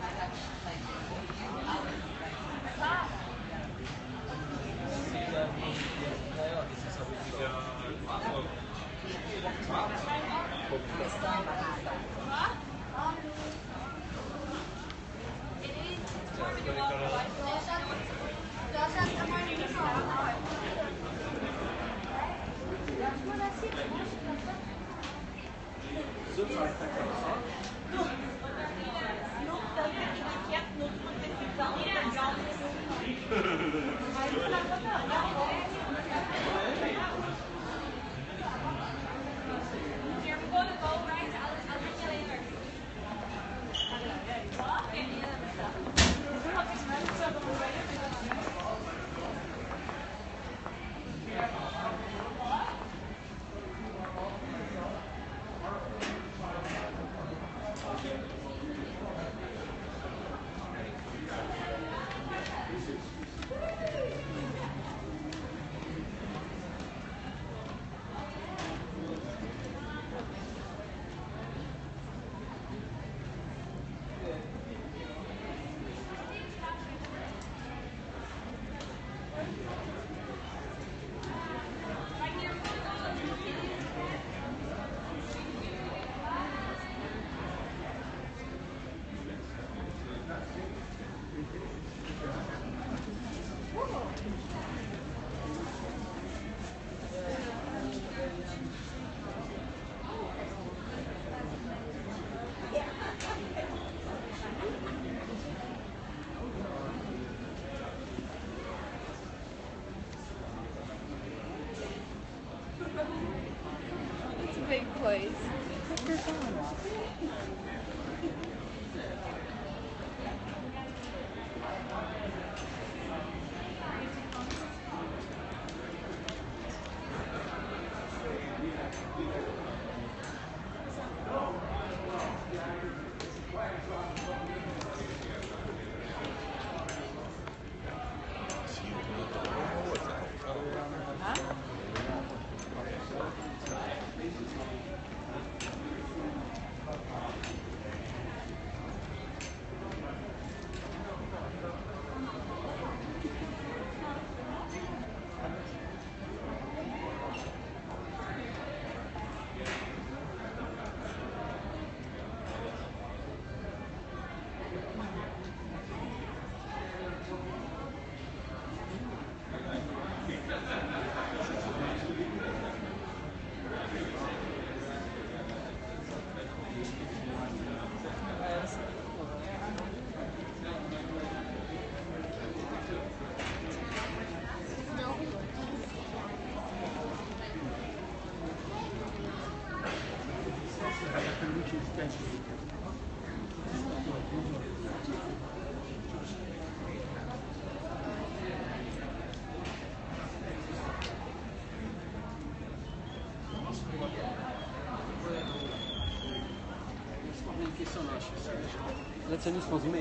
It's a big place. Letztendlich von Summe.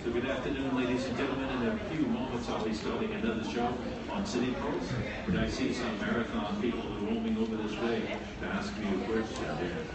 So good afternoon, ladies and gentlemen. In a few moments, I'll be starting another show on City Pulse, but I see some marathon people who are roaming over this way to ask me a question.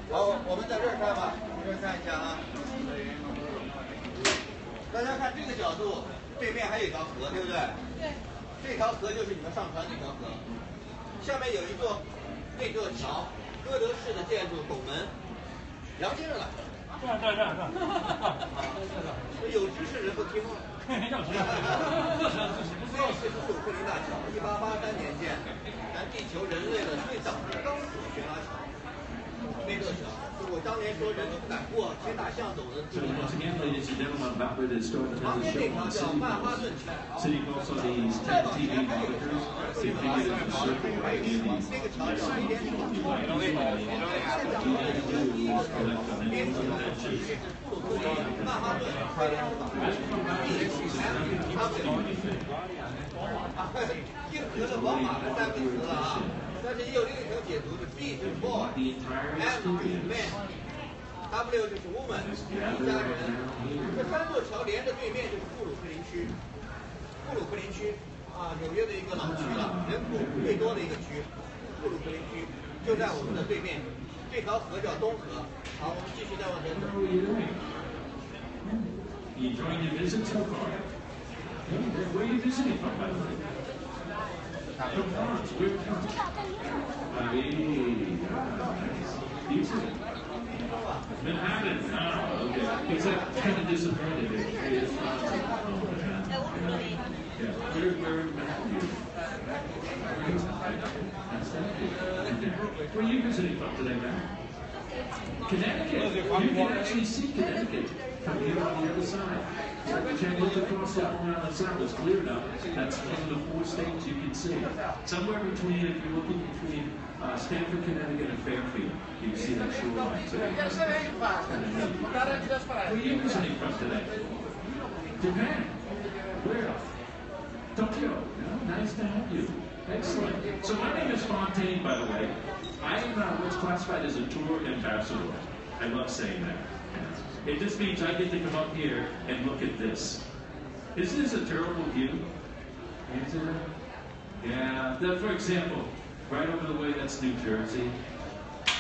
好，我们在这儿看吧，这儿看一下啊。大家看这个角度，对面还有一条河，对不对？对。这条河就是你们上船那条河，下面有一座那座桥，哥德式的建筑拱门，杨先生来。这有知识人不听话。这是布鲁克林大桥，1883年建，咱地球人类的最早的钢索悬崖桥。那座桥，我当年说人都不敢过，牵大象走的。 So once again, ladies and gentlemen, I'm about ready to start another show on City Pulse. City Pulse on these 10 TV monitors. If you get in the circle right in the left side, if you like, all you need to do is collect on any of the dimensions. 硬核的宝马的三个词了啊！但是也有另一条解读是 B 就是 boy，M 就是 man，W 就是 woman， 一家人。这三座桥连着对面就是布鲁克林区，布鲁克林区啊，纽约的一个老区了，人口最多的一个区，布鲁克林区就在我们的对面。这条河叫东河。好，我们继续再往前走。 You enjoying your visit so far? Where are you visiting from, by the way? From France. Where are you from? Beautiful. Manhattan. Oh, okay. It's kind of disappointed. It's yeah. Where in Manhattan? Where are you visiting from today, man? Connecticut. You can actually see Connecticut from here on the other side. Can't look across that one on the side. It's clear enough. That's one of the 4 states you can see. Somewhere between, if you're looking between Stamford, Connecticut, and Fairfield, you can see that shoreline. So where are you visiting from today? Japan. Where? Tokyo. Nice to have you. Excellent. So my name is Fontaine, by the way. I am what's classified as a tour ambassador. I love saying that. It just means I get to come up here and look at this. Isn't this a terrible view? Isn't it? Yeah. For example, right over the way, that's New Jersey.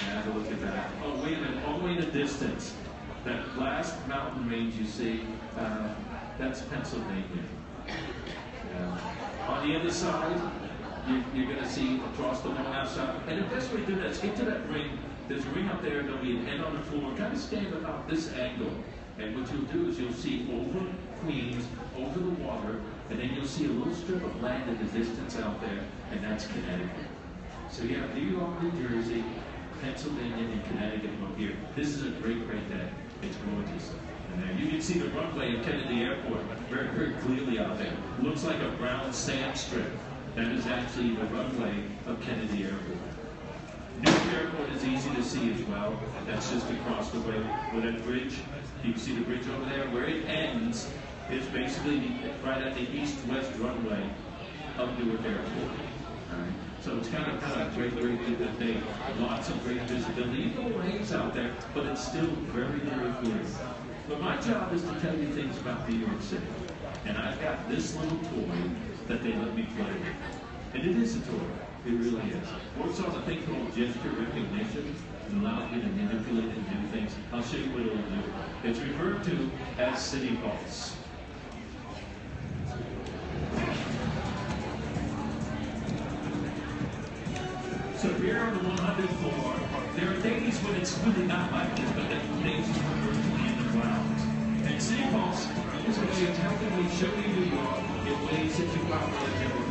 Yeah, look at that. Oh, wait a minute. All the way in the distance, that last mountain range you see, that's Pennsylvania. Yeah. On the other side, you're going to see across the one outside. And the best way to do that is get to that ring. There's a ring up there, there'll be a head on the floor. Kind of stand about this angle. And what you'll do is you'll see over Queens, over the water, and then you'll see a little strip of land in the distance out there, and that's Connecticut. So you have New York, New Jersey, Pennsylvania, and Connecticut up here. This is a great day. It's gorgeous. And there you can see the runway at Kennedy Airport very, very clearly out there. Looks like a brown sand strip. That is actually the runway of Kennedy Airport. Newark Airport is easy to see as well. That's just across the way with that bridge. You can see the bridge over there. Where it ends is basically right at the east-west runway of Newark Airport. All right. So it's kind of great good day. Lots of great visibility. Even the rain's out there, but it's still very, very clear. But my job is to tell you things about New York City. And I've got this little toy that they let me play with. And it is a toy. It really is. Works on a thing called gesture recognition. It allows me to manipulate and do things. I'll show you what it'll do. It's referred to as City Pulse. So here on the 100th floor, there are days when it's really not like this, but there are days when we're in the clouds. And City Pulse is a way of helping me show you New York in ways that you probably have never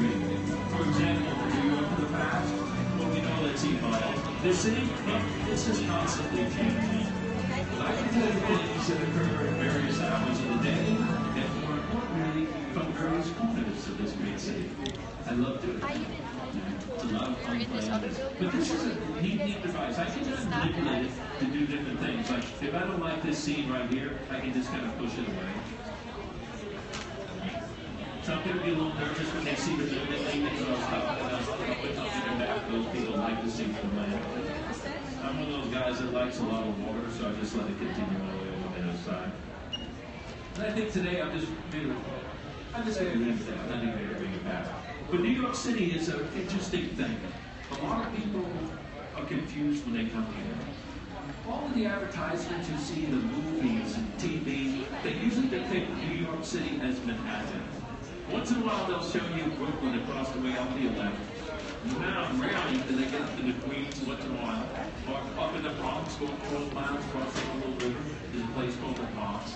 The city, this is constantly changing. I can tell you things that occur at various hours of the day, and more importantly, from various corners of this great city. I love doing it. It's a lot of fun playing this. But this is a neat device. I can just manipulate it to do different things. Like, if I don't like this scene right here, I can just kind of push it away. Some people get a little nervous when they see the building leaving, so I'll stop and I'll put something in back. Those people like to see the land. I'm one of those guys that likes a lot of water, so I just let it continue all the way over the other side. And I think today I'm just going to leave that. I'm not even going to bring it back. But New York City is an interesting thing. A lot of people are confused when they come here. All of the advertisements you see in the movies and TV, they usually depict New York City as Manhattan. Once in a while they'll show you Brooklyn across the way up to your left. Now, rarely do they get up to the Queens once in a while. Or up in the Bronx, go 12 miles crossing a little river. There's a place called the Bronx.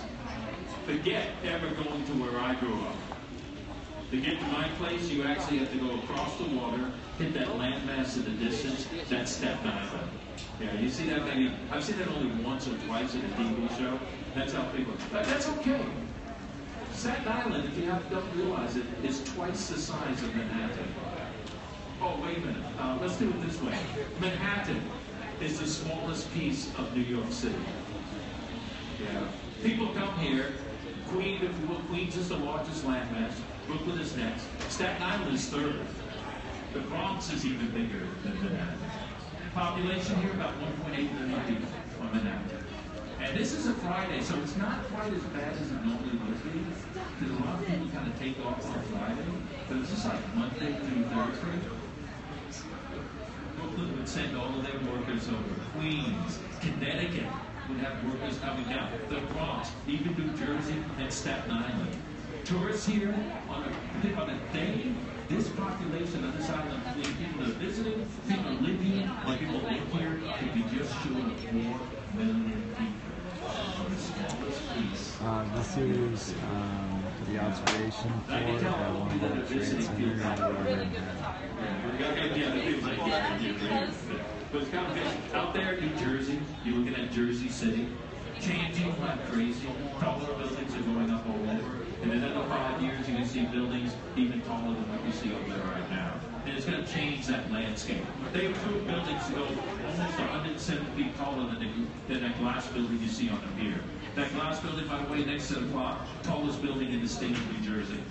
Forget ever going to where I grew up. To get to my place, you actually have to go across the water, hit that landmass in the distance. That's Staten Island. Yeah, you see that thing? I've seen that only once or twice in a TV show. That's how people. But that's okay. Staten Island, if you don't realize it, is twice the size of Manhattan. Oh, wait a minute. Let's do it this way. Manhattan is the smallest piece of New York City. Yeah. People come here. Queens is the largest landmass. Brooklyn is next. Staten Island is third. The Bronx is even bigger than Manhattan. Population here about 1.8 million people on Manhattan. And this is a Friday, so it's not quite as bad as it normally would be. Because a lot of people kind of take off on Friday. But it's just like Monday through Thursday. Brooklyn would send all of their workers over. Queens, Connecticut would have workers coming down. The Bronx, even New Jersey and Staten Island. Tourists here on a day, this population on this island, people that are visiting, people live here, and people live here, could be just short of 4 million people. On the smallest piece. This is the observation for One World Trade Center. But it's kind of out there in New Jersey, you're looking at Jersey City, changing like crazy. Taller buildings are going up all over. And in another 5 years, you're going to see buildings even taller than what you see over there right now. And it's going to change that landscape. They approved buildings to go almost 170 feet taller than that glass building you see on the pier. That glass building, by the way, next to the clock, tallest building in the state of New Jersey.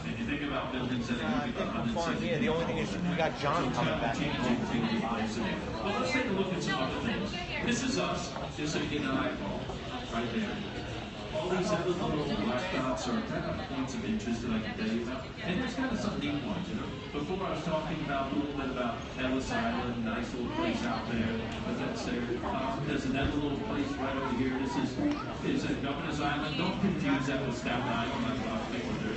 And you think about buildings that are usually 170 feet. Yeah, the only thing is we got John coming back. Well, let's take a look at some other things. This is us, just so you get an eyeball, right there. All these other little black dots are kind of points of interest that I can tell you about. And there's kind of some neat ones, you know. Before I was talking about a little bit about Ellis Island, nice little place out there, but that's there. There's another little place right over here. This is at Governor's Island. Don't confuse that with Staten Island, like a lot of people do.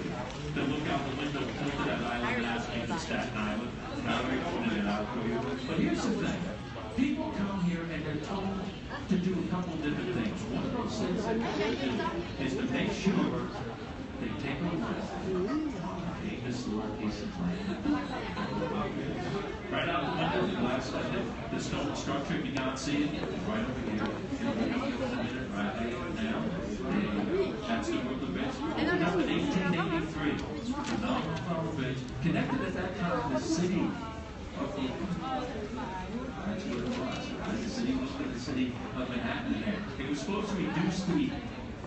They look out the window, point to that island, and ask me if it's Staten Island. Now they're pointing it out for you. But here's the thing. People come here and they're told to do a couple different things. One of those things that they do is to make sure they take a look at this little piece of land. Right out the window, the glass window, the stone structure, if you can't see it, right over here. Right now. That's the Brooklyn Bridge. Opened up in 1883. Phenomenal power bridge. Connected at that time the city of Brooklyn. That's what it was. The city was the city of Manhattan there. It was supposed to reduce the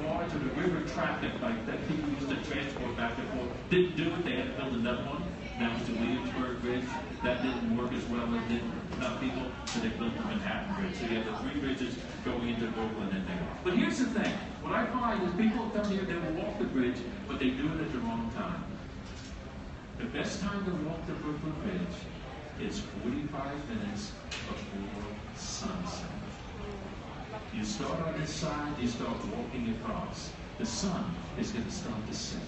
barge or the river traffic like that people used to transport back and forth. Didn't do it. They had to build another one. That was the Williamsburg Bridge. That didn't work as well. It didn't enough people, so they built the Manhattan Bridge. So you have the 3 bridges going into Brooklyn in there. But here's the thing. What I find is people come here, they will walk the bridge, but they do it at the wrong time. The best time to walk the Brooklyn Bridge is 45 minutes before sunset. You start on this side, you start walking across. The sun is going to start to set.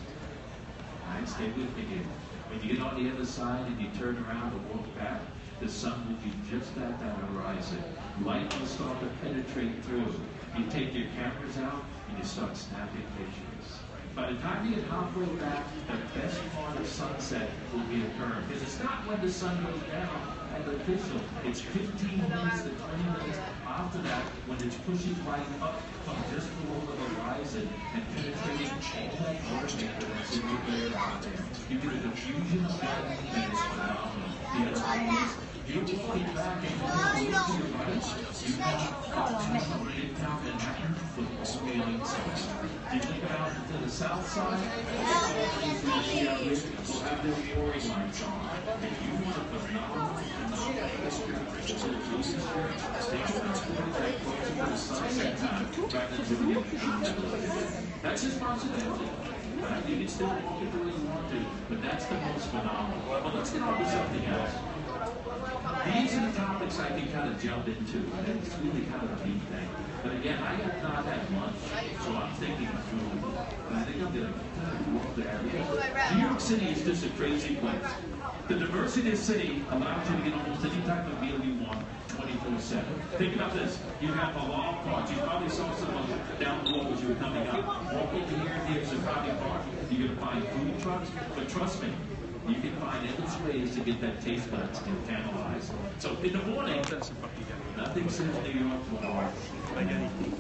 All right, stay with me here. When you get on the other side and you turn around and walk back, the sun will be just at that horizon. Light will start to penetrate through. You take your cameras out and you start snapping pictures. By the time you get halfway back, the best part of sunset will be occurring. Because it's not when the sun goes down at the official. It's 15 minutes to 20 minutes after that when it's pushing right up from just below the horizon and penetrating all that water vapor that's in the air out there. You get a diffusion of that that is phenomenal. The other thing is, you're walking back and you look to your right, you have Midtown Manhattan with all the sides. You think about to the south side, we'll have their pouring lights on. If you want a phenomenal experience, take about the sunset time rather than that's just possibility. You can still walk it the way you want to, but that's the most phenomenal. Well, let's get on to something else. These are the topics I can kind of jump into, and it's really kind of a neat thing. But again, I have not had lunch, so I'm thinking food. And I think I'm going to kind of go up there. New York City is just a crazy place. The diversity of the city allows you to get almost any type of meal you want 24/7. Think about this. You have a law park. You probably saw someone down below as you were coming up. Walk over here near Chicago Park. You're going to find food trucks. But trust me, you can find endless ways to get that taste buds and tantalize. So in the morning, nothing says New York more like anything.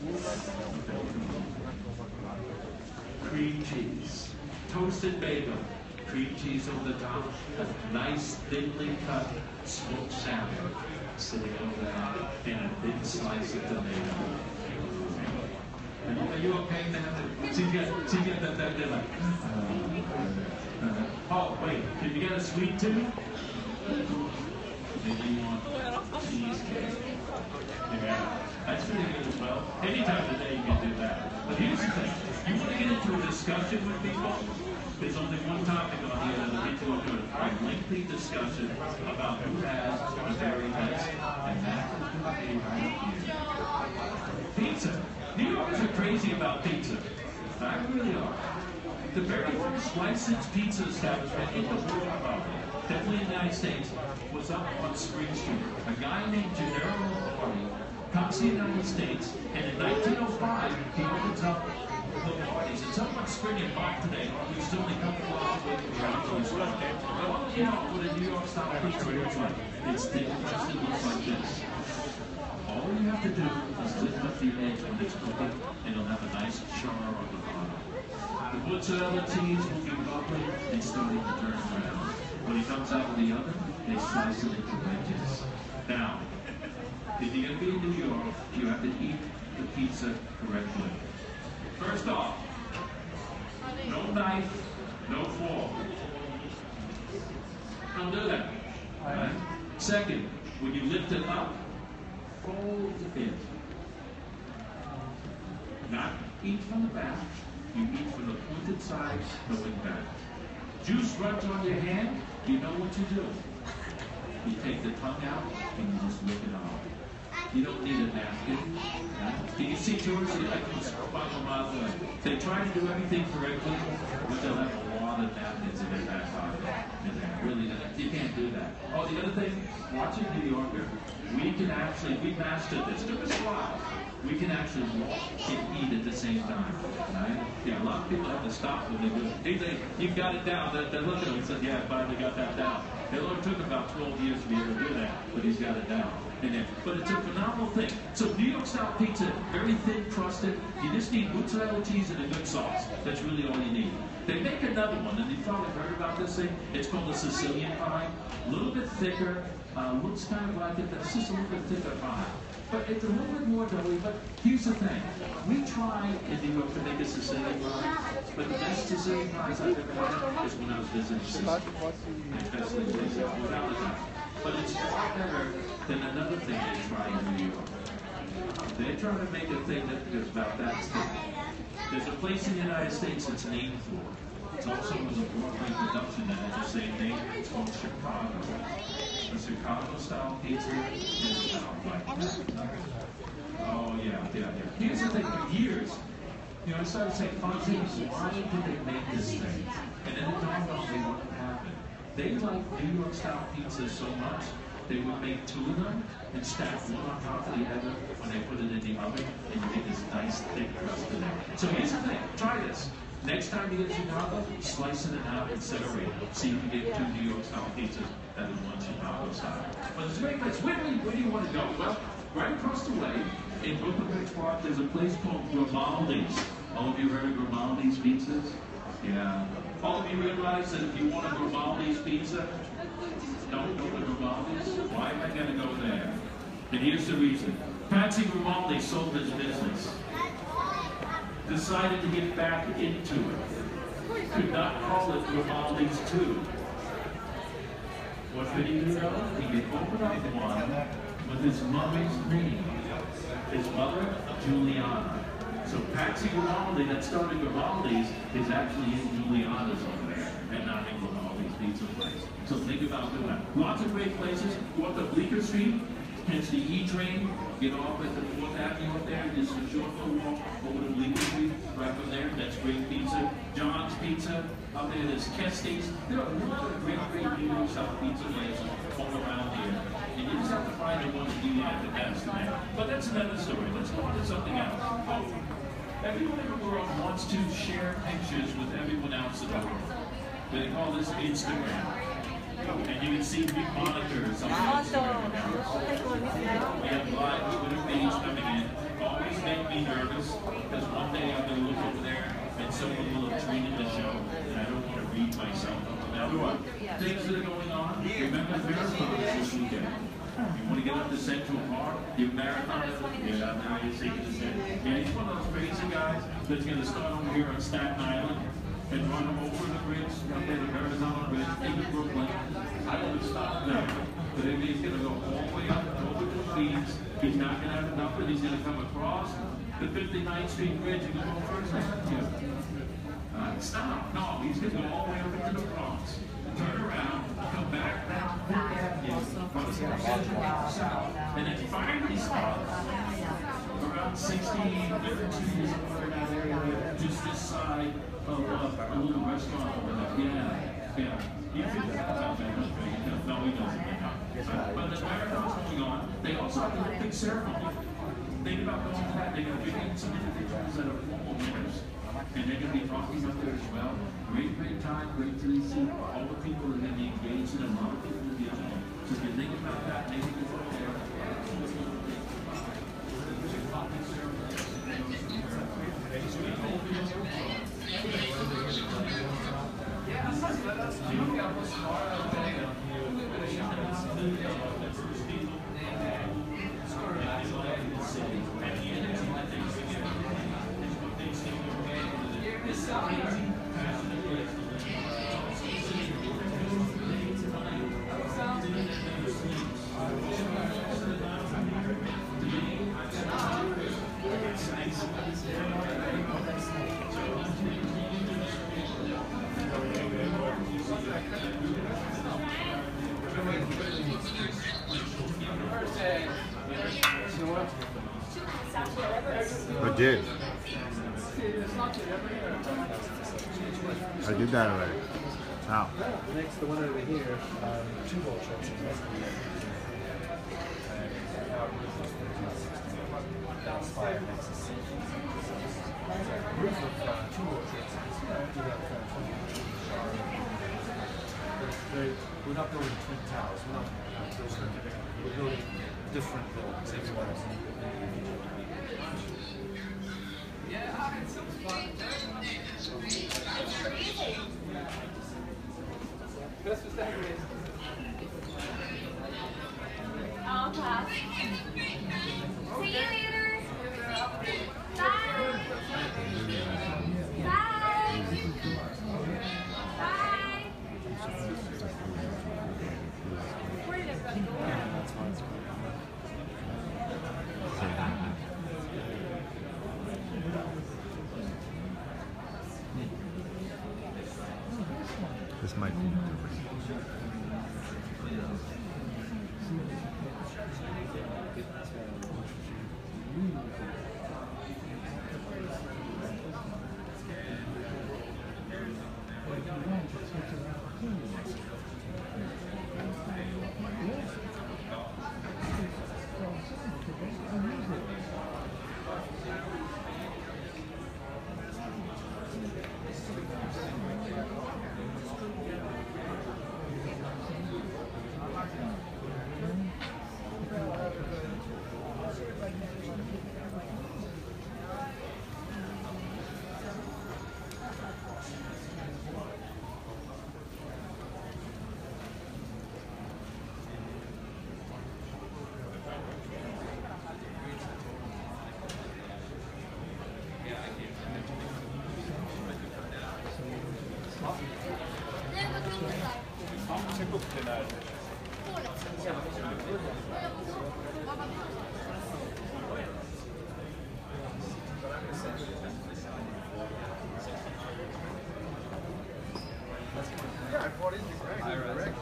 Cream cheese, toasted bagel, cream cheese over the top, a nice thinly cut smoked salmon sitting over there, and a big slice of tomato. Are you okay, man? See, you get that they're like, oh, wait, can you get a sweet tooth? Maybe you want cheesecake. Yeah, that's pretty good as well. Any time of the day you can do that. But here's the thing. You want to get into a discussion with people? There's only one topic on here that'll get you into a lengthy discussion about who has the very best, and that is pizza. New Yorkers are crazy about pizza. I really are. The very first licensed pizza establishment in the world, definitely in the United States, was up on Spring Street. A guy named Gennaro Lombardi comes to the United States, and in 1905, he opens up Lombardi's. It's up on Spring and Park today, which is only a couple blocks away from where I'm from. I want to know what a New York style pizza looks like. It's thin, it looks like this. All you have to do is lift up the edge when it's cooking, and it'll have a nice char on the bottom. The mozzarella cheese will be bubbling and starting to turn around. When it comes out of the oven, they slice it into wedges. Now, if you're going to be in New York, you have to eat the pizza correctly. First off, no knife, no fork. Don't do that. Right? Second, when you lift it up, fold it. Not eat from the back. You eat from the pointed side going back. Juice runs on your hand, you know what you do. You take the tongue out and you just lick it off. You don't need a napkin. Can you see George? They try to do everything correctly, but they'll have a lot of napkins in their back pocket. And they're really, you can't do that. Oh, the other thing, watching New Yorker, we mastered this. Took us a while. We can actually walk and eat at the same time, right? Yeah, a lot of people have to stop when they do it. They think, you've got it down. They're looking at him and said, yeah, I finally got that down. It only took about 12 years to be able to do that, but he's got it down. But it's a phenomenal thing. So New York style pizza, very thin crusted. You just need mozzarella cheese and a good sauce. That's really all you need. They make another one, and you've probably heard about this thing. It's called a Sicilian pie. A little bit thicker. Looks kind of like it, but it's just a little bit thicker pie. But it's a little bit more doughy, but here's the thing. We try in New York to make a Sicilian pie, but the best Sicilian pies I've ever had is when I was visiting Sicily. Especially without a doubt. But it's far better than another thing they try in New York. They try to make a thing that is about that thick. There's a place in the United States it's named for. It's also was a Broadway production that has the same name. It's called Chicago. The Chicago-style pizza is about like that. Oh, yeah. Here's the thing. For years, I started saying, Fonzie, why did they make this thing? And then it dawned on me what happened. They like New York-style pizza so much, they would make two of them and stack one on top of the other when they put it in the oven, and you get this nice thick crust in there. So here's the thing. Try this. Next time you get Chicago, slicing it out instead of rate. See if you can get 2 New York style pizzas and then 1 Chicago style. But it's a great place. Where do you want to go? Well, right across the way in Brooklyn Bridge Park, there's a place called Grimaldi's. All of you heard of Grimaldi's pizzas? Yeah. All of you realize that if you want a Grimaldi's pizza, don't go to Grimaldi's? Why am I going to go there? And here's the reason. Patsy Grimaldi sold his business. Decided to get back into it. Could not call it Grimaldi's 2. What could he do though? He could open up one with his mother's name. His mother, Juliana. So Patsy Grimaldi that started Grimaldi's is actually in Juliana's over there and not in Grimaldi's pizza place. So think about doing that. Lots of great places. Go up to Bleecker Street, catch the E train, get off at the 4th Avenue up there, just a short little walk over to Bleecker Street, right from there. That's great pizza. John's Pizza. Up there, there's Kesties. There are a lot of great New York style pizza places all around here. And you just have to find the ones you like the best, man. But that's another story. Let's go on to something else. Oh, everyone in the world wants to share pictures with everyone else in the world. They call this Instagram. And you can see big monitors on Instagram. We have live Twitter feeds coming in. Always make me nervous, because one day I'm going to look over there and someone will have tweeted the show, and I don't want to read myself. Now, things that are going on, remember the marathon this weekend. You want to get up to Central Park, your marathon, yeah, now you're shaking his head. Yeah, he's one of those crazy guys that's going to start over here on Staten Island and run over the bridge, up there, the Arizona Bridge, into Brooklyn. I would stop there. But then he's going to go all the way up over to Queens. He's not going to have enough, and he's going to come across the 59th Street Bridge and go First Avenue. Stop. No, he's going to go all the way up into the Bronx. Turn around, come back down Fifth Avenue, south, and then finally stop around 1632 somewhere in that area, just this side of a little restaurant over there. Yeah. You figure that out, man. No, he doesn't. But the marathon's going on. They also have a big ceremony. Think about going to that. They're going to be getting some individuals that are formal winners. And they're going to be talking up there as well. Great time, great to see all the people that are going to be engaged in a lot of people in the other. So if you think about that, maybe you go there. I did. I did that already. Wow. Next, the one over here, 2 volt trucks. That's fire next to C. Roof of 2 volt trucks. We're not building twin towers. We're building different buildings everywhere. All class. See you later. Bye. Bye. Bye. Where did everybody go? This might be. Yeah, I bought into Greg.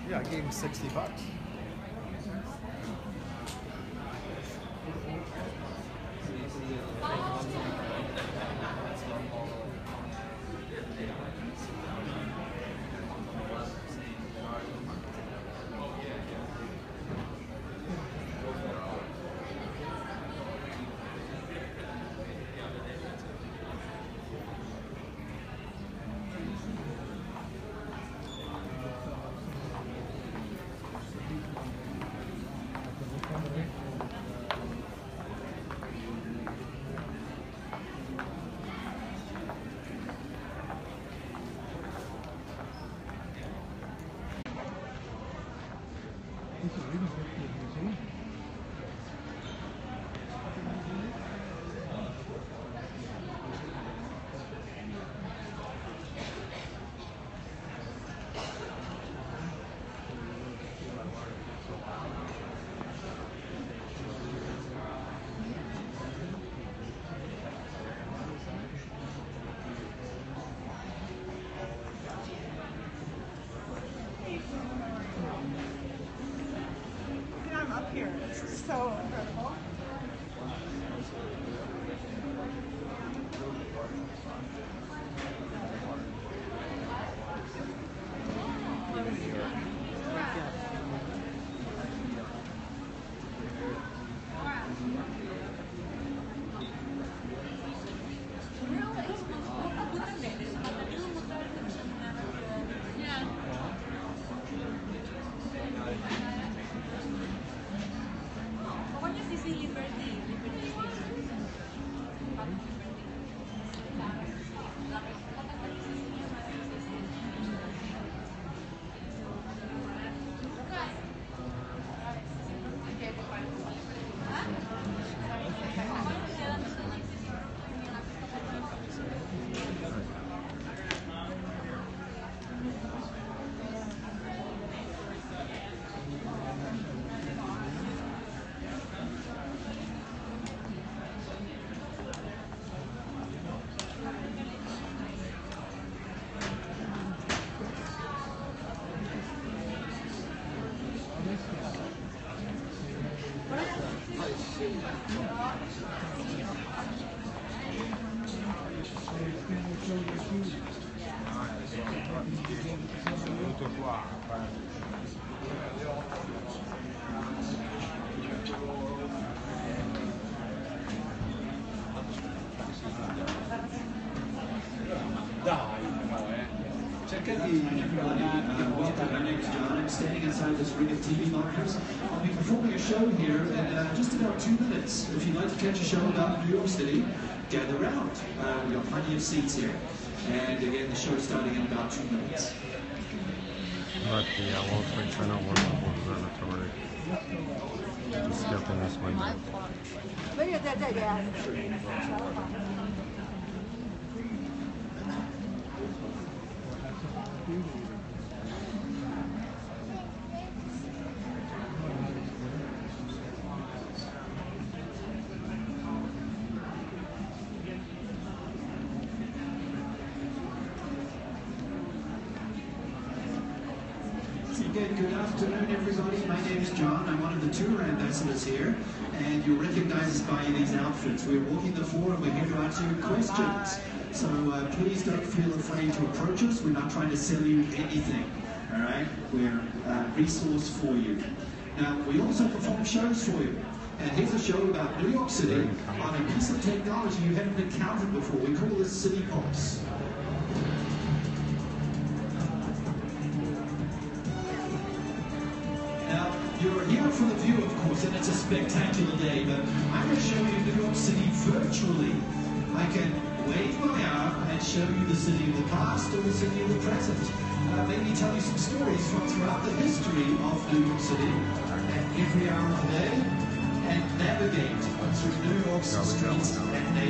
Yeah, I gave him $60. I'm up here. This is so incredible. Pokoknya sisi Liberty. Welcome. My name is John. I'm standing inside this ring of TV monitors. I'll be performing a show here in just about 2 minutes. If you'd like to catch a show about New York City, gather around. We've got plenty of seats here. And again, the show is starting in about 2 minutes. Infatti a volte c'è una buona observatore. Schiatta in sbagliato. Again, good afternoon, everybody. My name is John. I'm one of the tour ambassadors here, and you'll recognize us by these outfits. We're walking the floor and we're here to answer your questions. So please don't feel afraid to approach us. We're not trying to sell you anything, all right? We're a resource for you. Now, we also perform shows for you. And here's a show about New York City on a piece of technology you haven't encountered before. We call this City Pops. Now, you're here for the view, of course, and it's a spectacular day, but I'm going to show you New York City virtually. I can wave my arm and show you the city of the past or the city of the present. Maybe tell you some stories from throughout the history of New York City at every hour of the day, and navigate through New York's streets at night.